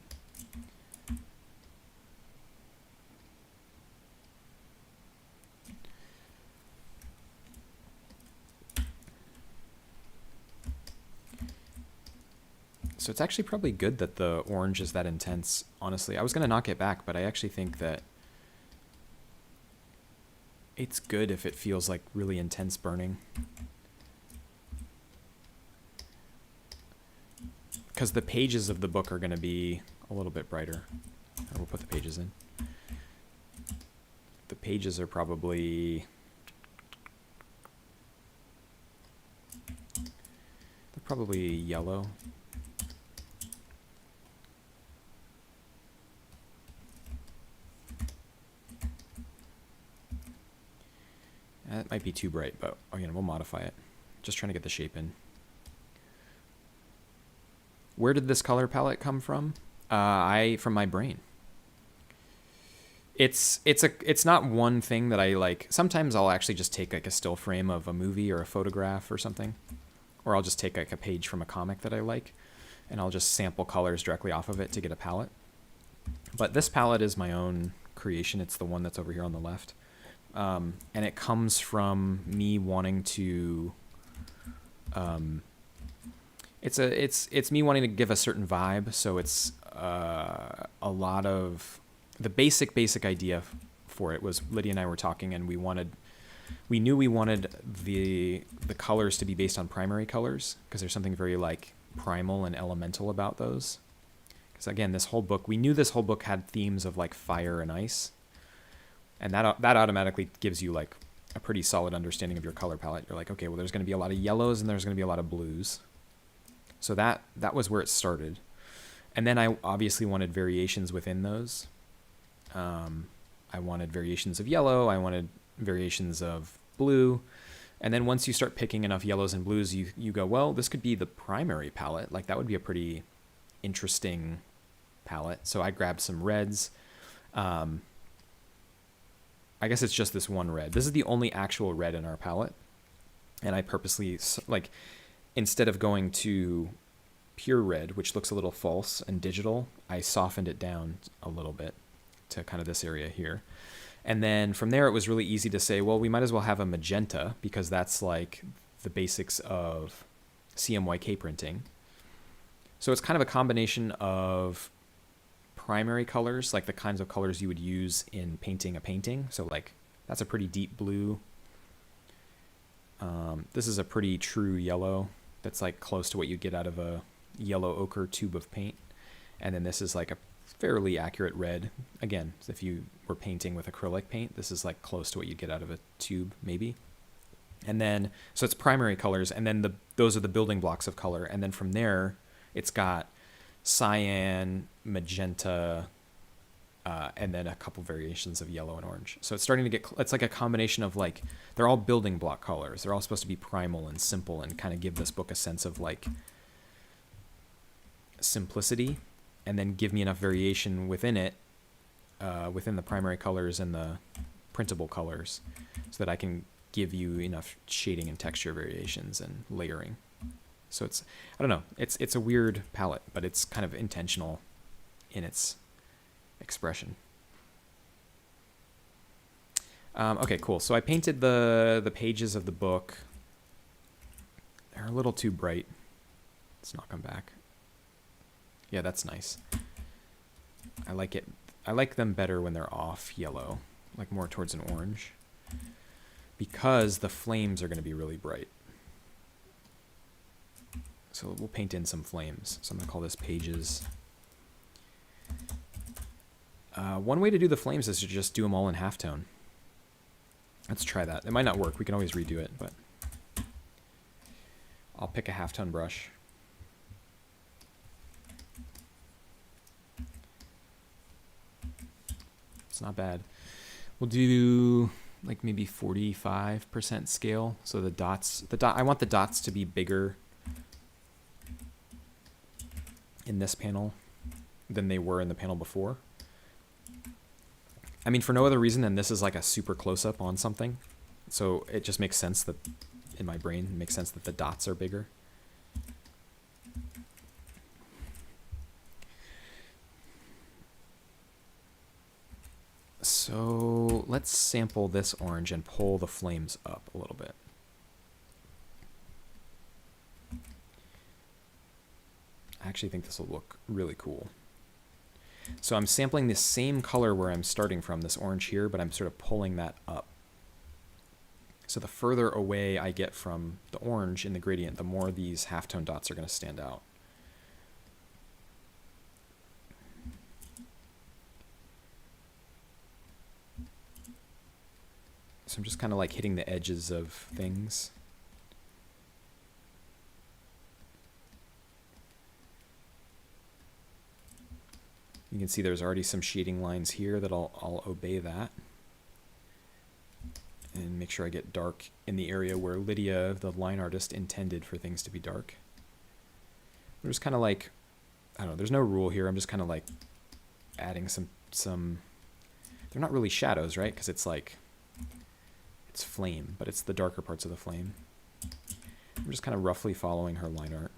So it's actually probably good that the orange is that intense, honestly. I was going to knock it back, but I actually think that it's good if it feels like really intense burning. Because the pages of the book are going to be a little bit brighter. We'll put the pages in. The pages are probably... they're probably yellow. That might be too bright, but again, we'll modify it. Just trying to get the shape in. Where did this color palette come from? From my brain. It's not one thing that I like. Sometimes I'll actually just take like a still frame of a movie or a photograph or something, or I'll just take like a page from a comic that I like, and I'll just sample colors directly off of it to get a palette. But this palette is my own creation. It's the one that's over here on the left. And it comes from me wanting to, it's me wanting to give a certain vibe. So it's a lot of the basic idea for it was Lydia and I were talking, and we knew we wanted the colors to be based on primary colors because there's something very like primal and elemental about those. Because again, we knew this whole book had themes of like fire and ice. And that automatically gives you like a pretty solid understanding of your color palette. You're like, okay, well, there's going to be a lot of yellows and there's going to be a lot of blues. So that was where it started. And then I obviously wanted variations within those. I wanted variations of yellow. I wanted variations of blue. And then once you start picking enough yellows and blues, you go, well, this could be the primary palette. Like that would be a pretty interesting palette. So I grabbed some reds. I guess it's just this one red. This is the only actual red in our palette. And I purposely, like, instead of going to pure red, which looks a little false and digital, I softened it down a little bit to kind of this area here. And then from there, it was really easy to say, well, we might as well have a magenta because that's like the basics of CMYK printing. So it's kind of a combination of primary colors, like the kinds of colors you would use in painting a painting. So like that's a pretty deep blue. This is a pretty true yellow that's like close to what you'd get out of a yellow ochre tube of paint. And then this is like a fairly accurate red. Again, if you were painting with acrylic paint, this is like close to what you'd get out of a tube, maybe. And then, so it's primary colors, and then those are the building blocks of color. And then from there, it's got cyan, magenta, and then a couple variations of yellow and orange. So it's starting to get, it's like a combination of like, they're all building block colors. They're all supposed to be primal and simple and kind of give this book a sense of like simplicity, and then give me enough variation within it, within the primary colors and the printable colors, so that I can give you enough shading and texture variations and layering. So it's, I don't know, it's a weird palette, but it's kind of intentional in its expression. Okay, cool. So I painted the pages of the book. They're a little too bright. Let's knock them back. Yeah, that's nice. I like it. I like them better when they're off yellow, like more towards an orange, because the flames are going to be really bright. So we'll paint in some flames. So I'm going to call this pages. One way to do the flames is to just do them all in halftone. Let's try that. It might not work. We can always redo it, but I'll pick a halftone brush. It's not bad. We'll do like maybe 45% scale. So the dots, I want the dots to be bigger in this panel than they were in the panel before. I mean, for no other reason than this is like a super close-up on something. So it just makes sense that, in my brain, it makes sense that the dots are bigger. So let's sample this orange and pull the flames up a little bit. I actually think this will look really cool. So I'm sampling the same color where I'm starting from, this orange here, but I'm sort of pulling that up. So the further away I get from the orange in the gradient, the more these halftone dots are going to stand out. So I'm just kind of like hitting the edges of things. You can see there's already some shading lines here that I'll obey that. And make sure I get dark in the area where Lydia, the line artist, intended for things to be dark. I'm just kind of like, I don't know, there's no rule here. I'm just kind of like adding some, they're not really shadows, right? Because it's like, it's flame, but it's the darker parts of the flame. I'm just kind of roughly following her line art.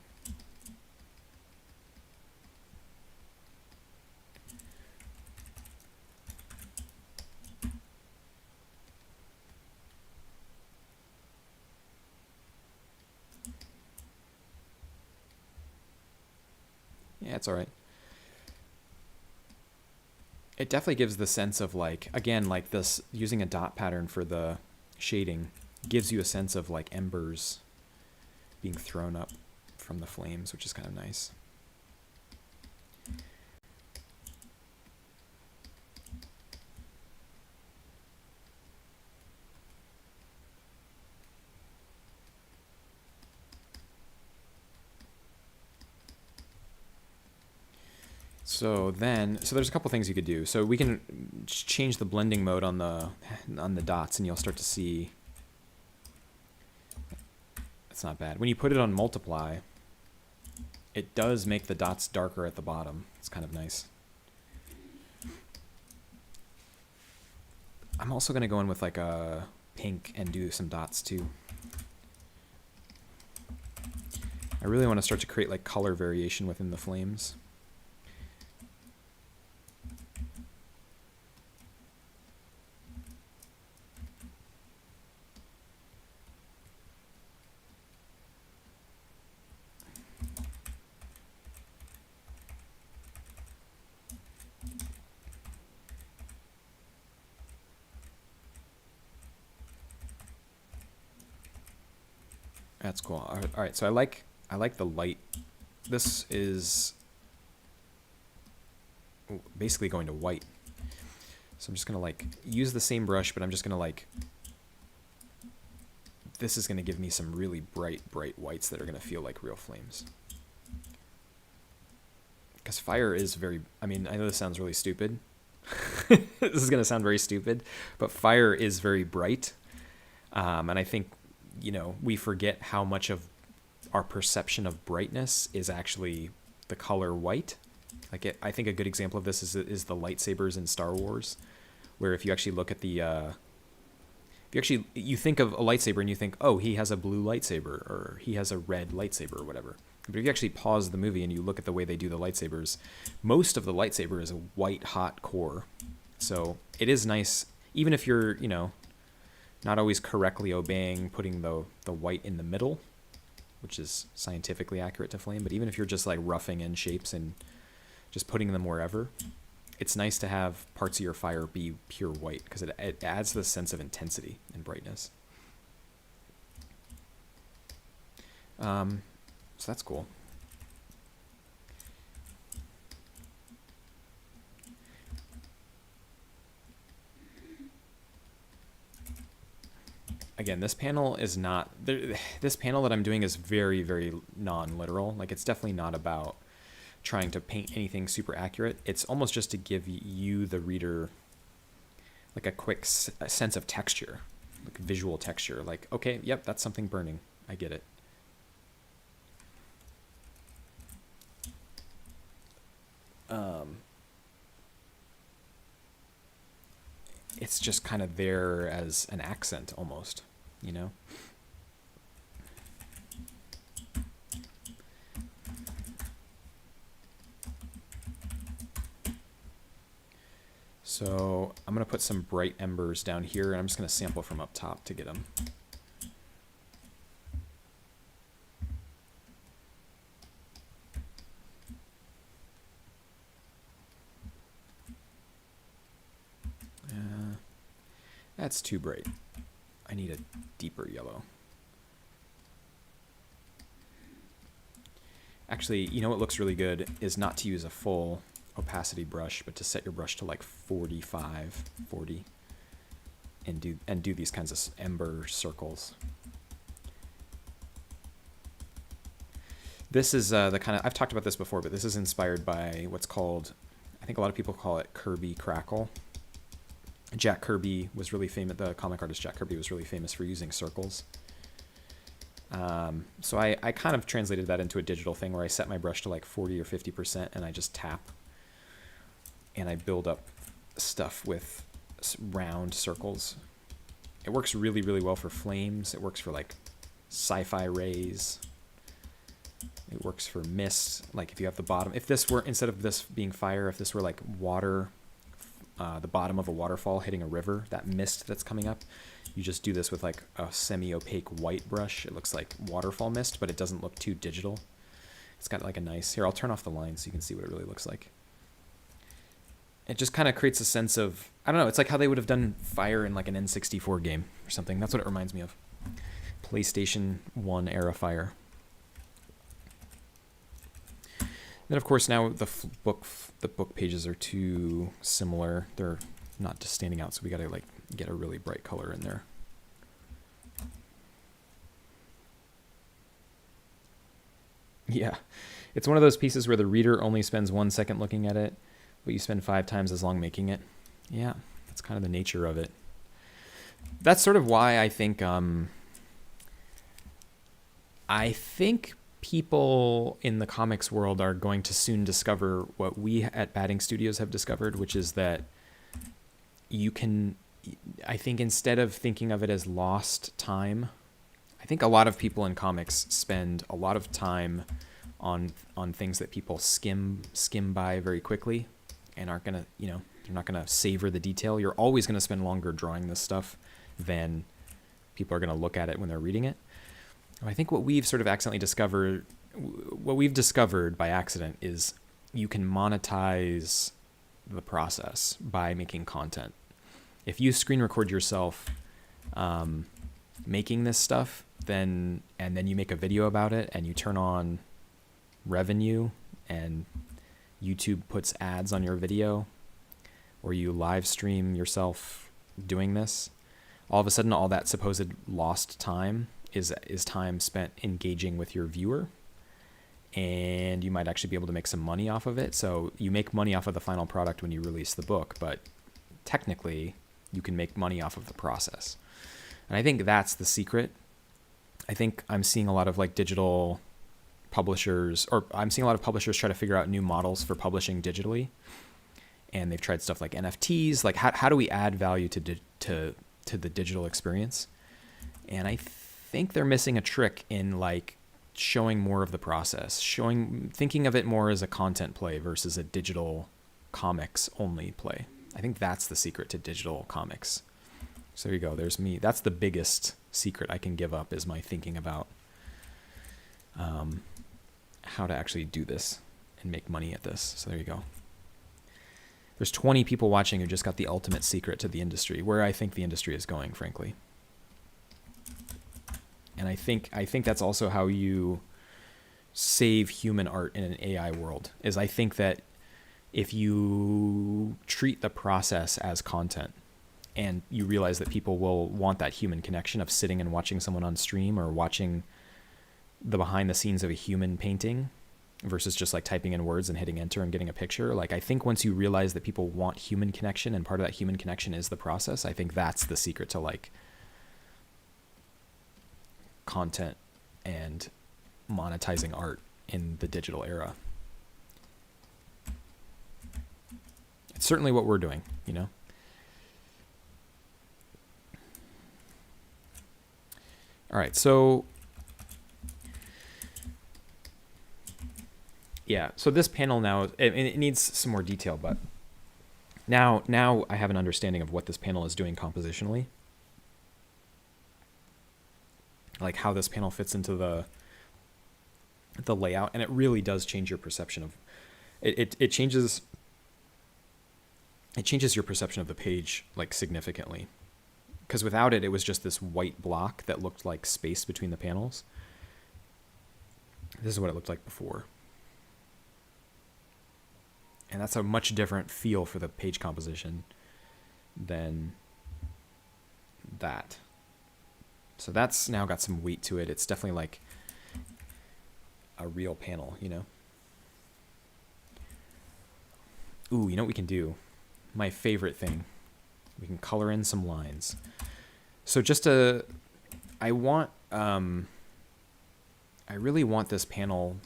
Yeah, it's all right. It definitely gives the sense of like, again, like this, using a dot pattern for the shading gives you a sense of like embers being thrown up from the flames, which is kind of nice. So there's a couple things you could do. So we can change the blending mode on the dots, and you'll start to see it's not bad. When you put it on multiply, it does make the dots darker at the bottom. It's kind of nice. I'm also going to go in with like a pink and do some dots too. I really want to start to create like color variation within the flames. That's cool. All right, so I like the light. This is basically going to white. So I'm just gonna like use the same brush, but I'm just gonna like, this is gonna give me some really bright whites that are gonna feel like real flames. Because fire is very, I mean, I know this sounds really stupid. This is gonna sound very stupid, but fire is very bright. And I think, you know, we forget how much of our perception of brightness is actually the color white. Like I think a good example of this is the lightsabers in Star Wars, where if you actually look at the, you think of a lightsaber and you think, oh, he has a blue lightsaber or he has a red lightsaber or whatever. But if you actually pause the movie and you look at the way they do the lightsabers, most of the lightsaber is a white hot core. So it is nice, even if you're, you know, not always correctly obeying putting the white in the middle, which is scientifically accurate to flame. But even if you're just like roughing in shapes and just putting them wherever, it's nice to have parts of your fire be pure white because it adds this sense of intensity and brightness. So that's cool. Again, this panel is not, this panel that I'm doing is very, very non-literal. Like it's definitely not about trying to paint anything super accurate. It's almost just to give you, the reader, like a quick sense of texture, like visual texture. Like, okay, yep, that's something burning. I get it. It's just kind of there as an accent almost, you know? So I'm going to put some bright embers down here, and I'm just going to sample from up top to get them. That's too bright. I need a deeper yellow. Actually, you know what looks really good is not to use a full opacity brush, but to set your brush to like 45, 40, and do these kinds of ember circles. This is the kind of, I've talked about this before, but this is inspired by what's called, I think a lot of people call it Kirby crackle. Jack Kirby was really famous, the comic artist Jack Kirby was really famous for using circles. So I kind of translated that into a digital thing where I set my brush to like 40 or 50% and I just tap and I build up stuff with round circles. It works really, really well for flames. It works for like sci-fi rays. It works for mist. Like if you have the bottom, if this were, instead of this being fire, if this were like water, the bottom of a waterfall hitting a river, that mist that's coming up, you just do this with like a semi-opaque white brush. It looks like waterfall mist, but it doesn't look too digital. It's got like a nice, here, I'll turn off the line so you can see what it really looks like. It just kind of creates a sense of, I don't know, it's like how they would have done fire in like an N64 game or something. That's what it reminds me of. PlayStation 1 era fire. Then of course now the book pages are too similar. They're not just standing out, so we got to like get a really bright color in there. Yeah, it's one of those pieces where the reader only spends 1 second looking at it, but you spend 5 times as long making it. Yeah, that's kind of the nature of it. That's sort of why I think people in the comics world are going to soon discover what we at Batting Studios have discovered, which is that you can, I think instead of thinking of it as lost time, I think a lot of people in comics spend a lot of time on things that people skim by very quickly and aren't gonna, you know, they're not gonna savor the detail. You're always gonna spend longer drawing this stuff than people are gonna look at it when they're reading it. I think what we've sort of accidentally discovered, what we've discovered by accident, is you can monetize the process by making content. If you screen record yourself making this stuff, and then you make a video about it and you turn on revenue and YouTube puts ads on your video, or you live stream yourself doing this, all of a sudden all that supposed lost time is time spent engaging with your viewer, and you might actually be able to make some money off of it. So you make money off of the final product when you release the book, but technically you can make money off of the process. And I think that's the secret. I think I'm seeing a lot of like digital publishers, or I'm seeing a lot of publishers try to figure out new models for publishing digitally. And they've tried stuff like NFTs, like how do we add value to the digital experience? And I think they're missing a trick in like showing more of the process, thinking of it more as a content play versus a digital comics only play. I think that's the secret to digital comics. So there you go. There's me. That's the biggest secret I can give up, is my thinking about how to actually do this and make money at this. So there you go. There's 20 people watching who just got the ultimate secret to the industry, where I think the industry is going, frankly. And I think that's also how you save human art in an AI world, is I think that if you treat the process as content and you realize that people will want that human connection of sitting and watching someone on stream or watching the behind the scenes of a human painting versus just like typing in words and hitting enter and getting a picture. Like, I think once you realize that people want human connection and part of that human connection is the process, I think that's the secret to like content and monetizing art in the digital era. It's certainly what we're doing, you know? All right, so yeah, so this panel now, it needs some more detail, but now I have an understanding of what this panel is doing compositionally. Like how this panel fits into the layout, and it really does change your perception of it changes your perception of the page like significantly, because without it was just this white block that looked like space between the panels. This is what it looked like before, and that's a much different feel for the page composition than that. So that's now got some weight to it. It's definitely like a real panel, you know? Ooh, you know what we can do? My favorite thing. We can color in some lines. So I really want this panel,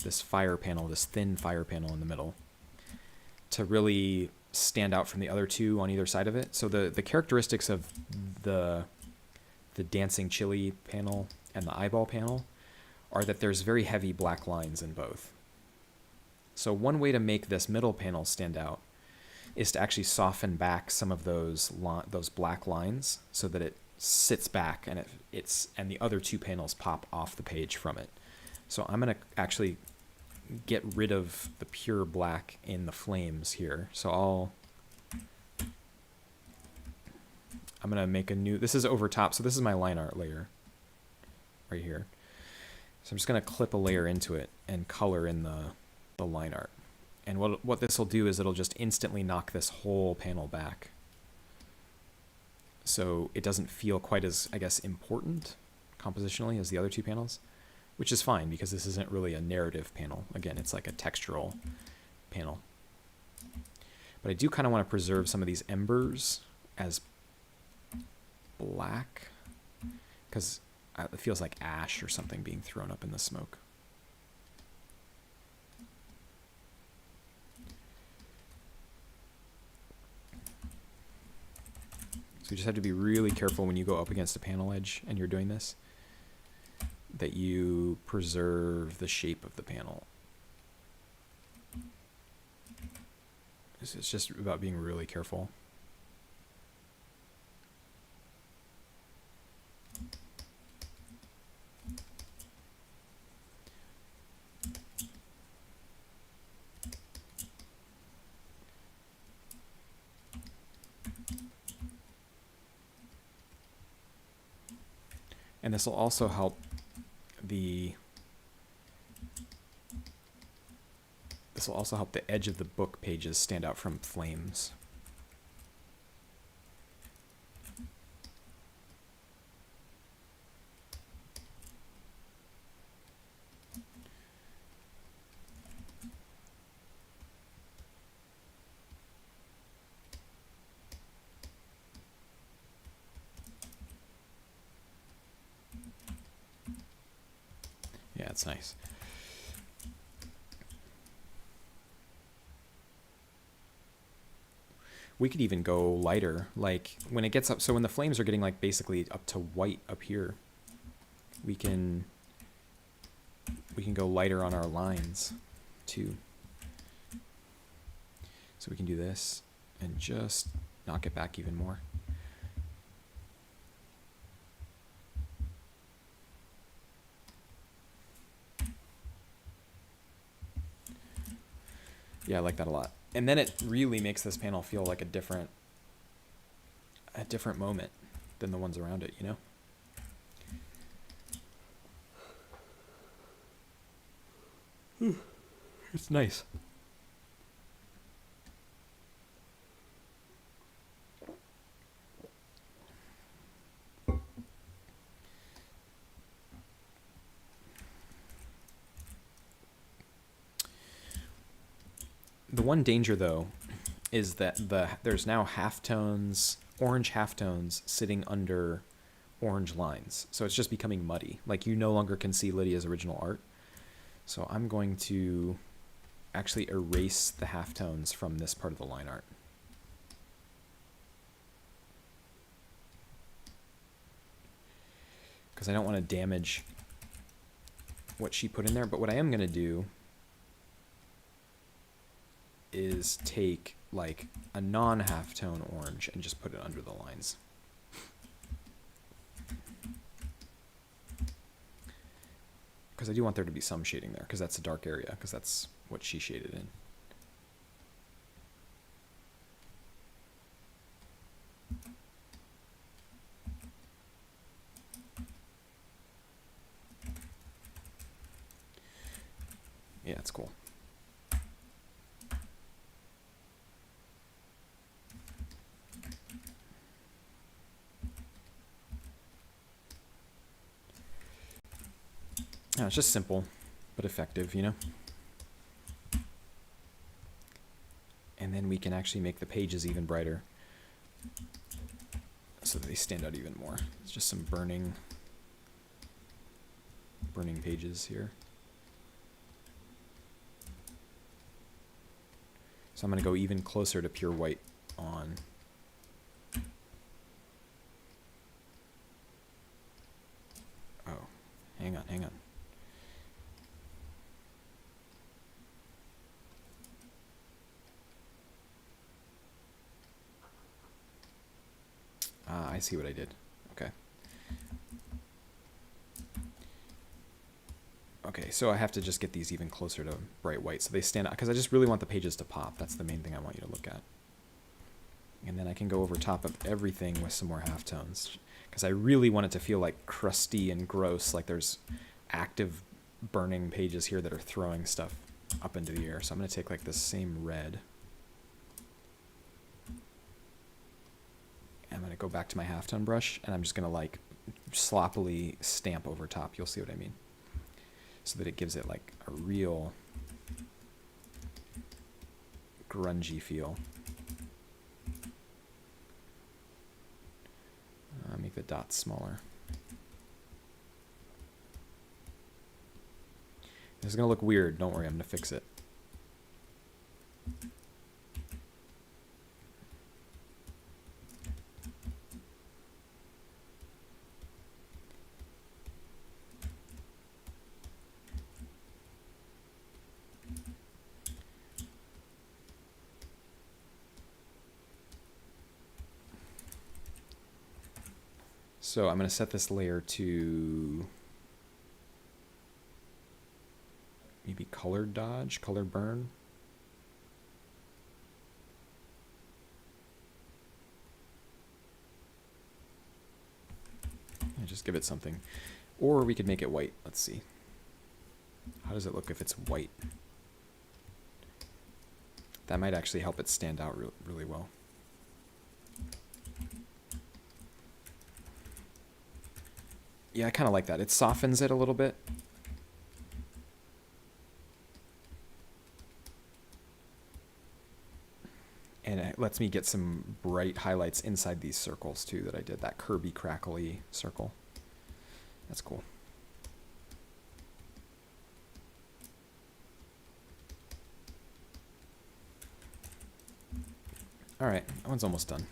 this fire panel, this thin fire panel in the middle to really stand out from the other two on either side of it. So the characteristics of the dancing chili panel and the eyeball panel are that there's very heavy black lines in both. So one way to make this middle panel stand out is to actually soften back some of those black lines so that it sits back and and the other two panels pop off the page from it. So I'm going to actually get rid of the pure black in the flames here. So I'm going to make a new, this is over top. So this is my line art layer right here. So I'm just going to clip a layer into it and color in the line art. And what this will do is it'll just instantly knock this whole panel back. So it doesn't feel quite as, I guess, important compositionally as the other two panels, which is fine because this isn't really a narrative panel. Again, it's like a textural panel. But I do kind of want to preserve some of these embers as black because it feels like ash or something being thrown up in the smoke. So you just have to be really careful when you go up against a panel edge and you're doing this, that you preserve the shape of the panel. It's just about being really careful. And this will also help the edge of the book pages stand out from flames. Yeah, it's nice. We could even go lighter, like when it gets up, so when the flames are getting like basically up to white up here, we can go lighter on our lines too. So we can do this and just knock it back even more. Yeah, I like that a lot. And then it really makes this panel feel like a different moment than the ones around it, you know? It's nice. The one danger, though, is that there's now halftones, orange halftones sitting under orange lines. So it's just becoming muddy. Like you no longer can see Lydia's original art. So I'm going to actually erase the halftones from this part of the line art. Because I don't want to damage what she put in there. But what I am going to do is take like a non-halftone orange and just put it under the lines. Because I do want there to be some shading there, because that's a dark area, because that's what she shaded in. Yeah, it's cool. No, it's just simple, but effective, you know? And then we can actually make the pages even brighter so that they stand out even more. It's just some burning pages here. So I'm going to go even closer to pure white on. Oh, hang on. I see what I did. Okay. Okay, so I have to just get these even closer to bright white so they stand out, because I just really want the pages to pop. That's the main thing I want you to look at. And then I can go over top of everything with some more halftones, because I really want it to feel like crusty and gross, like there's active burning pages here that are throwing stuff up into the air. So I'm going to take like this same red. I'm going to go back to my halftone brush, and I'm just going to like sloppily stamp over top. You'll see what I mean. So that it gives it like a real grungy feel. Make the dots smaller. This is going to look weird. Don't worry, I'm going to fix it. So I'm going to set this layer to maybe color dodge, color burn. just give it something. Or we could make it white. Let's see. How does it look if it's white? That might actually help it stand out really well. Yeah, I kind of like that. It softens it a little bit. And it lets me get some bright highlights inside these circles too that I did. That Kirby crackly circle. That's cool. All right, that one's almost done.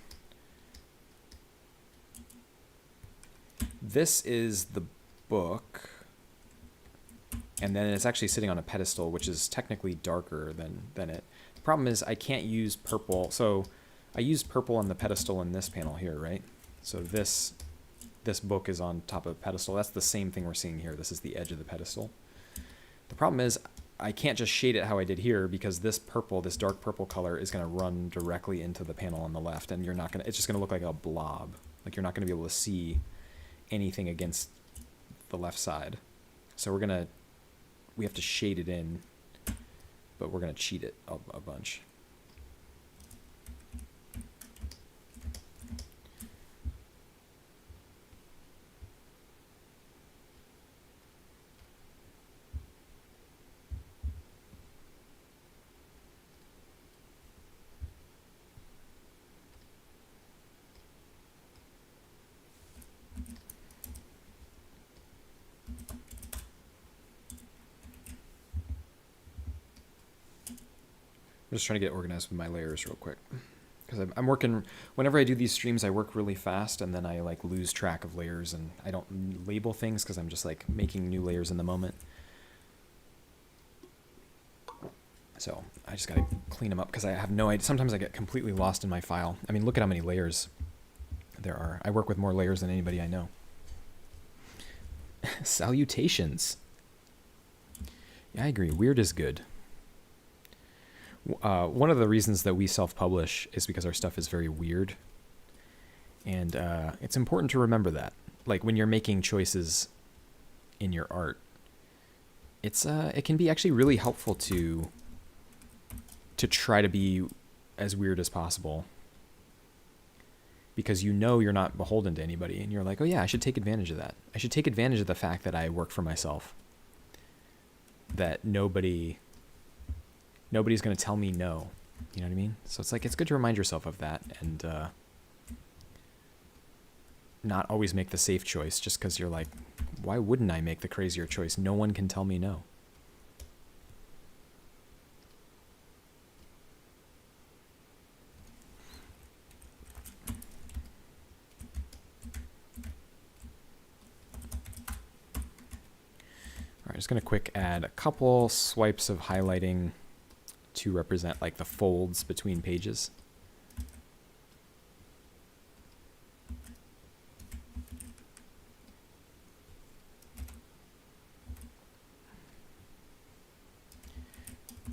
This is the book. And then it's actually sitting on a pedestal, which is technically darker than it. The problem is I can't use purple. So I used purple on the pedestal in this panel here, right? So this book is on top of a pedestal. That's the same thing we're seeing here. This is the edge of the pedestal. The problem is I can't just shade it how I did here because this purple, this dark purple color is going to run directly into the panel on the left, and it's just going to look like a blob. Like you're not going to be able to see anything against the left side. So we have to shade it in, but we're going to cheat it a bunch. I'm just trying to get organized with my layers real quick. Because I'm working, whenever I do these streams, I work really fast and then I like lose track of layers and I don't label things because I'm just like making new layers in the moment. So I just got to clean them up because I have no idea. Sometimes I get completely lost in my file. I mean, look at how many layers there are. I work with more layers than anybody I know. Salutations. Yeah, I agree. Weird is good. One of the reasons that we self-publish is because our stuff is very weird. And it's important to remember that. Like when you're making choices in your art, it can be actually really helpful to try to be as weird as possible. Because you know you're not beholden to anybody. And you're like, oh yeah, I should take advantage of that. I should take advantage of the fact that I work for myself. That nobody's going to tell me no. You know what I mean? So it's like, it's good to remind yourself of that and not always make the safe choice just because you're like, why wouldn't I make the crazier choice? No one can tell me no. All right, just going to quick add a couple swipes of highlighting to represent like the folds between pages.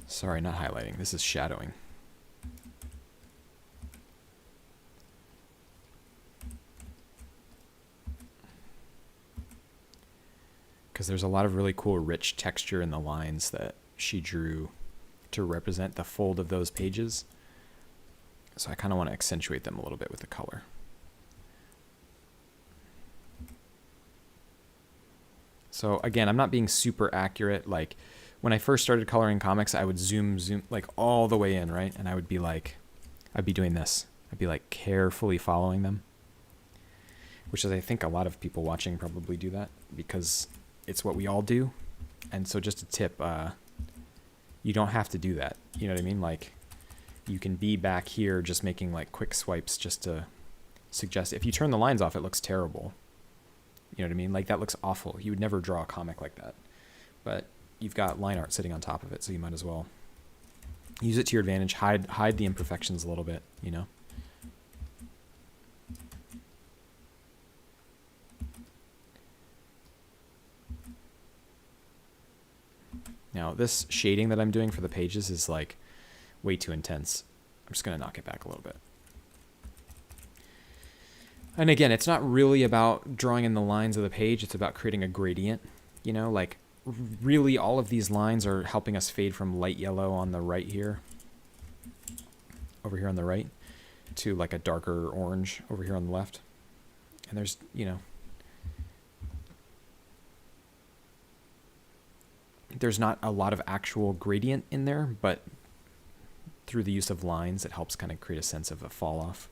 Sorry, not highlighting. This is shadowing. Because there's a lot of really cool rich texture in the lines that she drew to represent the fold of those pages. So I kind of want to accentuate them a little bit with the color. So again, I'm not being super accurate. Like when I first started coloring comics, I would zoom like all the way in, right? And I would be like, I'd be doing this. I'd be like carefully following them. Which is, I think a lot of people watching probably do that because it's what we all do. And so just a tip, you don't have to do that. You know what I mean? Like you can be back here just making like quick swipes just to suggest. If you turn the lines off, it looks terrible. You know what I mean? Like that looks awful. You would never draw a comic like that. But you've got line art sitting on top of it, so you might as well use it to your advantage. Hide the imperfections a little bit, you know? Now, this shading that I'm doing for the pages is like way too intense. I'm just going to knock it back a little bit. And again, it's not really about drawing in the lines of the page. It's about creating a gradient. Like really all of these lines are helping us fade from light yellow on the right here, over here on the right, to like a darker orange over here on the left. And there's, there's not a lot of actual gradient in there, but through the use of lines, it helps kind of create a sense of a fall off.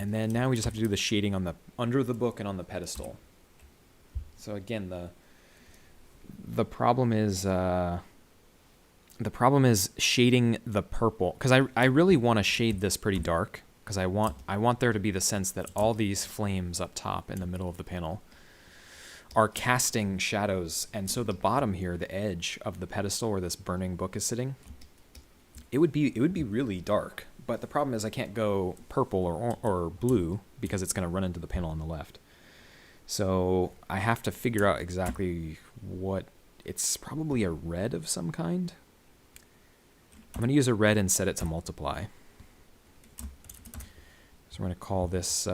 And then now we just have to do the shading on the under the book and on the pedestal. So again, the problem is shading the purple, because I really want to shade this pretty dark, because I want there to be the sense that all these flames up top in the middle of the panel are casting shadows. And so the bottom here, the edge of the pedestal where this burning book is sitting, it would be really dark. But the problem is I can't go purple or blue because it's going to run into the panel on the left. So I have to figure out exactly what, it's probably a red of some kind. I'm going to use a red and set it to multiply. So we're going to call this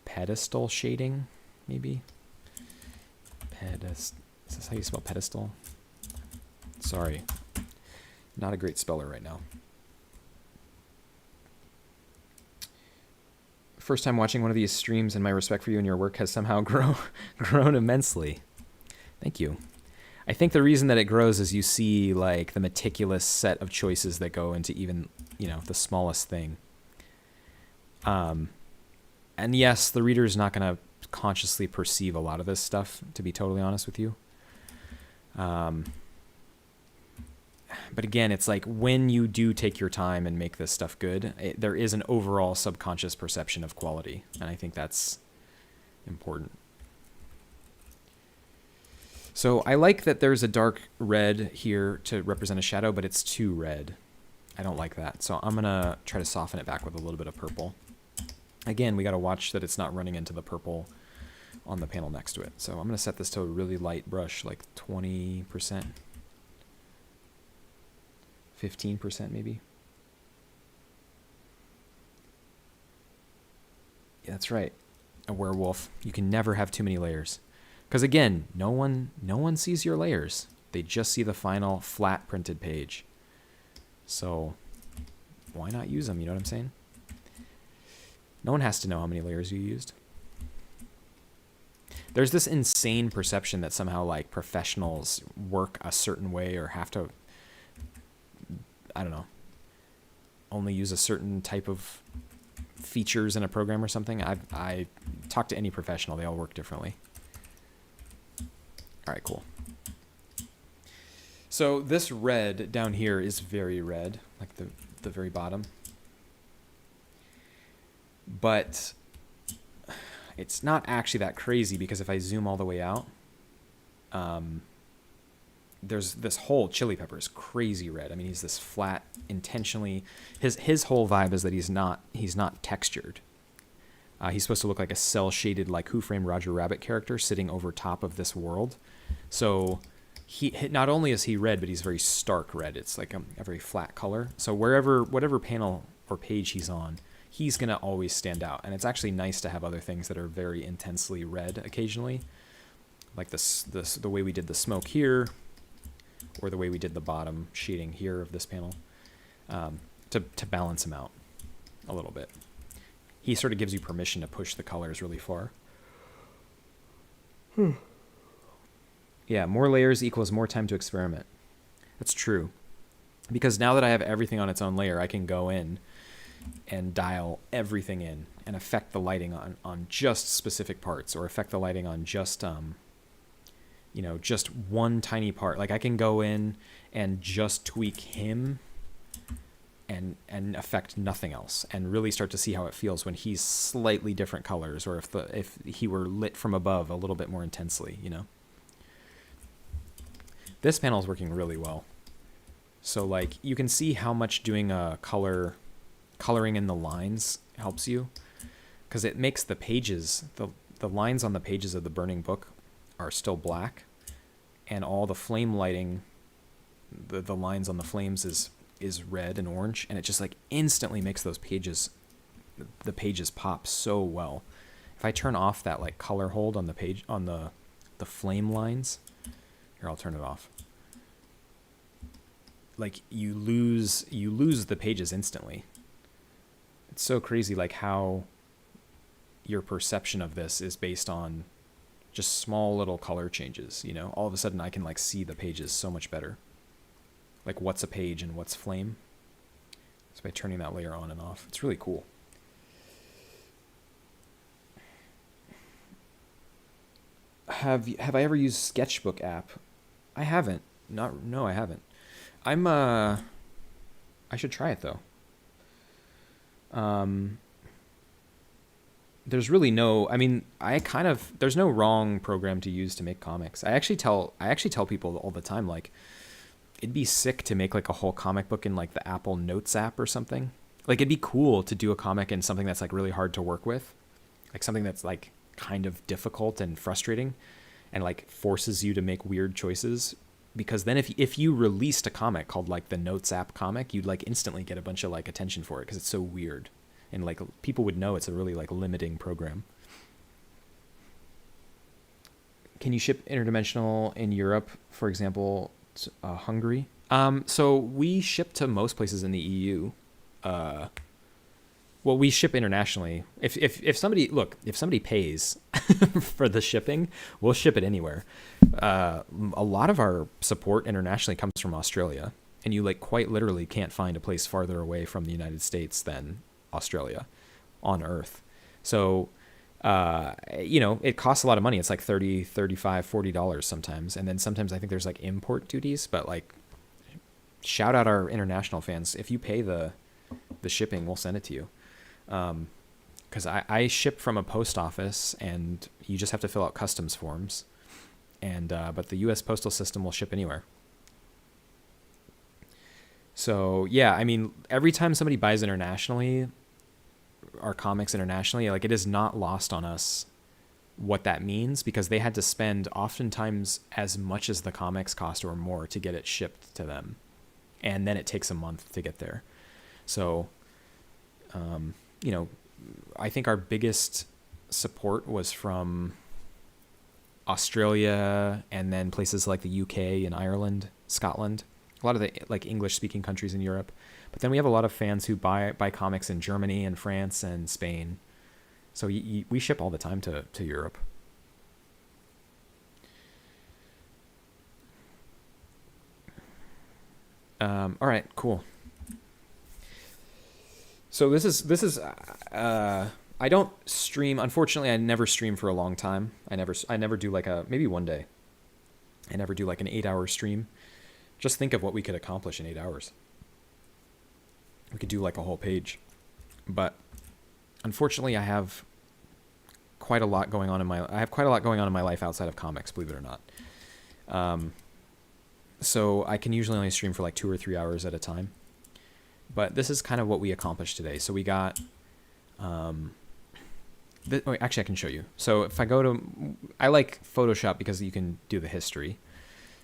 pedestal shading, maybe. Is this how you spell pedestal? Sorry. Not a great speller right now. First time watching one of these streams, and my respect for you and your work has somehow grown immensely. Thank you. I think the reason that it grows is you see like the meticulous set of choices that go into even, the smallest thing. And yes, the reader is not going to consciously perceive a lot of this stuff, to be totally honest with you. But again, it's like when you do take your time and make this stuff good, there is an overall subconscious perception of quality. And I think that's important. So I like that there's a dark red here to represent a shadow, but it's too red. I don't like that. So I'm going to try to soften it back with a little bit of purple. Again, we got to watch that it's not running into the purple on the panel next to it. So I'm going to set this to a really light brush, like 20%. 15% maybe. Yeah, that's right. A werewolf. You can never have too many layers. Because again, no one sees your layers. They just see the final flat printed page. So why not use them? You know what I'm saying? No one has to know how many layers you used. There's this insane perception that somehow like professionals work a certain way or have to, I don't know, only use a certain type of features in a program or something. I talk to any professional, they all work differently. All right, cool. So this red down here is very red, like the very bottom. But it's not actually that crazy, because if I zoom all the way out, there's this whole chili pepper is crazy red. I mean, he's this flat, intentionally. His whole vibe is that he's not textured. He's supposed to look like a cell shaded, like Who Framed Roger Rabbit character sitting over top of this world. So he not only is he red, but he's very stark red. It's like a very flat color. So whatever panel or page he's on, he's gonna always stand out. And it's actually nice to have other things that are very intensely red occasionally, like the way we did the smoke here, or the way we did the bottom shading here of this panel, to balance him out a little bit. He sort of gives you permission to push the colors really far. Yeah, more layers equals more time to experiment. That's true. Because now that I have everything on its own layer, I can go in and dial everything in and affect the lighting on just specific parts, or affect the lighting on just just one tiny part. Like I can go in and just tweak him and affect nothing else, and really start to see how it feels when he's slightly different colors, or if he were lit from above a little bit more intensely, This panel is working really well. So like you can see how much doing a coloring in the lines helps you, because it makes the pages, the lines on the pages of the burning book are still black, and all the flame lighting, the lines on the flames is is red and orange, and it just like instantly makes the pages pop so well. If I turn off that like color hold on the page, on the flame lines, here, I'll turn it off. Like you lose the pages instantly. It's so crazy, like how your perception of this is based on just small little color changes. You know, all of a sudden I can like see the pages so much better. Like what's a page and what's flame. Just by turning that layer on and off. It's really cool. Have I ever used Sketchbook app? I haven't. No, I haven't. I should try it though. There's really no, I mean, there's no wrong program to use to make comics. I actually tell people all the time, like, it'd be sick to make like a whole comic book in like the Apple Notes app or something. Like it'd be cool to do a comic in something that's like really hard to work with. Like something that's like kind of difficult and frustrating and like forces you to make weird choices. Because then if you released a comic called like the Notes app comic, you'd like instantly get a bunch of like attention for it because it's so weird. And like people would know it's a really like limiting program. Can you ship interdimensional in Europe, for example, Hungary? So we ship to most places in the EU. Well, we ship internationally. If somebody pays for the shipping, we'll ship it anywhere. A lot of our support internationally comes from Australia, and you like quite literally can't find a place farther away from the United States than Australia on Earth. So, it costs a lot of money. It's like $30, $35, $40 sometimes. And then sometimes I think there's like import duties, but like shout out our international fans. If you pay the shipping, we'll send it to you. Cause I ship from a post office and you just have to fill out customs forms. And, but the US postal system will ship anywhere. So yeah, I mean, every time somebody buys internationally, our comics internationally, like it is not lost on us what that means, because they had to spend oftentimes as much as the comics cost or more to get it shipped to them. And then it takes a month to get there. So, I think our biggest support was from Australia and then places like the UK and Ireland, Scotland, a lot of the like English speaking countries in Europe. But then we have a lot of fans who buy comics in Germany and France and Spain. So we ship all the time to Europe. All right, cool. So this is I don't stream. Unfortunately, I never stream for a long time. I never do like maybe one day. I never do like an 8-hour stream. Just think of what we could accomplish in 8 hours. We could do like a whole page. But unfortunately, I have quite a lot going on in my life outside of comics, believe it or not. So I can usually only stream for like 2 or 3 hours at a time. But this is kind of what we accomplished today. So we got actually I can show you. So if I I like Photoshop because you can do the history.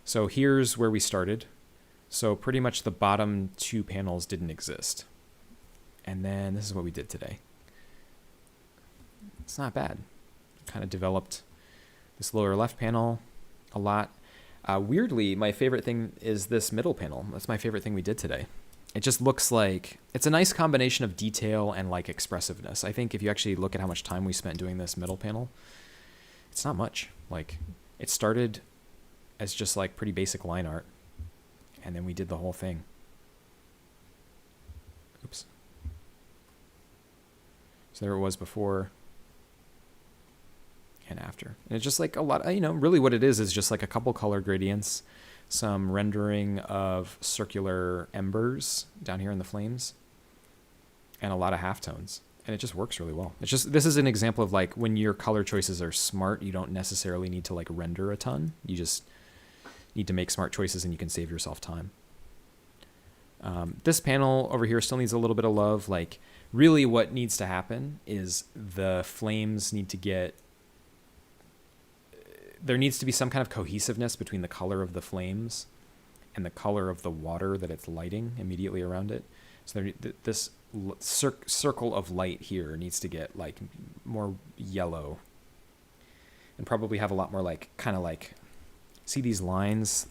So here's where we started. So pretty much the bottom 2 panels didn't exist. And then this is what we did today. It's not bad. Kind of developed this lower left panel a lot. Weirdly, my favorite thing is this middle panel. That's my favorite thing we did today. It just looks like it's a nice combination of detail and like expressiveness. I think if you actually look at how much time we spent doing this middle panel, it's not much. Like it started as just like pretty basic line art, and then we did the whole thing. Oops. So there it was before and after. And it's just like a lot, really what it is just like a couple color gradients, some rendering of circular embers down here in the flames, and a lot of halftones. And it just works really well. This is an example of like when your color choices are smart, you don't necessarily need to like render a ton. You just need to make smart choices and you can save yourself time. This panel over here still needs a little bit of love. Like really what needs to happen is the flames need to there needs to be some kind of cohesiveness between the color of the flames and the color of the water that it's lighting immediately around it. So this circle of light here needs to get like more yellow and probably have a lot more like kind of like, see these lines,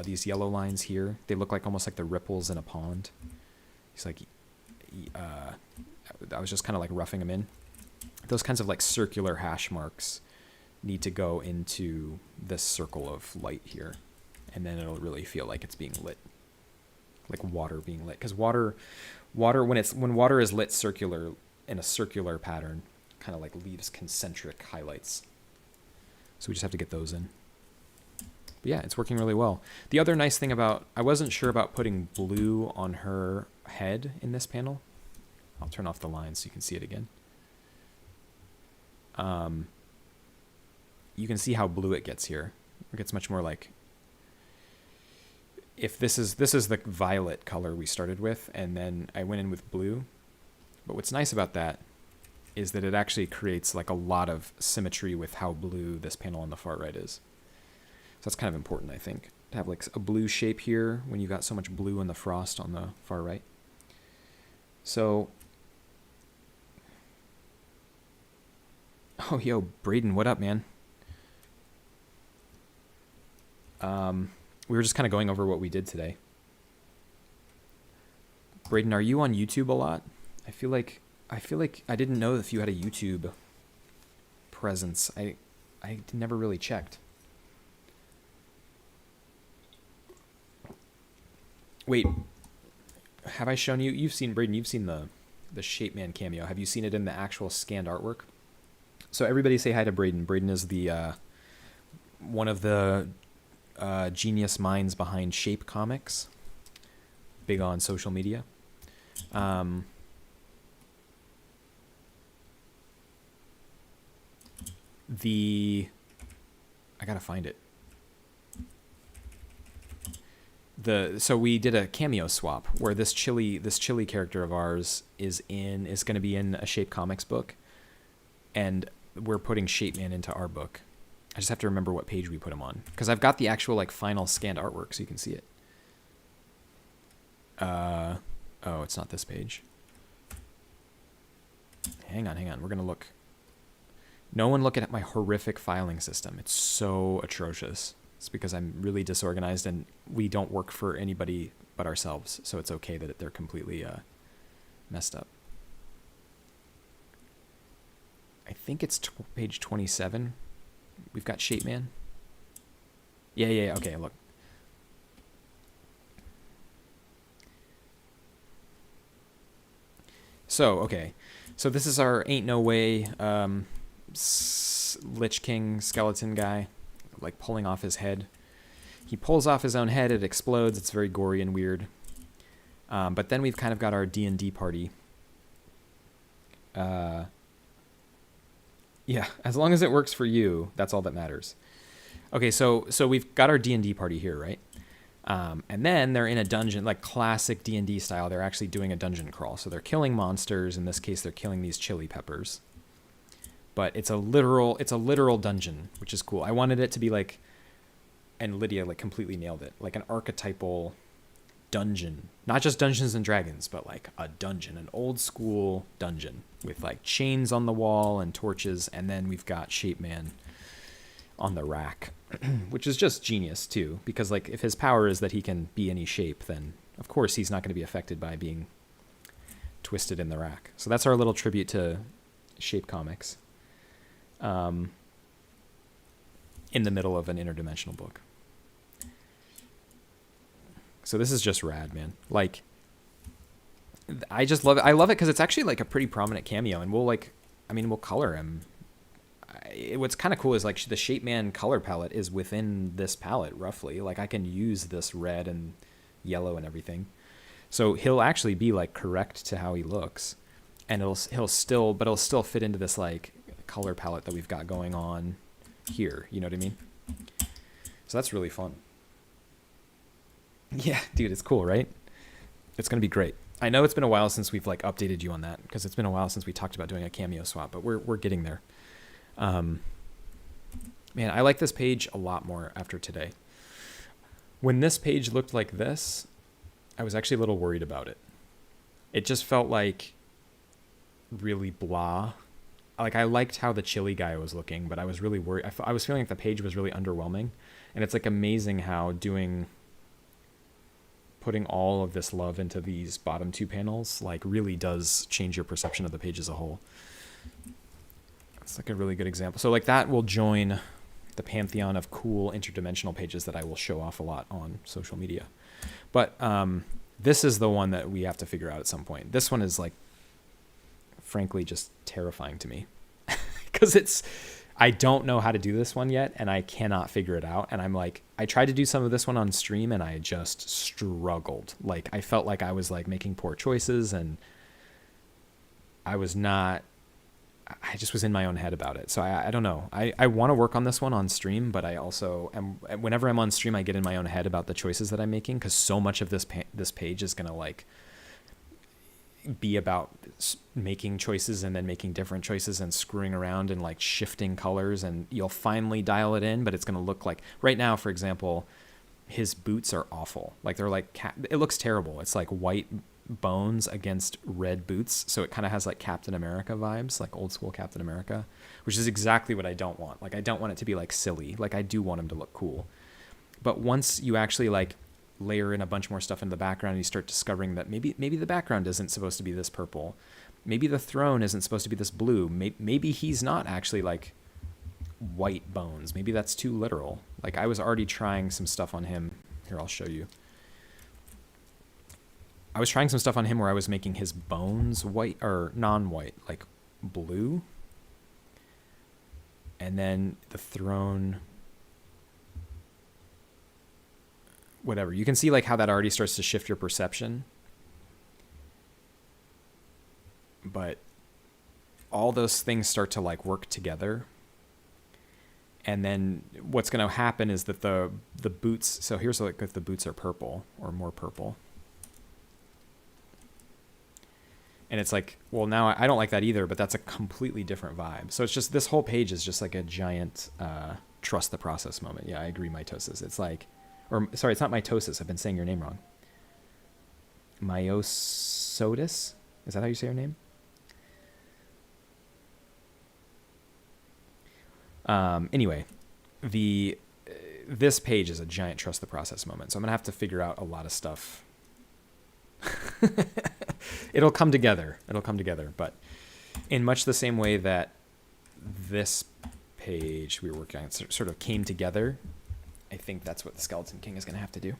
these yellow lines here? They look like almost like the ripples in a pond. It's like, I was just kind of like roughing them in. Those kinds of like circular hash marks need to go into this circle of light here. And then it'll really feel like it's being lit, like water being lit. Because water, when water is lit circular in a circular pattern, kind of like leaves concentric highlights. So we just have to get those in. But yeah, it's working really well. The other nice thing about, I wasn't sure about putting blue on her head in this panel. I'll turn off the line so you can see it again. You can see how blue it gets here. It gets much more like, if this is the violet color we started with, and then I went in with blue. But what's nice about that is that it actually creates like a lot of symmetry with how blue this panel on the far right is. So that's kind of important, I think, to have like a blue shape here when you've got so much blue in the frost on the far right. So, oh, yo, Braden, what up, man? We were just kind of going over what we did today. Braden, are you on YouTube a lot? I feel like I didn't know if you had a YouTube presence. I never really checked. Wait, have I shown you? You've seen, Braden, you've seen the Shapeman cameo. Have you seen it in the actual scanned artwork? So everybody say hi to Braden. Braden is the one of the genius minds behind Shape Comics. Big on social media. I gotta find it. So we did a cameo swap where this chili character of ours is going to be in a Shape Comics book, and we're putting Shapeman into our book. I just have to remember what page we put him on, because I've got the actual like final scanned artwork so you can see it. Oh, it's not this page. Hang on. We're gonna look. No one look at my horrific filing system. It's so atrocious. It's because I'm really disorganized and we don't work for anybody but ourselves. So it's okay that they're completely messed up. I think it's page 27. We've got Shapeman. Yeah. Okay, look. So, okay. So this is our Ain't No Way Lich King skeleton guy, like pulling off his head. He pulls off his own head, it explodes, it's very gory and weird. But then we've kind of got our D&D party. Yeah, as long as it works for you, that's all that matters. Okay, so we've got our D&D party here, right? And then they're in a dungeon, like classic D&D style. They're actually doing a dungeon crawl. So they're killing monsters. In this case, they're killing these chili peppers. But it's a literal dungeon, which is cool. I wanted it to be like, and Lydia like completely nailed it, like an archetypal dungeon. Not just Dungeons and Dragons, but like a dungeon, an old school dungeon with like chains on the wall and torches. And then we've got Shapeman on the rack, which is just genius too, because like if his power is that he can be any shape, then of course he's not going to be affected by being twisted in the rack. So that's our little tribute to Shape Comics in the middle of an interdimensional book. So this is just rad, man. Like, I just love it. I love it because it's actually like a pretty prominent cameo, and we'll color him. What's kind of cool is like the Shapeman color palette is within this palette roughly. Like I can use this red and yellow and everything. So he'll actually be like correct to how he looks, and he'll still fit into this like color palette that we've got going on here. You know what I mean? So that's really fun. Yeah, dude, it's cool, right? It's going to be great. I know it's been a while since we've like updated you on that, because it's been a while since we talked about doing a cameo swap, but we're getting there. Man, I like this page a lot more after today. When this page looked like this, I was actually a little worried about it. It just felt like really blah. Like, I liked how the chili guy was looking, but I was really worried. I was feeling like the page was really underwhelming. And it's like amazing how putting all of this love into these bottom two panels like really does change your perception of the page as a whole. It's like a really good example. So like that will join the pantheon of cool interdimensional pages that I will show off a lot on social media. But this is the one that we have to figure out at some point. This one is like, frankly, just terrifying to me because I don't know how to do this one yet, and I cannot figure it out. And I'm like, I tried to do some of this one on stream, and I just struggled. Like, I felt like I was like making poor choices, and I just was in my own head about it. So I don't know. I want to work on this one on stream, but I also am, whenever I'm on stream, I get in my own head about the choices that I'm making, because so much of this page is going to like be about making choices and then making different choices and screwing around and like shifting colors, and you'll finally dial it in, but it's going to look like right now, for example, his boots are awful. Like they're like, it looks terrible. It's like white bones against red boots. So it kind of has like Captain America vibes, like old school Captain America, which is exactly what I don't want. Like I don't want it to be like silly. Like I do want him to look cool. But once you actually like layer in a bunch more stuff in the background, and you start discovering that maybe the background isn't supposed to be this purple, maybe the throne isn't supposed to be this blue, maybe he's not actually like white bones, maybe that's too literal. Like I was already trying some stuff on him. Here, I'll show you. I was trying some stuff on him where I was making his bones white or non-white, like blue, and then the throne, whatever. You can see like how that already starts to shift your perception. But all those things start to like work together. And then what's going to happen is that the boots, so here's like if the boots are purple or more purple. And it's like, well, now I don't like that either, but that's a completely different vibe. So it's just, this whole page is just like a giant trust the process moment. Yeah, I agree, mitosis. It's like, or sorry, it's not mitosis. I've been saying your name wrong. Myosotis? Is that how you say your name? Anyway, this page is a giant trust the process moment. So I'm going to have to figure out a lot of stuff. It'll come together. But in much the same way that this page we were working on sort of came together, I think that's what the Skeleton King is going to have to do.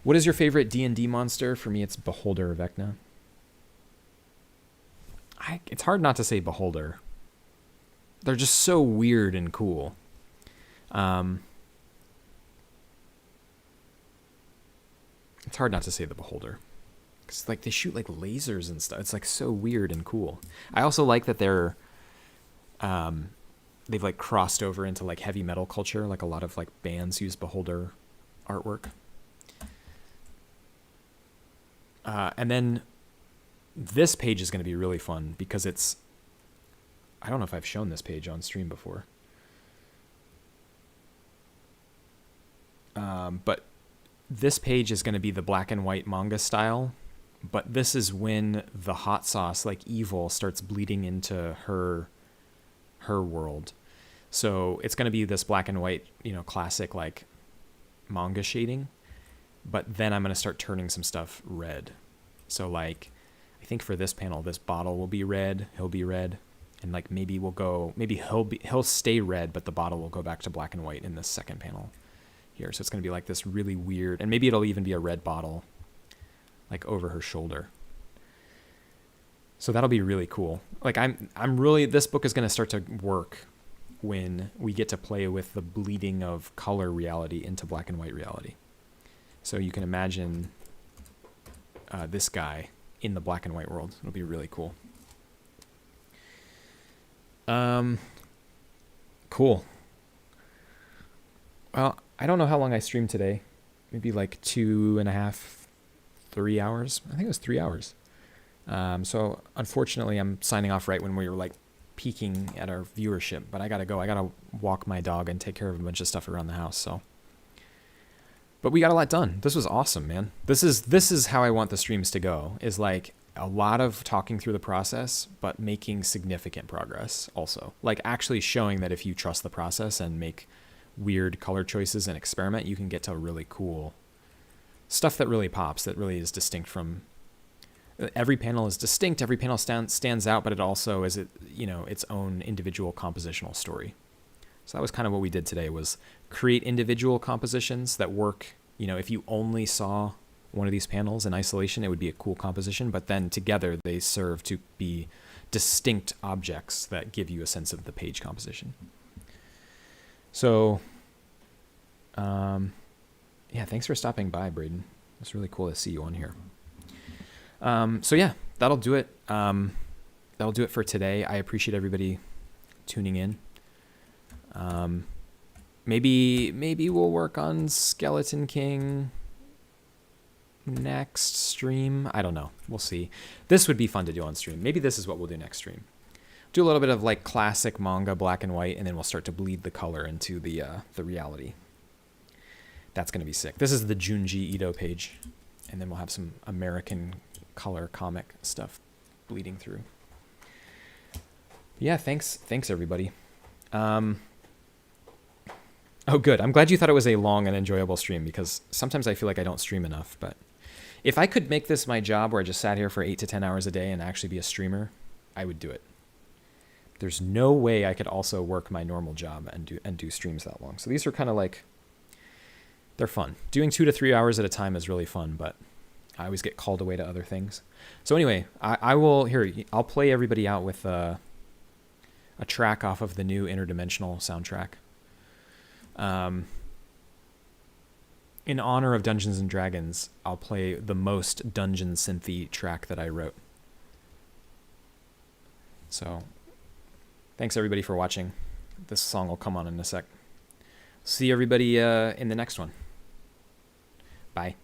What is your favorite D&D monster? For me, it's Beholder of Vecna. It's hard not to say Beholder. They're just so weird and cool. It's hard not to say the Beholder. Because like they shoot like lasers and stuff. It's like so weird and cool. I also like that they're... they've like crossed over into like heavy metal culture. Like a lot of like bands use Beholder artwork. And then this page is going to be really fun because it's, I don't know if I've shown this page on stream before. But this page is going to be the black and white manga style. But this is when the hot sauce, like evil, starts bleeding into her world. So it's going to be this black and white, classic like manga shading. But then I'm going to start turning some stuff red. So like, I think for this panel, this bottle will be red. He'll be red. And like maybe he'll stay red, but the bottle will go back to black and white in this second panel here. So it's going to be like this really weird, and maybe it'll even be a red bottle like over her shoulder. So that'll be really cool. Like this book is going to start to work when we get to play with the bleeding of color reality into black and white reality. So you can imagine this guy in the black and white world. It'll be really cool. Cool. Well, I don't know how long I streamed today. Maybe like 2.5, 3 hours. I think it was 3 hours. So unfortunately, I'm signing off right when we were like peaking at our viewership, but I gotta go. I gotta walk my dog and take care of a bunch of stuff around the house. So But we got a lot done. This was awesome, man. This is how I want the streams to go, is like a lot of talking through the process, but making significant progress also. Like actually showing that if you trust the process and make weird color choices and experiment, you can get to really cool stuff that really pops, that really is distinct from... Every panel is distinct, every panel stands out, but it also is its own individual compositional story. So that was kind of what we did today, was create individual compositions that work. If you only saw one of these panels in isolation, it would be a cool composition, but then together they serve to be distinct objects that give you a sense of the page composition. So, yeah, thanks for stopping by, Braden. It's really cool to see you on here. So yeah, that'll do it. That'll do it for today. I appreciate everybody tuning in. Maybe we'll work on Skeleton King next stream. I don't know. We'll see. This would be fun to do on stream. Maybe this is what we'll do next stream. Do a little bit of like classic manga, black and white, and then we'll start to bleed the color into the reality. That's going to be sick. This is the Junji Ito page, and then we'll have some American color comic stuff bleeding through. Yeah, thanks everybody. Oh, good. I'm glad you thought it was a long and enjoyable stream, because sometimes I feel like I don't stream enough. But if I could make this my job, where I just sat here for 8 to 10 hours a day and actually be a streamer, I would do it. There's no way I could also work my normal job and do streams that long. So these are kind of like, they're fun. Doing 2 to 3 hours at a time is really fun, but I always get called away to other things. So anyway, I'll play everybody out with a track off of the new Interdimensional soundtrack. In honor of Dungeons and Dragons, I'll play the most dungeon synthy track that I wrote. So, thanks everybody for watching. This song will come on in a sec. See everybody in the next one. Bye.